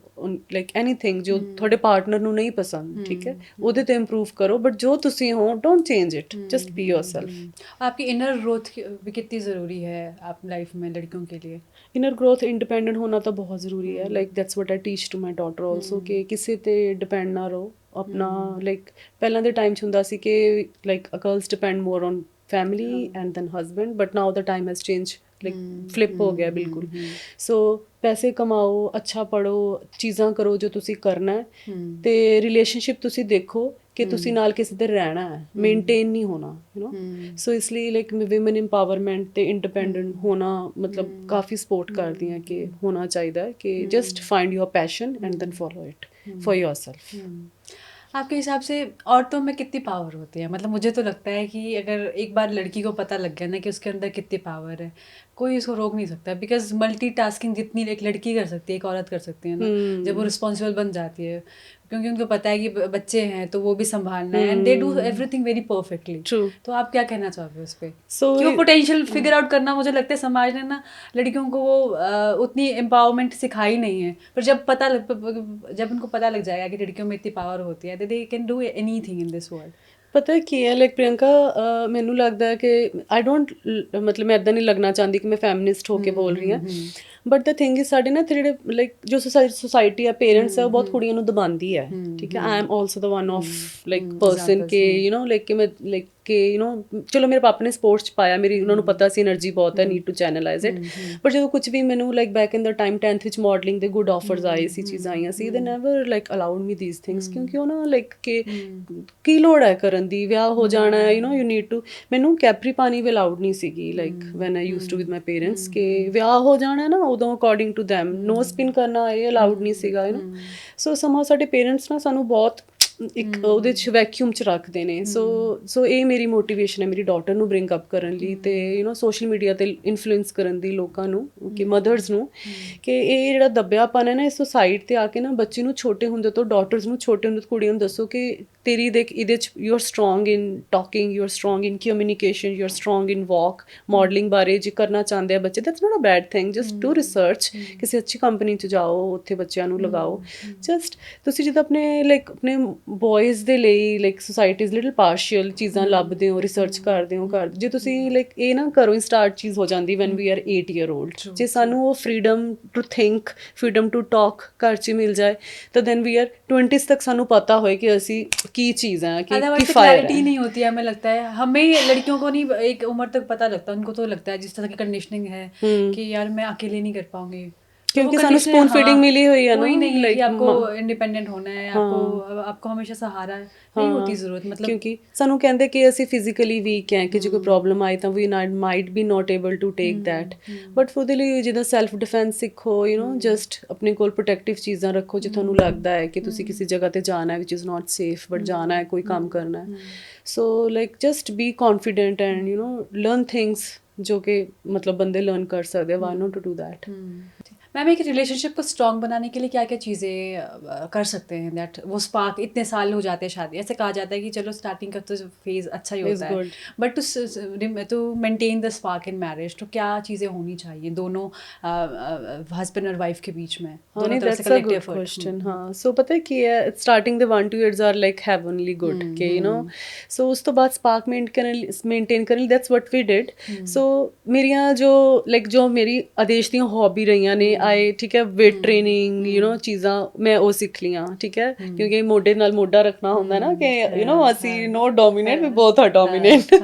like anything ਜੋ ਤੁਹਾਡੇ ਪਾਰਟਨਰ ਨੂੰ ਨਹੀਂ ਪਸੰਦ, ਠੀਕ ਹੈ, ਉਹਦੇ ਤੇ ਇੰਪਰੂਵ ਕਰੋ, ਬਟ ਜੋ ਤੁਸੀਂ ਹੋ don't change it, just be yourself. आपकी इनर ग्रोथ भी कितनी ज़रूरी है आप लाइफ में लड़कियों के लिए? इनर ग्रोथ इंडिपेंडेंट होना तो बहुत ज़रूरी है, like that's what I teach to my daughter also कि किसी ते डिपेंड ना रहो अपना। लाइक ਪਹਿਲਾਂ ਦੇ ਟਾਈਮ 'ਚ ਹੁੰਦਾ ਸੀ ਕਿ like girls depend more on family and then husband, but now the time has change, like flip ਹੋ ਗਿਆ ਬਿਲਕੁਲ। ਸੋ ਪੈਸੇ ਕਮਾਓ, ਅੱਛਾ ਪੜ੍ਹੋ, ਚੀਜ਼ਾਂ ਕਰੋ ਜੋ ਤੁਸੀਂ ਕਰਨਾ ਹੈ, ਤੇ ਰਿਲੇਸ਼ਨਸ਼ਿਪ ਤੁਸੀਂ ਦੇਖੋ ਕਿ ਤੁਸੀਂ ਨਾਲ ਕਿਸੇ ਦੇ ਰਹਿਣਾ ਹੈ, ਮੇਨਟੇਨ ਨਹੀਂ ਹੋਣਾ ਯੂ نو। ਸੋ ਇਸ ਲਈ ਲਾਈਕ ਵਿਮਨ ਇੰਪਾਵਰਮੈਂਟ ਤੇ ਇੰਡੀਪੈਂਡੈਂਟ ਹੋਣਾ ਮਤਲਬ ਕਾਫੀ ਸਪੋਰਟ ਕਰਦੀ ਹਾਂ ਕਿ ਹੋਣਾ ਚਾਹੀਦਾ ਹੈ ਕਿ just find your passion and then follow it for yourself. आपके हिसाब से औरतों में कितनी पावर होती है? मतलब मुझे तो लगता है कि अगर एक बार लड़की को पता लग गया ना कि उसके अंदर कितनी पावर है, कोई इसको रोक नहीं सकता, बिकॉज मल्टीटास्किंग जितनी एक लड़की कर सकती है एक औरत कर सकती है ना, जब वो रिस्पॉन्सिबल बन जाती है, क्योंकि उनको पता है कि बच्चे हैं तो वो भी संभालना है and they do everything very perfectly. तो आप क्या कहना चाहोगे उस पर? So वो पोटेंशियल फिगर आउट करना, मुझे लगता है समाज ने ना लड़कियों को वो उतनी एम्पावरमेंट सिखाई नहीं है, पर जब उनको पता लग जाएगा कि लड़कियों में इतनी पावर होती है, they can do anything in this world. ਪਤਾ ਕੀ ਹੈ ਲਾਈਕ ਪ੍ਰਿਯੰਕਾ, ਮੈਨੂੰ ਲੱਗਦਾ ਹੈ ਕਿ ਆਈ ਡੋਂਟ ਮਤਲਬ ਮੈਂ ਇੱਦਾਂ ਨਹੀਂ ਲੱਗਣਾ ਚਾਹੁੰਦੀ ਕਿ ਮੈਂ ਫੈਮਿਨਿਸਟ ਹੋ ਕੇ ਬੋਲ ਰਹੀ ਹਾਂ, ਬਟ ਦ ਥਿੰਗ ਇਜ਼ ਸਾਡੇ ਨਾ ਇੱਥੇ ਜਿਹੜੇ ਲਾਈਕ ਜੋ ਸੋਸਾਇਟੀ ਆ, ਪੇਰੈਂਟਸ ਆ, ਉਹ ਬਹੁਤ ਕੁੜੀਆਂ ਨੂੰ ਦਬਾਉਂਦੀ ਹੈ, ਠੀਕ ਹੈ। I am also the one of like person ਕਿ ਯੂ نو ਲਾਈਕ ਕਿ ਮੈਂ ਲਾਈਕ ਕਿ ਯੂ نو ਚਲੋ ਮੇਰੇ ਪਾਪਾ ਨੇ ਸਪੋਰਟਸ 'ਚ ਪਾਇਆ, ਮੇਰੀ ਉਹਨਾਂ ਨੂੰ ਪਤਾ ਸੀ એનર્ਜੀ ਬਹੁਤ ਹੈ, ਨੀਡ ਟੂ ਚੈਨਲਾਈਜ਼ ਇਟ, ਪਰ ਜਦੋਂ ਕੁਝ ਵੀ ਮੈਨੂੰ like back in the time 10th ਵਿੱਚ ਮਾਡਲਿੰਗ ਦੇ ਗੁੱਡ ਆਫਰਸ ਆਏ ਸੀ, ਚੀਜ਼ਾਂ ਆਈਆਂ ਸੀ, they never like allowed me these things, ਕਿਉਂਕਿ ਉਹ ਨਾ ਲਾਈਕ ਕਿ ਕੀ ਲੋੜ ਹੈ ਕਰਨ ਦੀ, ਵਿਆਹ ਹੋ ਜਾਣਾ ਹੈ you know you need to. ਮੈਨੂੰ ਕੈਪਰੀ ਪਾਣੀ ਵੀ ਅਲਾਉਡ ਨਹੀਂ ਸੀਗੀ like when I used to with my parents ਕਿ ਵਿਆਹ ਹੋ ਜਾਣਾ ਨਾ ਉਦੋਂ according to them, no spin ਕਰਨਾ ਇਹ ਅਲਾਉਡ ਨਹੀਂ ਸੀਗਾ ਯੂ نو। ਸੋ ਸਮਹਾਉ ਸਾਡੇ ਪੇਰੈਂਟਸ ਨਾ ਸਾਨੂੰ ਬਹੁਤ ਇੱਕ ਉਹਦੇ 'ਚ ਵੈਕਿਊਮ 'ਚ ਰੱਖਦੇ ਨੇ। ਸੋ ਇਹ ਮੇਰੀ ਮੋਟੀਵੇਸ਼ਨ ਹੈ ਮੇਰੀ ਡਾਟਰ ਨੂੰ ਬ੍ਰਿੰਗ ਅਪ ਕਰਨ ਲਈ, ਤੇ ਯੂ نو ਸੋਸ਼ਲ ਮੀਡੀਆ 'ਤੇ ਇਨਫਲੂਐਂਸ ਕਰਨ ਦੀ ਲੋਕਾਂ ਨੂੰ, ਕਿ ਮਦਰਸ ਨੂੰ, ਕਿ ਇਹ ਜਿਹੜਾ ਦੱਬਿਆਪਨ ਹੈ ਨਾ ਇਸ ਸੁਸਾਇਟੀ 'ਤੇ ਆ ਕੇ ਨਾ ਬੱਚੇ ਨੂੰ ਛੋਟੇ ਹੁੰਦੇ ਤੋਂ, ਡਾਟਰਸ ਨੂੰ ਛੋਟੇ ਹੁੰਦੇ ਤੋਂ ਕੁੜੀਆਂ ਨੂੰ ਦੱਸੋ ਕਿ ਤੇਰੀ ਦੇਖ ਇਹਦੇ 'ਚ you are strong in talking, you are strong in communication, you are strong in walk. Modelling ਬਾਰੇ ਜੇ ਕਰਨਾ ਚਾਹੁੰਦੇ ਆ ਬੱਚੇ, that's not a bad thing, just do research, ਕਿਸੇ ਅੱਛੀ ਕੰਪਨੀ 'ਚ ਜਾਓ, ਉੱਥੇ ਬੱਚਿਆਂ ਨੂੰ ਲਗਾਓ। ਜਸਟ ਤੁਸੀਂ ਜਿੱਦਾਂ ਆਪਣੇ ਲਾਈਕ ਆਪਣੇ ਬॉयਜ਼ ਦੇ ਲਈ ਲਾਈਕ ਸੋਸਾਇਟੀ ਇਜ਼ ਲਿਟਲ ਪਾਰਸ਼ੀਅਲ ਚੀਜ਼ਾਂ ਲੱਭਦੇ ਹੋ, ਰਿਸਰਚ ਕਰਦੇ ਹੋ ਜੇ ਤੁਸੀਂ ਲਾਈਕ ਇਹ ਨਾ ਕਰੋ, ਸਟਾਰਟ ਚੀਜ਼ ਹੋ ਜਾਂਦੀ when we are 8 year old। ਜੇ ਸਾਨੂੰ ਉਹ freedom to think, freedom to talk ਘਰ 'ਚ ਮਿਲ ਜਾਏ ਤਾਂ ਦੈਨ ਵੀ ਆਰ 20s ਤੱਕ ਸਾਨੂੰ ਪਤਾ ਹੋਏ ਕਿ ਅਸੀਂ ਕੀ ਚੀਜ਼ है, कि क्लैरिटी नहीं होती है। हमें लगता है, हमें लड़कियों को नहीं एक उम्र तक पता लगता, उनको तो लगता है जिस तरह की कंडीशनिंग है कि यार मैं अकेले नहीं कर पाऊंगी, क्योंकि ਸਾਨੂੰ स्पून फीडिंग मिली हुई है ना, कोई नहीं है कि आपको इंडिपेंडेंट होना है, आपको हमेशा सहारा नहीं होती ਜ਼ਰੂਰਤ। मतलब ਕਿਉਂਕਿ ਸਾਨੂੰ ਕਹਿੰਦੇ ਕਿ ਅਸੀਂ ਫਿਜ਼ੀਕਲੀ ਵੀਕ ਹੈ, ਕਿ ਜੇ ਕੋਈ ਪ੍ਰੋਬਲਮ ਆਈ ਤਾਂ we might be not able to take that, but ਉਹਦੇ ਲਈ ਜਿੱਦਾਂ ਸੈਲਫ ਡਿਫੈਂਸ ਸਿੱਖੋ ਯੂ نو, ਜਸਟ ਆਪਣੇ ਕੋਲ ਪ੍ਰੋਟੈਕਟਿਵ ਚੀਜ਼ਾਂ ਰੱਖੋ ਜੇ ਤੁਹਾਨੂੰ ਲੱਗਦਾ ਹੈ ਕਿ ਤੁਸੀਂ ਕਿਸੇ ਜਗ੍ਹਾ ਤੇ ਜਾਣਾ ਹੈ which is not safe, but ਜਾਣਾ ਹੈ, ਕੋਈ ਕੰਮ ਕਰਨਾ ਹੈ। So like just be confident and you know learn things जो कि मतलब बंदे लर्न कर सकते हैं, why not to do that. मैम एक रिलेशनशिप को स्ट्रॉन्ग बनाने के लिए क्या क्या चीज़ें कर सकते हैं दैट वो स्पार्क, इतने साल हो जाते हैं शादी, ऐसे कहा जाता है कि चलो स्टार्टिंग का तो फेज़ अच्छा ही होता है, but to maintain the spark in marriage तो क्या चीज़ें होनी चाहिए दोनों हस्बैंड और वाइफ के बीच में? That's a good question. हाँ, सो पता है कि starting the 1-2 years are like heavenly good के यू नो, सो उस तो बाद स्पार्क मेंटेन करने that's what we did. So ਮੇਰੀਆਂ ਜੋ ਲਾਈਕ ਜੋ ਮੇਰੀ ਆਦੇਸ਼ ਦੀਆਂ ਹੌਬੀ ਰਹੀਆਂ ਨੇ, ਆਏ ਠੀਕ ਹੈ weight training you know ਚੀਜ਼ਾਂ ਮੈਂ ਉਹ ਸਿੱਖ ਲੀਆਂ ਠੀਕ ਹੈ ਕਿਉਂਕਿ ਮੋਢੇ ਨਾਲ ਮੋਢਾ ਰੱਖਣਾ ਹੁੰਦਾ ਨਾ ਕਿ you know ਅਸੀਂ no dominate we both are dominant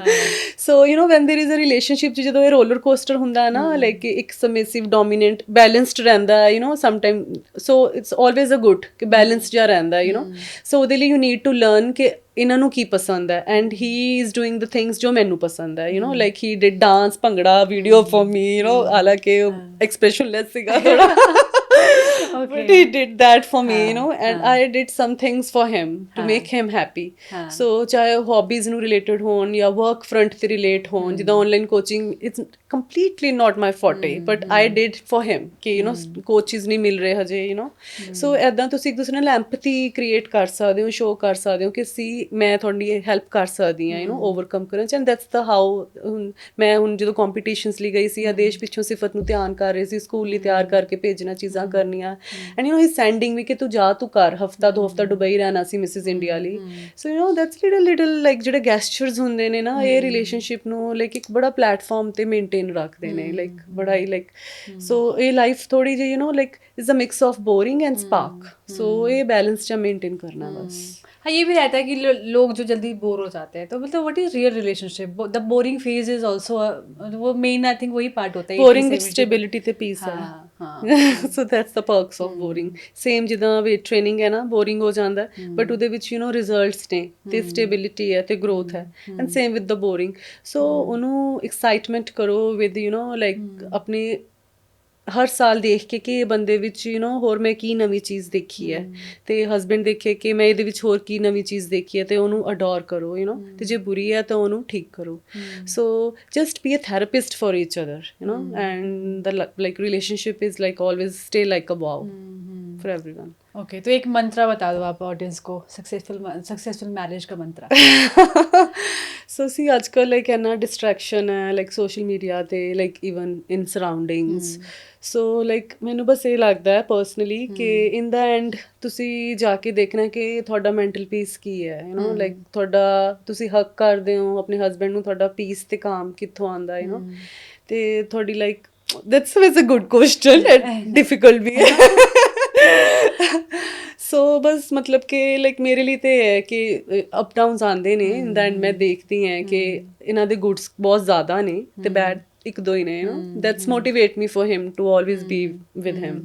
so you know when there is a relationship ਚ ਜਦੋਂ ਇਹ roller coaster ਹੁੰਦਾ ਹੈ ਨਾ like ਇੱਕ submissive dominant balanced ਰਹਿੰਦਾ you know sometime so it's always a good ਕਿ balance ਜਿਹਾ ਰਹਿੰਦਾ you know so ਉਹਦੇ ਲਈ you need to learn ਕਿ ਇਹਨਾਂ ਨੂੰ ਕੀ ਪਸੰਦ ਹੈ and he is doing the things ਜੋ ਮੈਨੂੰ ਪਸੰਦ ਹੈ you know like he did dance bhangra video for me you know ਹਾਲਾਂਕਿ ਐਕਸਪ੍ਰੈਸ਼ਨਲੈਸ ਸੀਗਾ ਥੋੜਾ but he did that for me you know and I did some things for him to make him happy so ਚਾਹੇ hobbies ਨੂੰ related ਹੋਣ ਜਾਂ work front ਤੇ relate ਹੋਣ ਜਿੱਦਾਂ online coaching it's completely not my forte but I did for him ਕਿ you know coaches ਨਹੀਂ ਮਿਲ ਰਹੇ ਹਜੇ you know so ਐਦਾਂ ਤੁਸੀਂ ਇੱਕ ਦੂਸਰੇ ਨਾਲ empathy create ਕਰ ਸਕਦੇ ਹੋ show ਕਰ ਸਕਦੇ ਹੋ ਕਿ ਸੀ ਮੈਂ ਤੁਹਾਡੀ ਹੈਲਪ ਕਰ ਸਕਦੀ ਹਾਂ you know overcome ਕਰਨ ਚ and that's the how ਮੈਂ ਹੁਣ ਜਦੋਂ competitions ਲਈ ਗਈ ਸੀ ਆਦੇਸ਼ ਪਿੱਛੋਂ ਸਿਫਤ ਨੂੰ ਧਿਆਨ ਕਰ ਰਹੀ ਸੀ ਸਕੂਲ ਲਈ ਤਿਆਰ ਕਰਕੇ ਭੇਜਣਾ ਚੀਜ਼ਾਂ ਕਰਨੀਆਂ and you know he's sending me ਕਿ ਤੂੰ ਜਾ ਤੂੰ ਕਰ ਹਫਤਾ 2 ਹਫਤਾ ਦੁਬਈ ਰਹਿਣਾ ਸੀ ਮਿਸਿਸ ਇੰਡੀਆ ਲਈ so you know that's little like ਜਿਹੜੇ gestures ਹੁੰਦੇ ਨੇ ਨਾ ਇਹ ਰਿਲੇਸ਼ਨਸ਼ਿਪ ਨੂੰ ਲਾਈਕ ਇੱਕ ਬੜਾ ਪਲੇਟਫਾਰਮ ਤੇ ਮੇਨਟੇਨ ਰੱਖਦੇ ਨੇ ਲਾਈਕ ਬੜਾ ਹੀ ਲਾਈਕ ਸੋ ਇਹ ਲਾਈਫ ਥੋੜੀ ਜਿਹੀ you know like is a mix of boring and spark so ये बैलेंस जा मेंटेन करना बस हाँ ये भी रहता है कि लोग जो जल्दी बोर हो जाते हैं तो मतलब what is real relationship the boring phase is also वो मेन आई थिंक वही पार्ट होता है बोरिंग विद स्टेबिलिटी ते पीस है हाँ so that's the perks of boring same ਜਿੱਦਾਂ weight training ਹੈ ਨਾ boring ਹੋ ਜਾਂਦਾ but ਉਹਦੇ ਵਿੱਚ you know results ਨੇ ਤੇ stability ਹੈ ਤੇ growth ਹੈ and same with the boring so ਉਹਨੂੰ excitement ਕਰੋ with you know like ਆਪਣੇ ਹਰ ਸਾਲ ਦੇਖ ਕੇ ਕਿ ਇਹ ਬੰਦੇ ਵਿੱਚ ਯੂ نو ਹੋਰ ਮੈਂ ਕੀ ਨਵੀਂ ਚੀਜ਼ ਦੇਖੀ ਹੈ ਤੇ ਹਸਬੈਂਡ ਦੇਖੇ ਕਿ ਮੈਂ ਇਹਦੇ ਵਿੱਚ ਹੋਰ ਕੀ ਨਵੀਂ ਚੀਜ਼ ਦੇਖੀ ਹੈ ਤੇ ਉਹਨੂੰ ਅਡੋਰ ਕਰੋ ਯੂ نو ਤੇ ਜੇ ਬੁਰੀ ਹੈ ਤਾਂ ਉਹਨੂੰ ਠੀਕ ਕਰੋ so just be a therapist for each other you know and the like relationship is like always stay like a wow for everyone okay तो एक मंत्रा बता दो आप ऑडियंस को सक्सेसफुल मैरिज का मंत्रा सो सी आजकल लाइक है ना डिस्ट्रैक्शन है लाइक सोशल मीडिया ते like even in surroundings so like ਮੈਨੂੰ ਬਸ ਇਹ ਲੱਗਦਾ ਹੈ ਪਰਸਨਲੀ ਕਿ ਇਨ ਦਾ ਐਂਡ ਤੁਸੀਂ ਜਾ ਕੇ ਦੇਖਣਾ ਕਿ ਤੁਹਾਡਾ ਮੈਂਟਲ ਪੀਸ ਕੀ ਹੈ ਯੂ نو ਲਾਈਕ ਤੁਹਾਡਾ ਤੁਸੀਂ ਹੱਕ ਕਰਦੇ ਹੋ ਆਪਣੇ ਹਸਬੈਂਡ ਨੂੰ ਤੁਹਾਡਾ ਪੀਸ ਤੇ ਕਾਮ ਕਿੱਥੋਂ ਆਉਂਦਾ ਯੂ نو ਤੇ ਤੁਹਾਡੀ like that's a good question and difficult ਵੀ ਹੈ ਸੋ ਬਸ ਮਤਲਬ ਕਿ ਲਾਈਕ ਮੇਰੇ ਲਈ ਤੇ ਹੈ ਕਿ ਅਪ ਡਾਊਨਸ ਆਉਂਦੇ ਨੇ ਇਨ ਦਾ ਐਂਡ ਮੈਂ ਦੇਖਦੀ ਹਾਂ ਕਿ ਇਹਨਾਂ ਦੇ ਗੁੱਡਸ ਬਹੁਤ ਜ਼ਿਆਦਾ ਨੇ ਤੇ ਬੈਡ ਇੱਕ ਦੋ ਹੀ ਨੇ you know that's motivate me for him to always be with him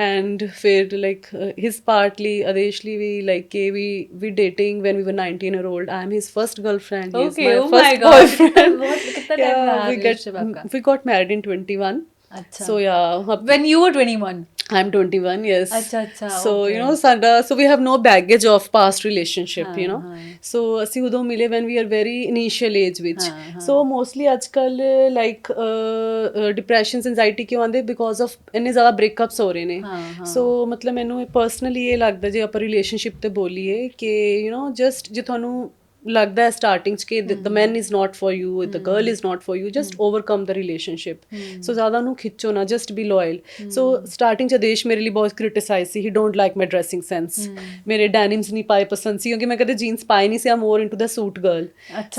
and ਫਿਰ like his partly Adeshli we like we dating when we were 19-year-old I'm his first girlfriend he is my first boyfriend कितना टाइम रहा रिलेशनशिप आपका we got married in 21 अच्छा so yeah when you were 21 I'm 21 yes अच्छा so okay. you know sada so we have no baggage of past relationship you know so ਅਸੀਂ ਉਦੋਂ ਮਿਲੇ when we are very initial age ਵਿੱਚ so mostly ਅੱਜਕੱਲ like depressions anxiety ਕਿਉਂ ਆਉਂਦੇ because of ਇੰਨੇ ਜ਼ਿਆਦਾ breakups ਹੋ ਰਹੇ ਨੇ so ਮਤਲਬ ਮੈਨੂੰ ਪਰਸਨਲੀ ਇਹ ਲੱਗਦਾ ਜੇ ਆਪਾਂ ਰਿਲੇਸ਼ਨਸ਼ਿਪ ਤੇ ਬੋਲੀਏ ਕਿ you know just ਜੇ ਤੁਹਾਨੂੰ ਲੱਗਦਾ ਹੈ ਸਟਾਰਟਿੰਗ 'ਚ ਕਿ the man is not for you the girl is not for you just overcome the relationship so ਜ਼ਿਆਦਾ ਉਹਨੂੰ ਖਿੱਚੋ ਨਾ just be loyal so starting 'ਚ ਆਦੇਸ਼ ਮੇਰੇ ਲਈ ਬਹੁਤ ਕ੍ਰਿਟਿਸਾਈਜ਼ ਸੀ he don't like my dressing sense ਮੇਰੇ ਡੈਨਿਮਸ ਨਹੀਂ ਪਾਏ ਪਸੰਦ ਸੀ ਕਿਉਂਕਿ ਮੈਂ ਕਦੇ ਜੀਨਸ ਪਾਏ ਨਹੀਂ ਸੀ ਆ more into the suit girl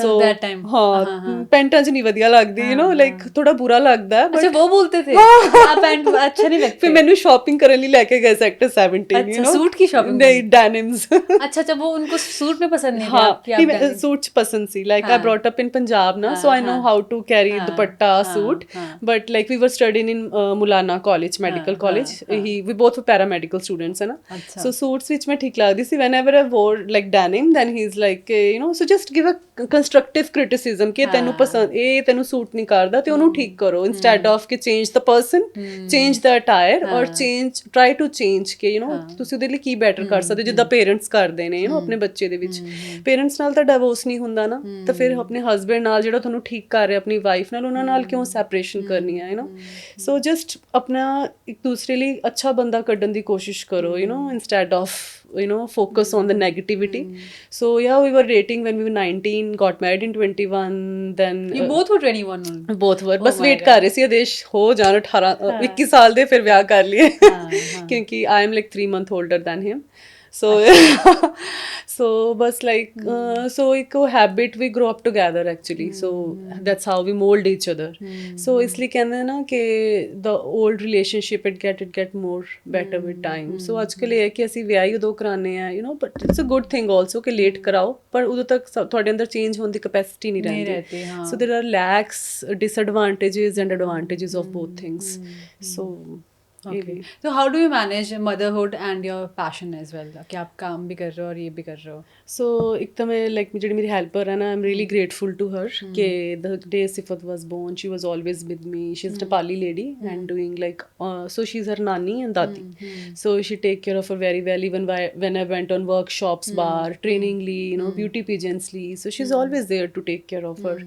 so that time ਹਾਂ ਪੈਂਟਾਂ 'ਚ ਨਹੀਂ ਵਧੀਆ ਲੱਗਦੀ ਯੂ نو ਲਾਈਕ ਥੋੜਾ ਬੁਰਾ ਲੱਗਦਾ ਬਟ अच्छा वो बोलते थे आप पैंट अच्छा नहीं लगते ਫਿਰ ਮੈਨੂੰ ਸ਼ਾਪਿੰਗ ਕਰਨ ਲਈ ਲੈ ਕੇ ਗਏ ਸੈਕਟਰ 17 ਯੂ अच्छा सूट की शॉपिंग ਨਹੀਂ ਡੈਨਿਮਸ अच्छा वो उनको सूट में पसंद नहीं था कि आप सूट पसंद सी like I brought up in Punjab na so I know how to carry dupatta suit but like we were studying in Mulana college medical college we both were paramedical students hai na so suits which मैं ठीक lagdi si whenever I wore like denim then he's like you know so just give a constructive criticism ਕਿ ਤੈਨੂੰ ਪਸੰਦ ਇਹ ਤੈਨੂੰ ਸੂਟ ਨਹੀਂ ਕਰਦਾ ਤੇ ਉਹਨੂੰ ਠੀਕ ਕਰੋ instead of ਕਿ change the person change the attire or change try to change ਕਿ you know ਤੁਸੀਂ ਉਹਦੇ ਲਈ ਕੀ better ਕਰ ਸਕਦੇ ਜਿੱਦਾਂ ਪੇਰੈਂਟਸ ਕਰਦੇ ਨੇ you know ਆਪਣੇ ਬੱਚੇ ਦੇ ਵਿੱਚ ਪੇਰੈਂਟਸ ਨਾਲ ਤਾਂ ਡਿਵੋਰਸ ਨਹੀਂ ਹੁੰਦਾ ਨਾ ਤਾਂ ਫਿਰ ਆਪਣੇ ਹਸਬੈਂਡ ਨਾਲ ਜਿਹੜਾ ਤੁਹਾਨੂੰ ਠੀਕ ਕਰ ਰਿਹਾ ਆਪਣੀ ਵਾਈਫ ਨਾਲ ਉਹਨਾਂ ਨਾਲ ਕਿਉਂ ਸੈਪਰੇਸ਼ਨ ਕਰਨੀ ਹੈ ਯੂ نو ਸੋ ਜਸਟ ਆਪਣਾ ਇੱਕ ਦੂਸਰੇ ਲਈ ਅੱਛਾ ਬੰਦਾ ਕੱਢਣ ਦੀ ਕੋਸ਼ਿਸ਼ ਕਰੋ you know instead of you know focus on the negativity so yeah we were dating when we were 19 got married in 21 then you both were 21 both were ਬਸ ਵੇਟ ਕਰ ਰਹੇ ਸੀ ਆਦੇਸ਼ ਹੋ ਜਾਣ 18 21 ਸਾਲ ਦੇ ਫਿਰ ਵਿਆਹ ਕਰ ਲਈਏ ਕਿਉਂਕਿ I am like 3 months older than him So so बस like so एक वो habit we grow up together actually, so that's how we mold each other. So इसलिए कहते हैं ना कि the old relationship it get more better with time. So आजकल ਇਹ ਹੈ कि ਅਸੀਂ ਵਿਆਹ ਹੀ ਉਦੋਂ ਕਰਾਉਂਦੇ ਆ, you know, but it's a good thing also ਕਿ late ਕਰਾਓ, ਪਰ ਉਦੋਂ ਤੱਕ ਤੁਹਾਡੇ ਅੰਦਰ change ਹੋਣ ਦੀ capacity ਨਹੀਂ नहीं ਰਹਿੰਦੀ. रहती, हाँ. So there are lacks, disadvantages and advantages of both things. So Okay. So how do you manage motherhood and your passion as well? कि आप काम भी कर रहे हो और ये भी कर रहे हो. So एक तो मैं like ਜਿਹੜੀ ਮੇਰੀ helper है ना, I'm really grateful to her कि the day Sifat was born she was always with me. She's a Nepali lady and doing like so she's her nani and dadi. So she take care of her very well, even when I went on workshops, bar training Lee, you know, beauty pageants Lee. So she's always there to take care of her.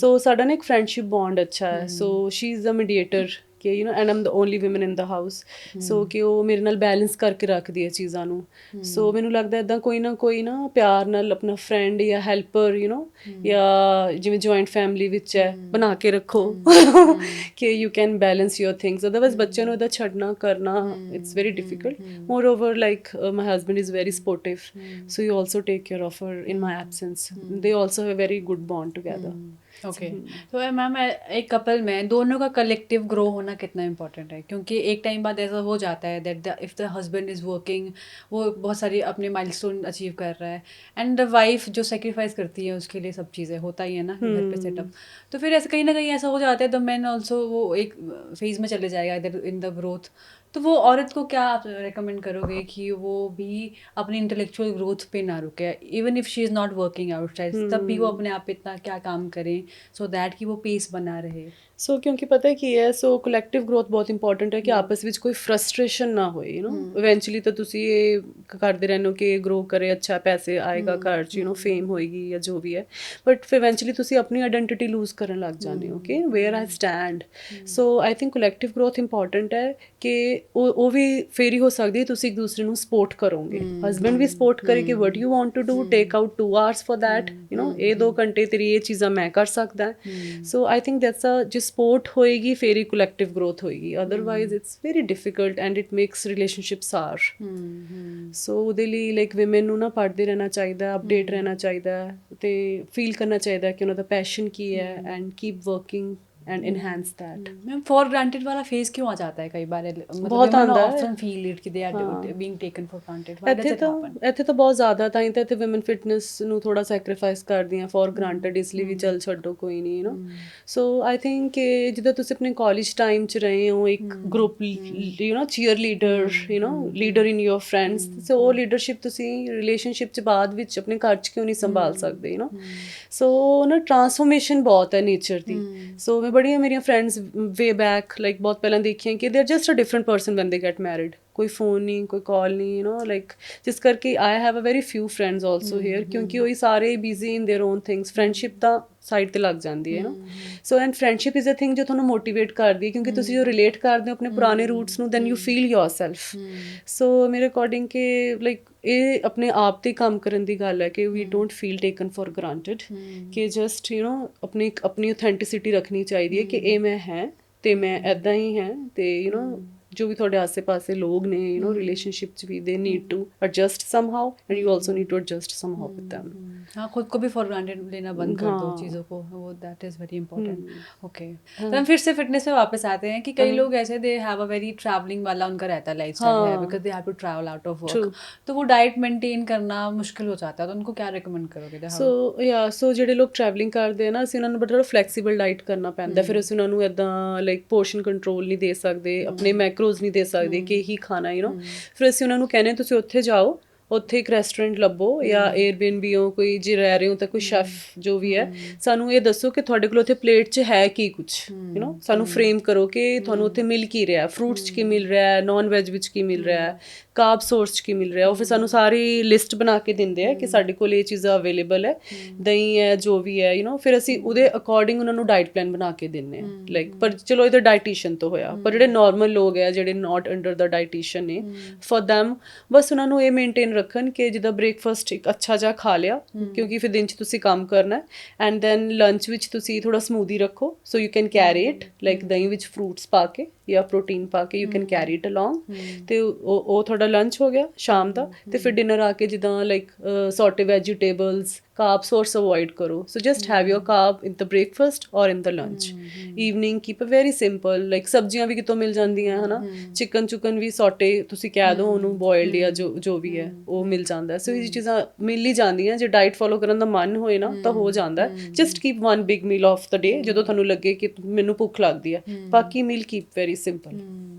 So ਸਾਡਾ ਨਾ ਇੱਕ friendship bond ਅੱਛਾ ਹੈ. So she's a mediator ਕਿ you know and am the only woman in the house. So ਕਿ ਉਹ ਮੇਰੇ ਨਾਲ ਬੈਲੈਂਸ ਕਰਕੇ ਰੱਖਦੀ ਹੈ ਚੀਜ਼ਾਂ ਨੂੰ. ਸੋ ਮੈਨੂੰ ਲੱਗਦਾ ਇੱਦਾਂ ਕੋਈ ਨਾ ਪਿਆਰ ਨਾਲ ਆਪਣਾ ਫਰੈਂਡ ਜਾਂ ਹੈਲਪਰ ਯੂ ਨੋ ਜਾਂ ਜਿਵੇਂ ਜੁਆਇੰਟ ਫੈਮਿਲੀ ਵਿੱਚ ਹੈ ਬਣਾ ਕੇ ਰੱਖੋ ਕਿ you can balance your things. Otherwise ਬੱਚਿਆਂ ਨੂੰ ਇੱਦਾਂ ਛੱਡਣਾ ਕਰਨਾ it's very difficult. Moreover like my husband is very supportive, so you also take care of her in my absence. They also have very good bond together. Okay. तो मैम एक कपल में दोनों का कलेक्टिव ग्रो होना कितना इम्पोर्टेंट है? क्योंकि एक टाइम बाद ऐसा हो जाता है that if the husband is working, वो बहुत सारी अपने माइलस्टोन अचीव कर रहा है, एंड द वाइफ जो सेक्रीफाइस करती है उसके लिए सब चीज़ें होता ही है ना घर पे सेटअप. तो फिर ऐसे कहीं ना कहीं ऐसा हो जाता है द मैन ऑल्सो वो एक फेज में चले जाएगा इधर इन द ग्रोथ. तो वो औरत को क्या आप रेकमेंड करोगे कि वो भी अपनी इंटेलेक्चुअल ग्रोथ पे ना रुके, even if she is not working outside, तब भी वो अपने आप पे इतना क्या काम करें सो दैट कि वो पेस बना रहे? ਸੋ ਕਿਉਂਕਿ ਪਤਾ ਕੀ ਹੈ, ਸੋ ਕਲੈਕਟਿਵ ਗਰੋਥ ਬਹੁਤ ਇੰਪੋਰਟੈਂਟ ਹੈ ਕਿ ਆਪਸ ਵਿੱਚ ਕੋਈ ਫਰਸਟ੍ਰੇਸ਼ਨ ਨਾ ਹੋਏ. ਯੂ ਨੋ ਇਵੈਂਚੁਅਲੀ ਤਾਂ ਤੁਸੀਂ ਇਹ ਕਰਦੇ ਰਹਿੰਦੇ ਹੋ ਕਿ ਗਰੋ ਕਰੇ, ਅੱਛਾ ਪੈਸੇ ਆਏਗਾ ਘਰ 'ਚ, ਯੂ ਨੋ ਫੇਮ ਹੋਏਗੀ ਜਾਂ ਜੋ ਵੀ ਹੈ, ਬਟ ਫਿਰ ਇਵੈਂਚੁਅਲੀ ਤੁਸੀਂ ਆਪਣੀ ਆਇਡੈਂਟੀਟੀ ਲੂਜ਼ ਕਰਨ ਲੱਗ ਜਾਂਦੇ ਹੋ ਕਿ wear I stand. So I think collective growth important ਹੈ ਕਿ ਉਹ ਵੀ ਫੇਰ ਹੀ ਹੋ ਸਕਦੀ ਹੈ ਤੁਸੀਂ ਇੱਕ ਦੂਸਰੇ ਨੂੰ ਸਪੋਰਟ ਕਰੋਗੇ. ਹਸਬੈਂਡ ਵੀ ਸਪੋਰਟ ਕਰੇ ਕਿ what you want to do, take out 2 hours for that, you know ਇਹ 2 ਘੰਟੇ ਤੇਰੀ ਇਹ ਚੀਜ਼ਾਂ ਮੈਂ ਕਰ ਸਕਦਾ. ਸੋ ਆਈ ਥਿੰਕ ਦੈਟਸ ਅ ਜੇ ਸਪੋਰਟ ਹੋਏਗੀ ਫਿਰ ਹੀ ਕਲੈਕਟਿਵ ਗਰੋਥ ਹੋਏਗੀ. Otherwise it's very difficult and it makes relationship ਸਾਰ. ਸੋ ਉਹਦੇ ਲਈ ਲਾਈਕ ਵਿਮਨ ਨੂੰ ਨਾ ਪੜ੍ਹਦੇ ਰਹਿਣਾ ਚਾਹੀਦਾ, ਅਪਡੇਟ ਰਹਿਣਾ ਚਾਹੀਦਾ ਅਤੇ ਫੀਲ ਕਰਨਾ ਚਾਹੀਦਾ ਕਿ ਉਹਨਾਂ ਦਾ ਪੈਸ਼ਨ ਕੀ ਹੈ and keep working and enhance that. Ma'am for granted वाला फेज क्यों आ जाता है कई बार? बहुत आंदा है. often feel it कि they are being taken for granted. Why does it happen? ਇੱਥੇ ਤਾਂ ਬਹੁਤ ਜ਼ਿਆਦਾ ਤਾਂ ਇੱਥੇ ਵਿਮਨ ਫਿਟਨੈਸ ਨੂੰ ਥੋੜਾ ਸੈਕਰੀਫਾਈਸ ਕਰਦੀਆਂ ਫॉर ਗ੍ਰਾਂਟਡ, ਇਸ ਲਈ ਵੀ ਚੱਲ ਛੱਡੋ ਕੋਈ ਨਹੀਂ, you know. So I think ਕਿ ਜਿੱਦਾਂ ਤੁਸੀਂ ਆਪਣੇ ਕਾਲਜ ਟਾਈਮ 'ਚ ਰਹੇ ਹੋ ਇੱਕ group, you know cheerleader, you know leader in your friends, so ਉਹ ਲੀਡਰਸ਼ਿਪ ਤੁਸੀਂ ਰਿਲੇਸ਼ਨਸ਼ਿਪ 'ਚ ਬਾਅਦ ਵਿੱਚ ਆਪਣੇ ਘਰ 'ਚ ਕਿਉਂ ਨਹੀਂ ਸੰਭਾਲ ਸਕਦੇ, ਯੂ ਨੋ. ਸੋ ਨਾ ਟਰਾਂਸਫੋਰਮੇਸ਼ਨ ਬਹੁਤ ਹੈ ਨੇਚਰ ਦੀ. ਸੋ ਬੜੀਆਂ ਮੇਰੀਆਂ ਫਰੈਂਡਸ ਵੇ ਬੈਕ ਲਾਈਕ ਬਹੁਤ ਪਹਿਲਾਂ ਦੇਖੀਆਂ ਕਿ they are just a different person when they get married. ਕੋਈ ਫੋਨ ਨਹੀਂ, ਕੋਈ ਕਾਲ ਨਹੀਂ, ਯੂ ਨੋ ਲਾਈਕ ਜਿਸ ਕਰਕੇ I have a very few friends also here, ਕਿਉਂਕਿ ਉਹੀ ਸਾਰੇ busy in their own things. Friendship ਤਾਂ ਸਾਈਡ 'ਤੇ ਲੱਗ ਜਾਂਦੀ ਹੈ ਨਾ. So and friendship is a thing ਜੋ ਤੁਹਾਨੂੰ ਮੋਟੀਵੇਟ ਕਰਦੀ ਹੈ, ਕਿਉਂਕਿ ਤੁਸੀਂ ਜੋ ਰਿਲੇਟ ਕਰਦੇ ਹੋ ਆਪਣੇ ਪੁਰਾਣੇ ਰੂਟਸ ਨੂੰ, then you feel yourself. So ਮੇਰੇ ਅਕੋਰਡਿੰਗ ਕਿ ਲਾਈਕ ਇਹ ਆਪਣੇ ਆਪ 'ਤੇ ਕੰਮ ਕਰਨ ਦੀ ਗੱਲ ਹੈ ਕਿ we don't feel taken for granted, ਕਿ ਜਸਟ ਯੂ ਨੋ ਆਪਣੀ ਔਥੈਂਟਿਸਿਟੀ ਰੱਖਣੀ ਚਾਹੀਦੀ ਹੈ ਕਿ ਇਹ ਮੈਂ ਹੈ ਅਤੇ ਮੈਂ ਇੱਦਾਂ ਹੀ ਹੈ. ਅਤੇ ਯੂ ਨੋ ਜੋ ਵੀ ਤੁਹਾਡੇ ਆਸੇ ਪਾਸੇ ਲੋਕ ਨੇ, ਯੂ ਨੋ ਰਿਲੇਸ਼ਨਸ਼ਿਪ 'ਚ ਵੀ they need to adjust somehow and you also need to adjust somehow with them. हाँ, खुद को भी फॉर ग्रांटेड लेना बंद कर दो चीज़ों को, वो that is very important. Okay, तो हम फिर से फिटनेस पे वापस आते हैं कि कई लोग ऐसे they have a very travelling वाला उनका रहता है लाइफस्टाइल है, because they have to travel out of work, तो वो डाइट मेंटेन करना मुश्किल हो जाता है, तो उनको क्या रिकमेंड करोगे? ਸੋ ਜਿਹੜੇ ਲੋਕ ਟਰੈਵਲਿੰਗ ਕਰਦੇ ਆ ਨਾ, ਅਸੀਂ ਉਹਨਾਂ ਨੂੰ ਬੜਾ ਫਲੈਕਸੀਬਲ ਡਾਈਟ ਕਰਨਾ ਪੈਂਦਾ. ਫਿਰ ਅਸੀਂ ਉਹਨਾਂ ਨੂੰ ਇੱਦਾਂ ਲਾਈਕ ਪੋਰਸ਼ਨ ਕੰਟਰੋਲ ਨਹੀਂ ਦੇ ਸਕਦੇ, ਆਪਣੇ ਮੈਕਰੋਜ਼ ਨਹੀਂ ਦੇ ਸਕਦੇ ਕਿ ਇਹੀ ਖਾਣਾ, ਯੂ ਨੋ. ਫਿਰ ਅਸੀਂ ਉਹਨਾਂ ਨੂੰ ਕਹਿੰਦੇ ਤੁਸੀਂ ਉੱਥੇ ਜਾਓ, ਉੱਥੇ ਇੱਕ ਰੈਸਟੋਰੈਂਟ ਲੱਭੋ ਜਾਂ ਏਅਰਬੀਐਨਬੀ ਹੋ, ਕੋਈ ਜੇ ਰਹਿ ਰਹੇ ਹੋ ਤਾਂ ਕੋਈ ਸ਼ੈਫ ਜੋ ਵੀ ਹੈ, ਸਾਨੂੰ ਇਹ ਦੱਸੋ ਕਿ ਤੁਹਾਡੇ ਕੋਲ ਉੱਥੇ ਪਲੇਟ 'ਚ ਹੈ ਕੀ ਕੁਛ, ਯੂ ਨੋ. ਸਾਨੂੰ ਫਰੇਮ ਕਰੋ ਕਿ ਤੁਹਾਨੂੰ ਉੱਥੇ ਮਿਲ ਕੀ ਰਿਹਾ, ਫਰੂਟਸ 'ਚ ਕੀ ਮਿਲ ਰਿਹਾ, ਨੋਨ ਵੈਜ ਵਿੱਚ ਕੀ ਮਿਲ ਰਿਹਾ, ਕਾਰਬ ਸੋਰਸ 'ਚ ਕੀ ਮਿਲ ਰਿਹਾ. ਉਹ ਫਿਰ ਸਾਨੂੰ ਸਾਰੀ ਲਿਸਟ ਬਣਾ ਕੇ ਦਿੰਦੇ ਆ ਕਿ ਸਾਡੇ ਕੋਲ ਇਹ ਚੀਜ਼ਾਂ ਅਵੇਲੇਬਲ ਹੈ, ਦਹੀਂ ਹੈ, ਜੋ ਵੀ ਹੈ, ਯੂ ਨੋ. ਫਿਰ ਅਸੀਂ ਉਹਦੇ ਅਕੋਰਡਿੰਗ ਉਹਨਾਂ ਨੂੰ ਡਾਈਟ ਪਲਾਨ ਬਣਾ ਕੇ ਦਿੰਦੇ ਹਾਂ. ਲਾਈਕ ਪਰ ਚਲੋ ਇਹ ਤਾਂ ਡਾਈਟੀਸ਼ੀਅਨ ਤੋਂ ਹੋਇਆ, ਪਰ ਜਿਹੜੇ ਨੋਰਮਲ ਲੋਕ ਹੈ ਜਿਹੜੇ ਨਾਟ ਅੰਡਰ ਦਾ ਡਾਈਟੀਸ਼ੀਅਨ ਨੇ, ਫॉर ਦੈਮ ਬਸ ਉਹਨਾਂ ਨੂੰ ਇਹ ਮੇਨਟੇਨ ਰੱਖਣ ਕਿ ਜਿੱਦਾਂ ਬ੍ਰੇਕਫਾਸਟ ਇੱਕ ਅੱਛਾ ਜਿਹਾ ਖਾ ਲਿਆ, ਕਿਉਂਕਿ ਫਿਰ ਦਿਨ 'ਚ ਤੁਸੀਂ ਕੰਮ ਕਰਨਾ, ਐਂਡ ਦੈਨ ਲੰਚ ਵਿੱਚ ਤੁਸੀਂ ਥੋੜ੍ਹਾ ਸਮੂਦੀ ਰੱਖੋ, so you can carry it like ਦਹੀਂ ਵਿੱਚ ਫਰੂਟਸ ਪਾ ਕੇ ਜਾਂ ਪ੍ਰੋਟੀਨ ਪਾ ਕੇ, you can carry it along, ਅਤੇ ਉਹ ਤੁਹਾਡਾ ਤੁਹਾਡਾ ਲੰਚ ਹੋ ਗਿਆ ਸ਼ਾਮ ਦਾ, ਤੇ ਫਿਰ ਡਿਨਰ ਆ ਕੇ ਜਿੱਦਾਂ like saute vegetables, carb source avoid ਕਰੋ. So just have your carb in the breakfast or in the lunch. Evening keep a very simple, like ਸਬਜ਼ੀਆਂ ਵੀ ਕਿਤੋਂ ਮਿਲ ਜਾਂਦੀਆਂ ਹੈ ਨਾ, ਚਿਕਨ ਚੁਕਨ ਵੀ ਸੌਟੇ ਤੁਸੀਂ ਕਹਿ ਦਿਓ ਉਹਨੂੰ, ਬੋਇਲਡ ਜਾਂ ਜੋ ਵੀ ਹੈ ਉਹ ਮਿਲ ਜਾਂਦਾ. ਸੋ ਇਹ ਚੀਜ਼ਾਂ ਮਿਲ ਹੀ ਜਾਂਦੀਆਂ. ਜੇ ਡਾਈਟ ਫੋਲੋ ਕਰਨ ਦਾ ਮਨ ਹੋਏ ਨਾ ਤਾਂ ਹੋ ਜਾਂਦਾ. Just keep one big meal of the day ਜਦੋਂ ਤੁਹਾਨੂੰ ਲੱਗੇ ਕਿ ਮੈਨੂੰ ਭੁੱਖ ਲੱਗਦੀ ਹੈ. ਬਾਕੀ meal keep very simple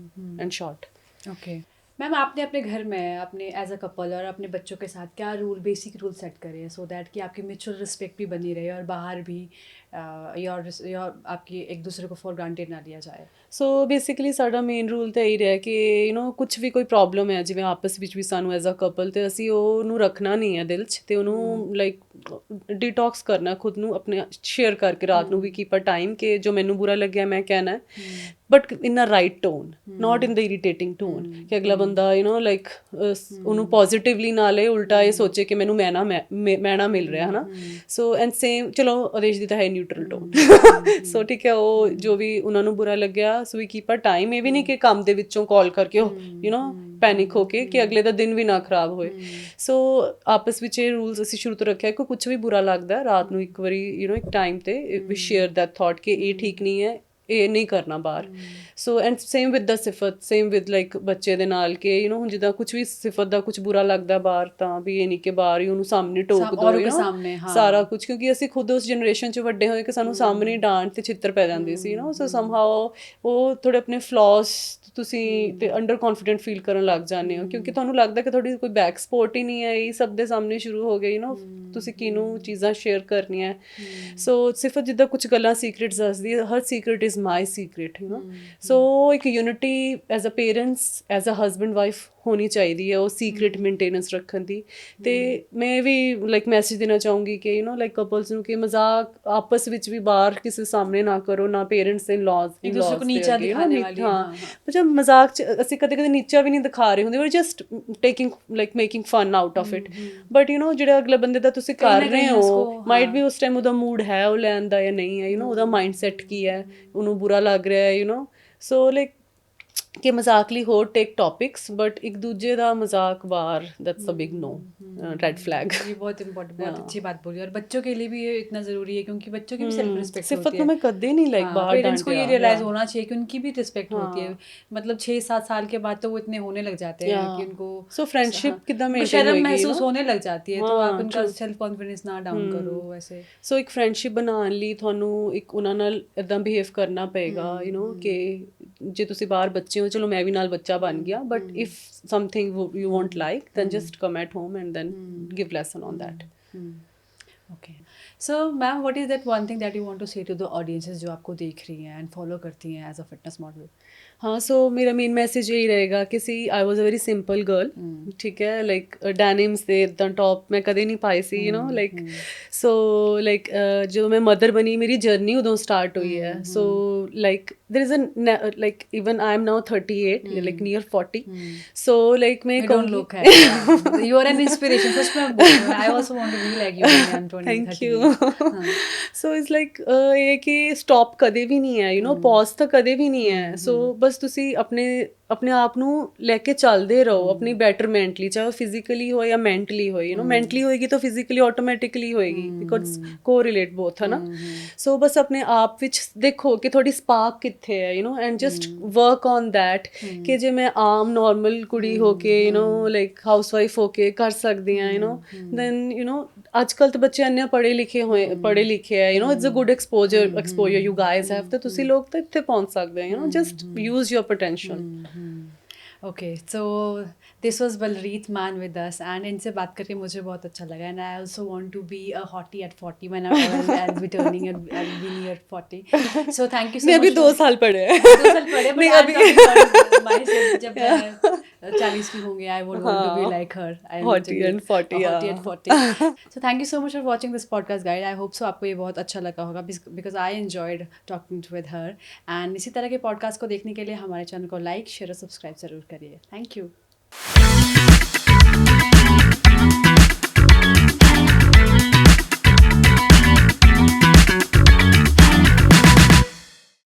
and short. Okay ma'am, आपने अपने घर में अपने एज अ कपल और अपने बच्चों के साथ क्या बेसिक रूल सेट करे हैं सो दैट कि आपकी म्यूचुअल रिस्पेक्ट भी बनी रहे और बाहर भी योर आपकी एक दूसरे को फॉर ग्रांटेड ना लिया जाए? ਸੋ ਬੇਸਿਕਲੀ ਸਾਡਾ ਮੇਨ ਰੂਲ ਤਾਂ ਇਹੀ ਰਿਹਾ ਕਿ ਕੁਛ ਵੀ ਕੋਈ ਪ੍ਰੋਬਲਮ ਹੈ ਜਿਵੇਂ ਆਪਸ ਵਿੱਚ ਵੀ ਸਾਨੂੰ ਐਜ਼ ਅ ਕਪਲ, ਤੇ ਅਸੀਂ ਉਹਨੂੰ ਰੱਖਣਾ ਨਹੀਂ ਹੈ ਦਿਲ 'ਚ, ਤੇ ਉਹਨੂੰ ਲਾਈਕ ਡੀਟੌਕਸ ਕਰਨਾ ਖੁਦ ਨੂੰ, ਆਪਣੇ ਸ਼ੇਅਰ ਕਰਕੇ ਰਾਤ ਨੂੰ ਵੀ ਕੀਪ ਅ ਟਾਈਮ ਕਿ ਜੋ ਮੈਨੂੰ ਬੁਰਾ ਲੱਗਿਆ ਮੈਂ ਕਹਿਣਾ, but in a right tone, not in the irritating tone ਕਿ ਅਗਲਾ ਬੰਦਾ ਲਾਈਕ ਉਹਨੂੰ ਪੋਜ਼ਿਟਿਵਲੀ ਨਾ ਲਏ, ਉਲਟਾ ਇਹ ਸੋਚੇ ਕਿ ਮੈਨੂੰ ਮੈਣਾ ਮਿਲ ਰਿਹਾ ਹੈ ਨਾ. ਸੋ ਐਂਡ ਸੇਮ, ਚਲੋ ਆਦੇਸ਼ ਦੀ ਤਾਂ ਹੈ ਨਿਊਟਰਲ ਟੋਨ. ਸੋ ਠੀਕ ਹੈ, ਉਹ ਜੋ ਵੀ ਉਹਨਾਂ ਨੂੰ ਬੁਰਾ ਲੱਗਿਆ, ਸੋ ਵੀ ਕੀਪ ਅ ਟਾਈਮ. ਇਹ ਵੀ ਨਹੀਂ ਕਿ ਕੰਮ ਦੇ ਵਿੱਚੋਂ ਕਾਲ ਕਰਕੇ ਪੈਨਿਕ ਹੋ ਕੇ ਕਿ ਅਗਲੇ ਦਾ ਦਿਨ ਵੀ ਨਾ ਖਰਾਬ ਹੋਏ. ਸੋ ਆਪਸ ਵਿੱਚ ਇਹ ਰੂਲਸ ਅਸੀਂ ਸ਼ੁਰੂ ਤੋਂ ਰੱਖਿਆ ਕਿ ਕੁਛ ਵੀ ਬੁਰਾ ਲੱਗਦਾ ਰਾਤ ਨੂੰ ਇੱਕ ਵਾਰੀ ਇੱਕ ਟਾਈਮ ਤੇ ਵੀ ਸ਼ੇਅਰ ਦੈਟ ਥਾਟ ਕਿ ਇਹ ਠੀਕ ਨਹੀਂ ਹੈ, ਇਹ ਨਹੀਂ ਕਰਨਾ ਬਾਹਰ. So and same with the ਸਿਫਤ, ਸੇਮ ਵਿਦ ਲਾਈਕ ਬੱਚੇ ਦੇ ਨਾਲ ਕਿ ਹੁਣ ਜਿੱਦਾਂ ਕੁਛ ਵੀ ਸਿਫਤ ਦਾ ਕੁਛ ਬੁਰਾ ਲੱਗਦਾ ਬਾਹਰ, ਤਾਂ ਵੀ ਇਹ ਨਹੀਂ ਕਿ ਬਾਹਰ ਹੀ ਉਹਨੂੰ ਸਾਹਮਣੇ ਟੋਕ ਦੋ ਸਾਰਾ ਕੁਛ, ਕਿਉਂਕਿ ਅਸੀਂ ਖੁਦ ਉਸ ਜਨਰੇਸ਼ਨ 'ਚ ਵੱਡੇ ਹੋਏ ਕਿ ਸਾਨੂੰ ਸਾਹਮਣੇ ਡਾਂਟ ਤੇ ਛਿੱਤਰ ਪੈ ਜਾਂਦੇ ਸੀ ਸੋ ਸਮਹਾਓ ਉਹ ਥੋੜੇ ਆਪਣੇ ਫਲॉस ਤੁਸੀਂ ਤੇ ਅੰਡਰ ਕੌਨਫੀਡੈਂਟ ਫੀਲ ਕਰਨ ਲੱਗ ਜਾਂਦੇ ਹੋ, ਕਿਉਂਕਿ ਤੁਹਾਨੂੰ ਲੱਗਦਾ ਕਿ ਤੁਹਾਡੀ ਕੋਈ ਬੈਕ ਸਪੋਰਟ ਹੀ ਨਹੀਂ ਹੈ, ਇਹ ਸਭ ਦੇ ਸਾਹਮਣੇ ਸ਼ੁਰੂ ਹੋ ਗਈ ਤੁਸੀਂ ਕਿਹਨੂੰ ਚੀਜ਼ਾਂ ਸ਼ੇਅਰ ਕਰਨੀਆਂ. ਸੋ ਸਿਫਤ ਜਿੱਦਾਂ ਕੁਛ ਗੱਲਾਂ ਸੀਕ੍ਰੇਟਸ ਦੱਸਦੀ ਹੈ, ਹਰ secret is my secret so ਇੱਕ unity as a parents, as a husband wife ਹੋਣੀ ਚਾਹੀਦੀ ਹੈ ਉਹ ਸੀਕ੍ਰੇਟ ਮੇਨਟੇਨੈਂਸ ਰੱਖਣ ਦੀ. ਤੇ ਮੈਂ ਵੀ ਲਾਈਕ ਮੈਸੇਜ ਦੇਣਾ ਚਾਹੂੰਗੀ ਕਿ ਲਾਈਕ ਕਪਲਸ ਨੂੰ ਕਿ ਮਜ਼ਾਕ ਆਪਸ ਵਿੱਚ ਵੀ ਬਾਹਰ ਕਿਸੇ ਸਾਹਮਣੇ ਨਾ ਕਰੋ, ਨਾ ਪੇਰੈਂਟਸ ਇਨ ਲॉज ਮਤਲਬ ਮਜ਼ਾਕ 'ਚ ਅਸੀਂ ਕਦੇ ਕਦੇ ਨੀਚਾ ਵੀ ਨਹੀਂ ਦਿਖਾ ਰਹੇ ਹੁੰਦੇ, just taking like making fun out of it, but ਜਿਹੜਾ ਅਗਲੇ ਬੰਦੇ ਦਾ ਤੁਸੀਂ ਕਰ ਰਹੇ ਹੋ ਮਾਈਟ ਵੀ ਉਸ ਟਾਈਮ ਉਹਦਾ ਮੂਡ ਹੈ ਉਹ ਲੈਣ ਦਾ ਜਾਂ ਨਹੀਂ ਹੈ, ਉਹਦਾ ਮਾਈਂਡ ਸੈਟ ਕੀ ਹੈ, ਉਹਨੂੰ ਬੁਰਾ ਲੱਗ ਰਿਹਾ ਹੈ ਸੋ ਲਾਈਕ ਕਿ ਮਜ਼ਾਕ ਲਈ ਹੋਰ ਟੇਕ ਟॉपिक्स, बट एक दूजे ਦਾ ਮਜ਼ਾਕ ਬਾਹਰ that's a big no, red flag. ये बहुत इंपॉर्टेंट, बहुत अच्छी बात बोली. और बच्चों के लिए भी ये इतना ज़रूरी है क्योंकि बच्चों की भी सेल्फ रिस्पेक्ट होती है. सिफत तो मैं कदे नहीं लाइक बाहर पेरेंट्स को ये रियलाइज होना चाहिए कि उनकी भी रिस्पेक्ट होती है. मतलब 6-7 साल के बाद तो वो इतने होने लग जाते हैं कि उनको सो फ्रेंडशिप कितना शर्म महसूस होने लग जाती है, तो आप उनका सेल्फ कॉन्फिडेंस ना डाउन करो वैसे. सो एक फ्रेंडशिप बनाने ਲਈ ਤੁਹਾਨੂੰ ਇੱਕ ਉਹਨਾਂ ਨਾਲ ਇਦਾਂ ਬਿਹੇਵ ਕਰਨਾ ਪਏਗਾ ਕਿ ਜੇ ਤੁਸੀਂ ਬਾਹਰ ਬੱਚੇ ਹੋ, ਚਲੋ ਮੈਂ ਵੀ ਨਾਲ ਬੱਚਾ ਬਣ ਗਿਆ, but if something you want like then just come at home and then give lesson on that. Okay. So ma'am, what is that one thing that you want to say to the audiences जो आपको देख रही हैं and follow करती हैं as a fitness model? हाँ, सो मेरा मेन मैसेज यही रहेगा कि see I was a very simple girl, ठीक है, लाइक डैनिम्स ਦੇ ਇੱਦਾਂ ਟੌਪ ਮੈਂ ਕਦੇ ਨਹੀਂ ਪਾਏ ਸੀ ਲਾਈਕ. ਸੋ ਲਾਈਕ ਜਦੋਂ ਮੈਂ ਮਦਰ ਬਣੀ ਮੇਰੀ ਜਰਨੀ ਉਦੋਂ ਸਟਾਰਟ ਹੋਈ ਹੈ. So like there is a like even I am now 38, like near 40, so like मैं don't look at you are an inspiration. First I also want to be like you when I'm 20. Thank you. So it's like ਇਹ ਕਿ ਸਟਾਪ ਕਦੇ ਵੀ ਨਹੀਂ ਹੈ, ਪੌਜ਼ ਤਾਂ ਕਦੇ ਵੀ ਨਹੀਂ ਹੈ. ਸੋ ਬਸ ਤੁਸੀਂ ਆਪਣੇ ਆਪ ਨੂੰ ਲੈ ਕੇ ਚੱਲਦੇ ਰਹੋ ਆਪਣੀ ਬੈਟਰਮੈਂਟ ਲਈ, ਚਾਹੇ ਉਹ ਫਿਜ਼ੀਕਲੀ ਹੋਏ ਜਾਂ ਮੈਂਟਲੀ ਹੋਏ. ਮੈਂਟਲੀ ਹੋਏਗੀ ਤਾਂ ਫਿਜ਼ੀਕਲੀ ਆਟੋਮੈਟਿਕਲੀ ਹੋਏਗੀ ਬਿਕੋਜ਼ ਕੋਰਿਲੇਟ ਬੋਥ ਹੈ ਨਾ. ਸੋ ਬਸ ਆਪਣੇ ਆਪ ਵਿੱਚ ਦੇਖੋ ਕਿ ਤੁਹਾਡੀ ਸਪਾਰਕ ਕਿੱਥੇ ਹੈ and just work on that ਕਿ ਜੇ ਮੈਂ ਆਮ ਨੋਰਮਲ ਕੁੜੀ ਹੋ ਕੇ ਲਾਈਕ ਹਾਊਸ ਵਾਈਫ ਹੋ ਕੇ ਕਰ ਸਕਦੀ ਹਾਂ ਦੈਨ ਅੱਜ ਕੱਲ੍ਹ ਤਾਂ ਬੱਚੇ ਇੰਨੇ ਪੜ੍ਹੇ ਲਿਖੇ ਹੈ it's a good exposure you guys have, ਤਾਂ ਤੁਸੀਂ ਲੋਕ ਤਾਂ ਇੱਥੇ ਪਹੁੰਚ ਸਕਦੇ ਹੋ just use your potential. Okay, so this was Balreet Man with us and इनसे बात करके मुझे बहुत अच्छा लगा and I also want to be a hottie at 40 when I'll be turning and I'll be near 40. So thank you so much. मैं अभी 2 साल पढ़े हैं. 2 साल पढ़े but अभी myself जब 40 की होंगे I would want to be like her. Hottie and 40. Hottie and 40. So thank you so much for watching this podcast guys. I hope so आपको ये बहुत अच्छा लगा होगा because I enjoyed talking with her and इसी तरह के podcast को देखने के लिए हमारे चैनल को लाइक शेयर और सब्सक्राइब जरूर करिए. Thank you.